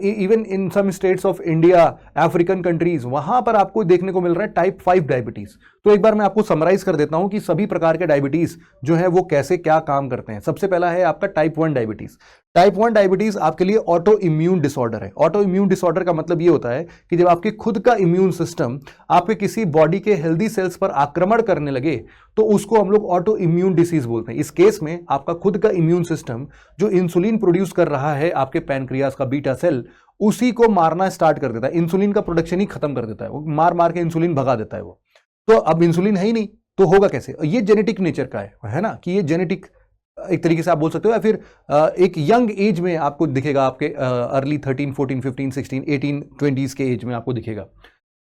even in some states of India, African countries, वहां पर आपको देखने को मिल रहा है टाइप 5 डायबिटीज। तो एक बार मैं आपको समराइज कर देता हूं कि सभी प्रकार के डायबिटीज जो है वो कैसे क्या काम करते हैं। सबसे पहला है आपका टाइप 1 डायबिटीज। टाइप 1 डायबिटीज आपके लिए ऑटो इम्यून डिसऑर्डर है। ऑटो इम्यून डिसऑर्डर का मतलब ये होता है कि जब आपके खुद का इम्यून सिस्टम आपके किसी बॉडी के हेल्दी सेल्स पर आक्रमण करने लगे, तो उसको हम लोग ऑटो इम्यून डिसीज बोलते हैं। इस केस में आपका खुद का इम्यून सिस्टम जो इंसुलिन प्रोड्यूस कर रहा है, आपके पैनक्रियास का बीटा सेल, उसी को मारना स्टार्ट कर देता है, इंसुलिन का प्रोडक्शन ही खत्म कर देता है, वो मार मार के इंसुलिन भगा देता है वो। तो अब इंसुलिन है ही नहीं, तो होगा कैसे? ये जेनेटिक नेचर का है ना, कि ये जेनेटिक एक तरीके से आप बोल सकते हो, या फिर एक यंग एज में आपको दिखेगा, आपके अर्ली 13, 14, 15, 16, 18, 20s के एज में आपको दिखेगा।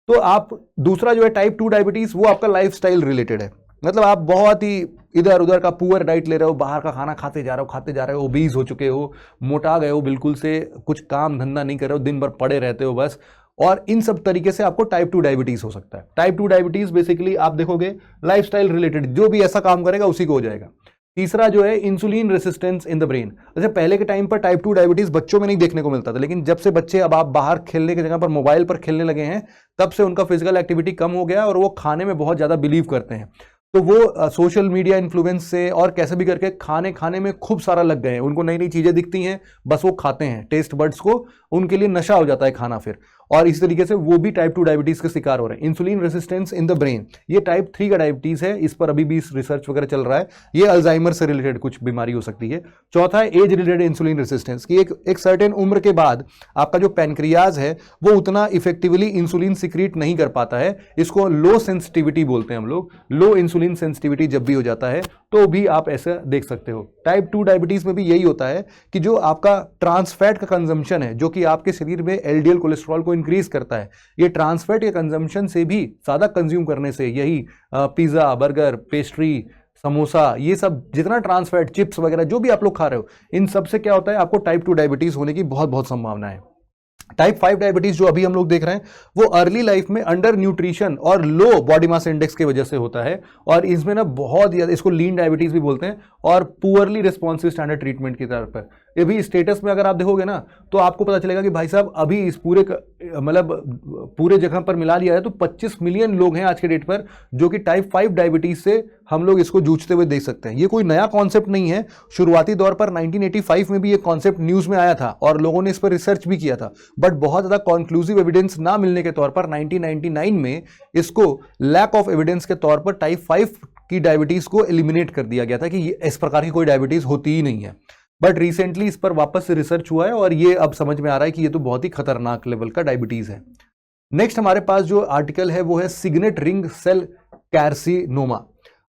तो आप दूसरा जो है टाइप 2 डायबिटीज, वो आपका लाइफस्टाइल रिलेटेड है। मतलब आप बहुत ही इधर उधर का पुअर डाइट ले रहे हो, बाहर का खाना खाते जा रहे हो, ओबीज हो चुके हो, मोटा गए हो बिल्कुल से, कुछ काम धंधा नहीं कर रहे हो, दिन भर पड़े रहते हो बस, और इन सब तरीके से आपको टाइप 2 डायबिटीज हो सकता है। टाइप 2 डायबिटीज बेसिकली आप देखोगे लाइफस्टाइल रिलेटेड, जो भी ऐसा काम करेगा उसी को हो जाएगा। तीसरा जो है insulin resistance in the brain. जैसे पहले के टाइम पर टाइप 2 डायबिटीज बच्चों में नहीं देखने को मिलता था, लेकिन जब से बच्चे अब आप बाहर खेलने की जगह पर मोबाइल पर खेलने लगे हैं, तब से उनका फिजिकल एक्टिविटी कम हो गया और वो खाने में बहुत ज्यादा बिलीव करते हैं। तो वो सोशल मीडिया इन्फ्लुएंस से और कैसे भी करके खाने में खूब सारा लग गए हैं। उनको नई नई चीजें दिखती हैं, बस वो खाते हैं, टेस्ट बड्स को उनके लिए नशा हो जाता है खाना फिर, और इस तरीके से वो भी टाइप 2 डायबिटीज के शिकार हो रहे हैं। Insulin resistance in the brain, ये टाइप 3 का डायबिटीज है, इस पर अभी भी रिसर्च वगैरह चल रहा है। ये अल्जाइमर से रिलेटेड कुछ बीमारी हो सकती है। चौथा है एज रिलेटेड इंसुलिन रेसिस्टेंस, की एक सर्टेन उम्र के बाद आपका जो पैनक्रियाज है वो उतना इफेक्टिवली इंसुलिन सिक्रीट नहीं कर पाता है। इसको लो सेंसिटिविटी बोलते हैं हम लोग। लो इंसुलिन सेंसिटिविटी जब भी हो जाता है तो भी आप ऐसा देख सकते हो। टाइप 2 डायबिटीज में भी यही होता है कि जो आपका ट्रांस फैट का कंजम्पशन है, जो कि आपके शरीर में एलडीएल कोलेस्ट्रॉल को इंक्रीज करता है, ये ट्रांस फैट के कंजम्पशन से भी ज्यादा कंज्यूम करने से, यही पिज्जा, बर्गर, पेस्ट्री, समोसा, ये सब जितना ट्रांस फैट, चिप्स वगैरह जो भी आप लोग खा रहे हो, इन सब से क्या होता है, आपको टाइप 2 डायबिटीज होने की बहुत बहुत संभावना है। टाइप 5 डायबिटीज जो अभी हम लोग देख रहे हैं, वो अर्ली लाइफ में अंडर न्यूट्रिशन और लो बॉडी मास इंडेक्स की वजह से होता है, और इसमें ना बहुत ज्यादा, इसको लीन डायबिटीज भी बोलते हैं, और पुअरली रिस्पॉन्सिव स्टैंडर्ड ट्रीटमेंट की तरफ पर ये भी स्टेटस में अगर आप देखोगे ना तो आपको पता चलेगा कि भाई साहब अभी इस पूरे मतलब पूरे जगह पर मिला लिया है तो 25 मिलियन लोग हैं आज के डेट पर जो कि टाइप 5 डायबिटीज से हम लोग इसको जूझते हुए देख सकते हैं। ये कोई नया कॉन्सेप्ट नहीं है, शुरुआती दौर पर 1985 में भी ये कॉन्सेप्ट न्यूज में आया था और लोगों ने इस पर रिसर्च भी किया था, बट बहुत ज्यादा कॉन्क्लूसिव एविडेंस ना मिलने के तौर पर 1999 में इसको लैक ऑफ एविडेंस के तौर पर टाइप 5 की डायबिटीज को एलिमिनेट कर दिया गया था कि ये इस प्रकार की कोई डायबिटीज होती ही नहीं है। बट रिसेंटली इस पर वापस से रिसर्च हुआ है और ये अब समझ में आ रहा है कि ये तो बहुत ही खतरनाक लेवल का डायबिटीज है। नेक्स्ट हमारे पास जो आर्टिकल है वो है सिग्नेट रिंग सेल कैर्सिनोमा।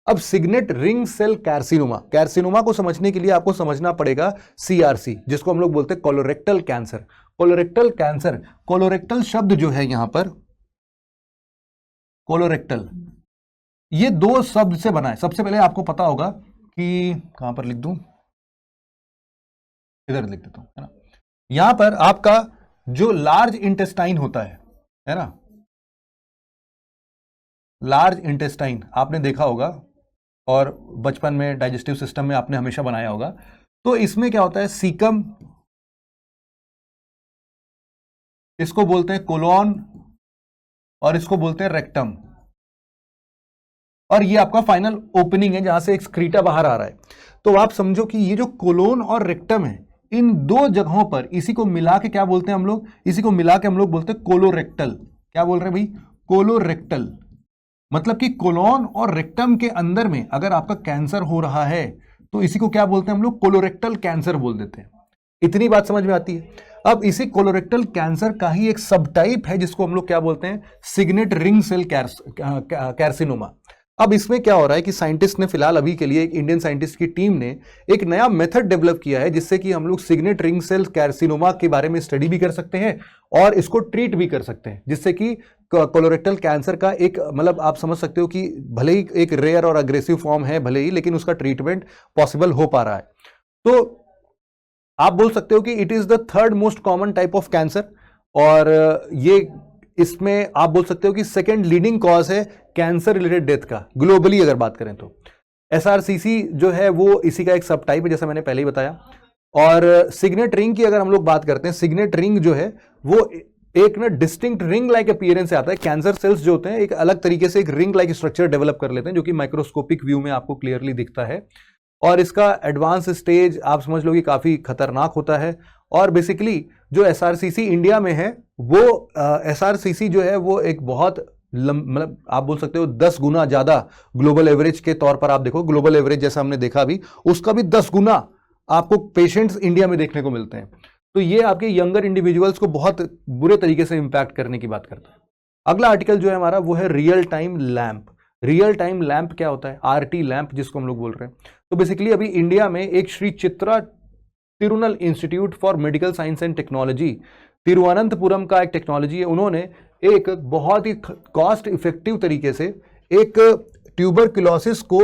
अब सिग्नेट रिंग सेल कैर्सिनोमा को समझने के लिए आपको समझना पड़ेगा सीआरसी, जिसको हम लोग बोलते हैं कोलोरेक्टल कैंसर। कोलोरेक्टल शब्द जो है यहां पर कोलोरेक्टल, ये दो शब्द से बना है। सबसे पहले आपको पता होगा कि कहां पर लिख दूं, इधर लिख देता हूं, है ना। यहां पर आपका जो लार्ज इंटेस्टाइन होता है ना, लार्ज इंटेस्टाइन आपने देखा होगा और बचपन में डाइजेस्टिव सिस्टम में आपने हमेशा बनाया होगा। तो इसमें क्या होता है, सीकम, इसको बोलते हैं कोलोन और इसको बोलते हैं रेक्टम, और ये आपका फाइनल ओपनिंग है जहां से एक स्क्रीटा बाहर आ रहा है। तो आप समझो कि ये जो कोलोन और रेक्टम है, इन दो जगहों पर इसी को मिला के क्या बोलते हैं हम लोग, इसी को मिला के हम लोग बोलते हैं कोलोरेक्टल। क्या बोल रहे हैं भाई, कोलोरेक्टल। मतलब कि कोलोन और रेक्टम के अंदर में अगर आपका कैंसर हो रहा है तो इसी को क्या बोलते हैं हम लोग, कोलोरेक्टल कैंसर बोल देते हैं। इतनी बात समझ में आती है। अब इसी कोलोरेक्टल कैंसर का ही एक सब टाइप है जिसको हम लोग क्या बोलते हैं, सिग्नेट रिंग सेल कैर्सिनोमा। अब इसमें क्या हो रहा है कि साइंटिस्ट ने फिलहाल अभी के लिए, एक इंडियन साइंटिस्ट की टीम ने एक नया मेथड डेवलप किया है जिससे कि हम लोग सिग्नेट रिंग सेल कैर्सिनोमा के बारे में स्टडी भी कर सकते हैं और इसको ट्रीट भी कर सकते हैं, जिससे कि कोलोरेक्टल कैंसर का एक मतलब आप समझ सकते हो कि भले ही एक रेयर और अग्रेसिव फॉर्म है भले ही, लेकिन उसका ट्रीटमेंट पॉसिबल हो पा रहा है। तो आप बोल सकते हो कि it is the third most common type of cancer, और ये इसमें आप बोल सकते हो कि सेकेंड लीडिंग कॉज है कैंसर रिलेटेड डेथ का ग्लोबली अगर बात करें तो। एसआरसीसी जो है वो इसी का एक सब टाइप है जैसा मैंने पहले ही बताया। और सिग्नेट रिंग की अगर हम लोग बात करते हैं, सिग्नेट रिंग जो है वो एक ना डिस्टिंक्ट रिंग लाइक अपीयरेंस से आता है। कैंसर सेल्स जो होते हैं एक अलग तरीके से एक रिंग लाइक स्ट्रक्चर डेवलप कर लेते हैं जो कि माइक्रोस्कोपिक व्यू में आपको क्लियरली दिखता है, और इसका एडवांस स्टेज आप समझ लो कि काफी खतरनाक होता है। और बेसिकली जो एसआरसीसी इंडिया में है वो एसआरसीसी जो है वो एक बहुत मतलब आप बोल सकते हो 10 गुना ज्यादा ग्लोबल एवरेज के तौर पर, आप देखो ग्लोबल एवरेज जैसा हमने देखा अभी, उसका भी 10 गुना आपको पेशेंट्स इंडिया में देखने को मिलते हैं। तो ये आपके यंगर इंडिविजुअल्स को बहुत बुरे तरीके से इंपैक्ट करने की बात करता है। अगला आर्टिकल जो है हमारा वो है real time lamp. Real time lamp क्या होता है, आरटी लैंप जिसको हम लोग बोल रहे हैं। तो बेसिकली अभी इंडिया में एक Shri Chitra Tirunal institute for medical science and technology, Thiruvananthapuram का एक टेक्नोलॉजी है, उन्होंने एक बहुत ही कॉस्ट इफेक्टिव तरीके से एक ट्यूबरक्लोसिस को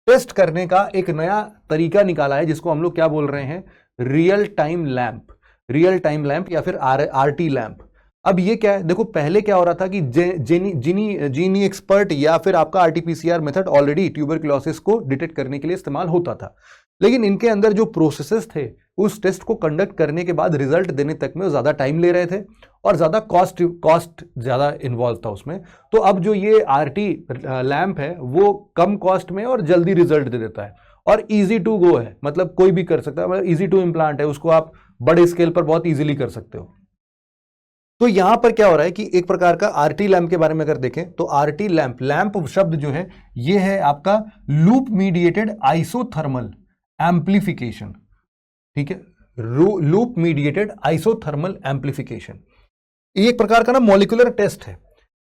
टेस्ट करने का एक नया तरीका निकाला है जिसको हम लोग क्या बोल रहे हैं, real time lamp. Real time lamp या फिर आरटी लैंप। अब ये क्या है, देखो पहले क्या हो रहा था कि जीनी एक्सपर्ट या फिर आपका आरटीपीसीआर मेथड ऑलरेडी ट्यूबरक्लोसिस को डिटेक्ट करने के लिए इस्तेमाल होता था, लेकिन इनके अंदर जो प्रोसेसेस थे उस टेस्ट को कंडक्ट करने के बाद रिजल्ट देने तक में ज्यादा टाइम ले रहे थे और ज्यादा कॉस्ट ज्यादा इन्वॉल्व था उसमें। तो अब जो ये आरटी लैंप है वो कम कॉस्ट में और जल्दी रिजल्ट दे देता है और इजी टू गो है, मतलब कोई भी कर सकता है, मतलब इजी टू इम्प्लांट है, उसको आप बड़े स्केल पर बहुत इजीली कर सकते हो। तो यहां पर क्या हो रहा है कि एक प्रकार का आरटी लैंप के बारे में अगर देखें तो आरटी लैंप, लैंप शब्द जो है ये है आपका लूप मीडिएटेड आइसोथर्मल एम्प्लीफिकेशन, ठीक है, लूप मीडिएटेड आइसोथर्मल एम्प्लीफिकेशन। ये एक प्रकार का ना मॉलिक्यूलर टेस्ट है।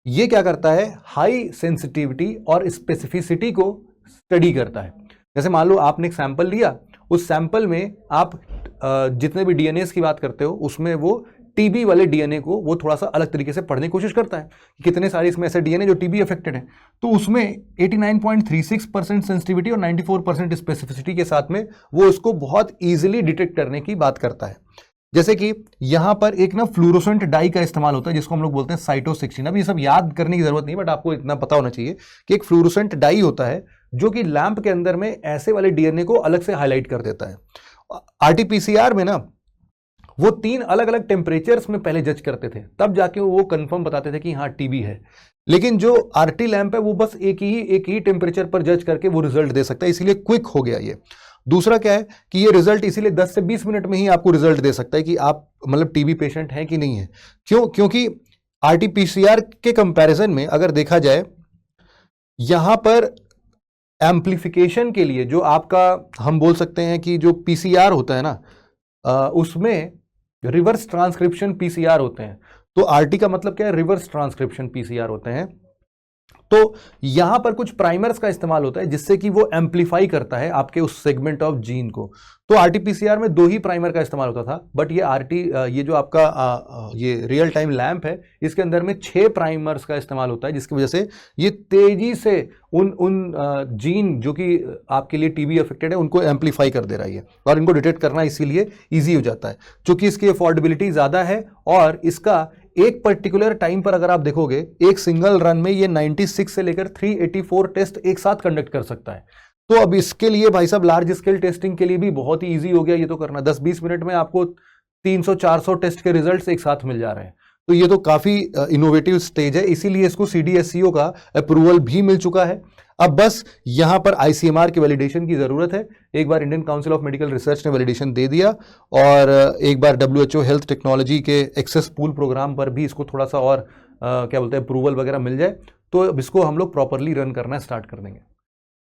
ये क्या करता है, हाई सेंसिटिविटी और स्पेसिफिसिटी को स्टडी करता है। जैसे मान लो आपने एक सैंपल लिया, उस सैंपल में आप जितने भी डीएनए की बात करते हो उसमें वो टीबी वाले डीएनए को वो थोड़ा सा अलग तरीके से पढ़ने की कोशिश करता है कि कितने सारे इसमें ऐसे डीएनए जो टीबी अफेक्टेड है, तो उसमें 89.36% सेंसिटिविटी और 94% स्पेसिफिसिटी के साथ में वो उसको बहुत इजीली डिटेक्ट करने की बात करता है। जैसे कि यहां पर एक ना फ्लूरोसेंट डाई का इस्तेमाल होता है जिसको हम लोग बोलते हैं साइटोसिक्सिन। अब ये सब याद करने की जरूरत नहीं, बट आपको इतना पता होना चाहिए कि एक फ्लूरोसेंट डाई होता है जो कि लैंप के अंदर में ऐसे वाले डीएनए को अलग से हाईलाइट कर देता है, आरटीपीसीआर में ना वो 3 अलग अलग टेम्परेचर्स में पहले जज करते थे, तब जाके वो कंफर्म बताते थे कि हाँ टीबी है। लेकिन जो आरटी लैंप है वो बस एक ही टेम्परेचर पर जज करके वो रिजल्ट दे सकता है, इसीलिए क्विक हो गया ये। दूसरा क्या है कि ये रिजल्ट इसीलिए 10 से 20 मिनट में ही आपको रिजल्ट दे सकता है कि आप मतलब टीबी पेशेंट हैं कि नहीं है। क्यों? क्योंकि आरटीपीसीआर के कंपैरिजन में अगर देखा जाए, यहां पर एम्प्लीफिकेशन के लिए जो आपका हम बोल सकते हैं कि जो पीसीआर होता है ना, उसमें रिवर्स ट्रांसक्रिप्शन पीसीआर होते हैं। तो आरटी का मतलब क्या है? रिवर्स ट्रांसक्रिप्शन पीसीआर होते हैं। तो यहां पर कुछ प्राइमर्स का इस्तेमाल होता है जिससे कि वो एम्पलीफाई करता है आपके उस सेगमेंट ऑफ जीन को। तो आरटीपीसीआर में 2 ही प्राइमर का इस्तेमाल होता था, बट ये जो आपका ये रियल टाइम लैंप है, इसके अंदर में 6 प्राइमर्स का इस्तेमाल होता है, जिसकी वजह से ये तेजी से उन जीन जो कि आपके लिए टीबी अफेक्टेड है उनको एम्पलीफाई कर दे रही है, और इनको डिटेक्ट करना इसीलिए ईजी हो जाता है। चूंकि इसकी अफोर्डेबिलिटी ज्यादा है और इसका एक पर्टिकुलर टाइम पर अगर आप देखोगे, एक सिंगल रन में ये 96 से लेकर 384 टेस्ट एक साथ कंडक्ट कर सकता है। तो अब इसके लिए भाई साहब लार्ज स्केल टेस्टिंग के लिए भी बहुत ही इजी हो गया ये तो करना। 10-20 मिनट में आपको 300-400 टेस्ट के रिजल्ट्स एक साथ मिल जा रहे हैं। तो ये तो काफी इनोवेटिव स्टेज है, इसीलिए इसको सीडीएससीओ का अप्रूवल भी मिल चुका है। अब बस यहां पर आईसीएमआर की वैलिडेशन की जरूरत है। एक बार Indian Council of Medical Research ने वैलिडेशन दे दिया, और एक बार डब्ल्यूएचओ हेल्थ टेक्नोलॉजी के एक्सेस पूल प्रोग्राम पर भी इसको थोड़ा सा और क्या बोलते हैं अप्रूवल वगैरह मिल जाए, तो अब इसको हम लोग प्रॉपरली रन करना स्टार्ट कर देंगे।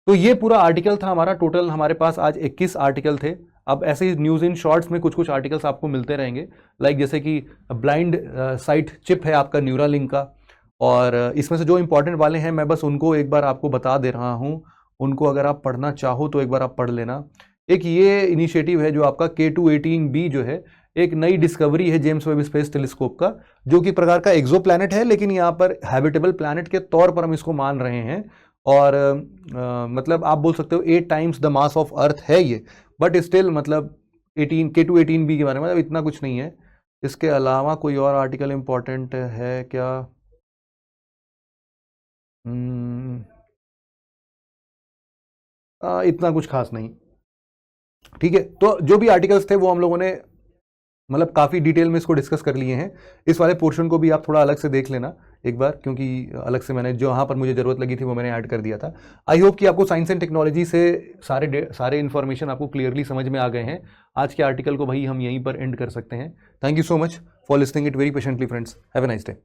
तो ये पूरा आर्टिकल था हमारा। टोटल हमारे पास आज 21 आर्टिकल थे। अब ऐसे ही न्यूज़ इन शॉर्ट्स में कुछ कुछ आर्टिकल्स आपको मिलते रहेंगे, लाइक जैसे कि ब्लाइंड साइट चिप है आपका न्यूरालिंक का, और इसमें से जो इंपॉर्टेंट वाले हैं मैं बस उनको एक बार आपको बता दे रहा हूं। उनको अगर आप पढ़ना चाहो तो एक बार आप पढ़ लेना। एक ये इनिशिएटिव है जो आपका K218b जो है, एक नई डिस्कवरी है जेम्स वेब स्पेस टेलीस्कोप का, जो कि प्रकार का एक्सो प्लैनेट है, लेकिन यहाँ पर हैबिटेबल प्लैनेट के तौर पर हम इसको मान रहे हैं। और मतलब आप बोल सकते हो 8 times the mass of earth है ये, बट स्टिल मतलब K218b के बारे में इतना कुछ नहीं है। इसके अलावा कोई और आर्टिकल इंपॉर्टेंट है क्या? इतना कुछ खास नहीं। ठीक है, तो जो भी आर्टिकल्स थे वो हम लोगों ने मतलब काफ़ी डिटेल में इसको डिस्कस कर लिए हैं। इस वाले पोर्शन को भी आप थोड़ा अलग से देख लेना एक बार, क्योंकि अलग से मैंने जहाँ पर मुझे ज़रूरत लगी थी वो मैंने ऐड कर दिया था। आई होप कि आपको साइंस एंड टेक्नोलॉजी से सारे इन्फॉर्मेशन आपको क्लियरली समझ में आ गए हैं। आज के आर्टिकल को भाई हम यहीं पर एंड कर सकते हैं। Thank you so much for listening it very patiently friends. Have a nice day.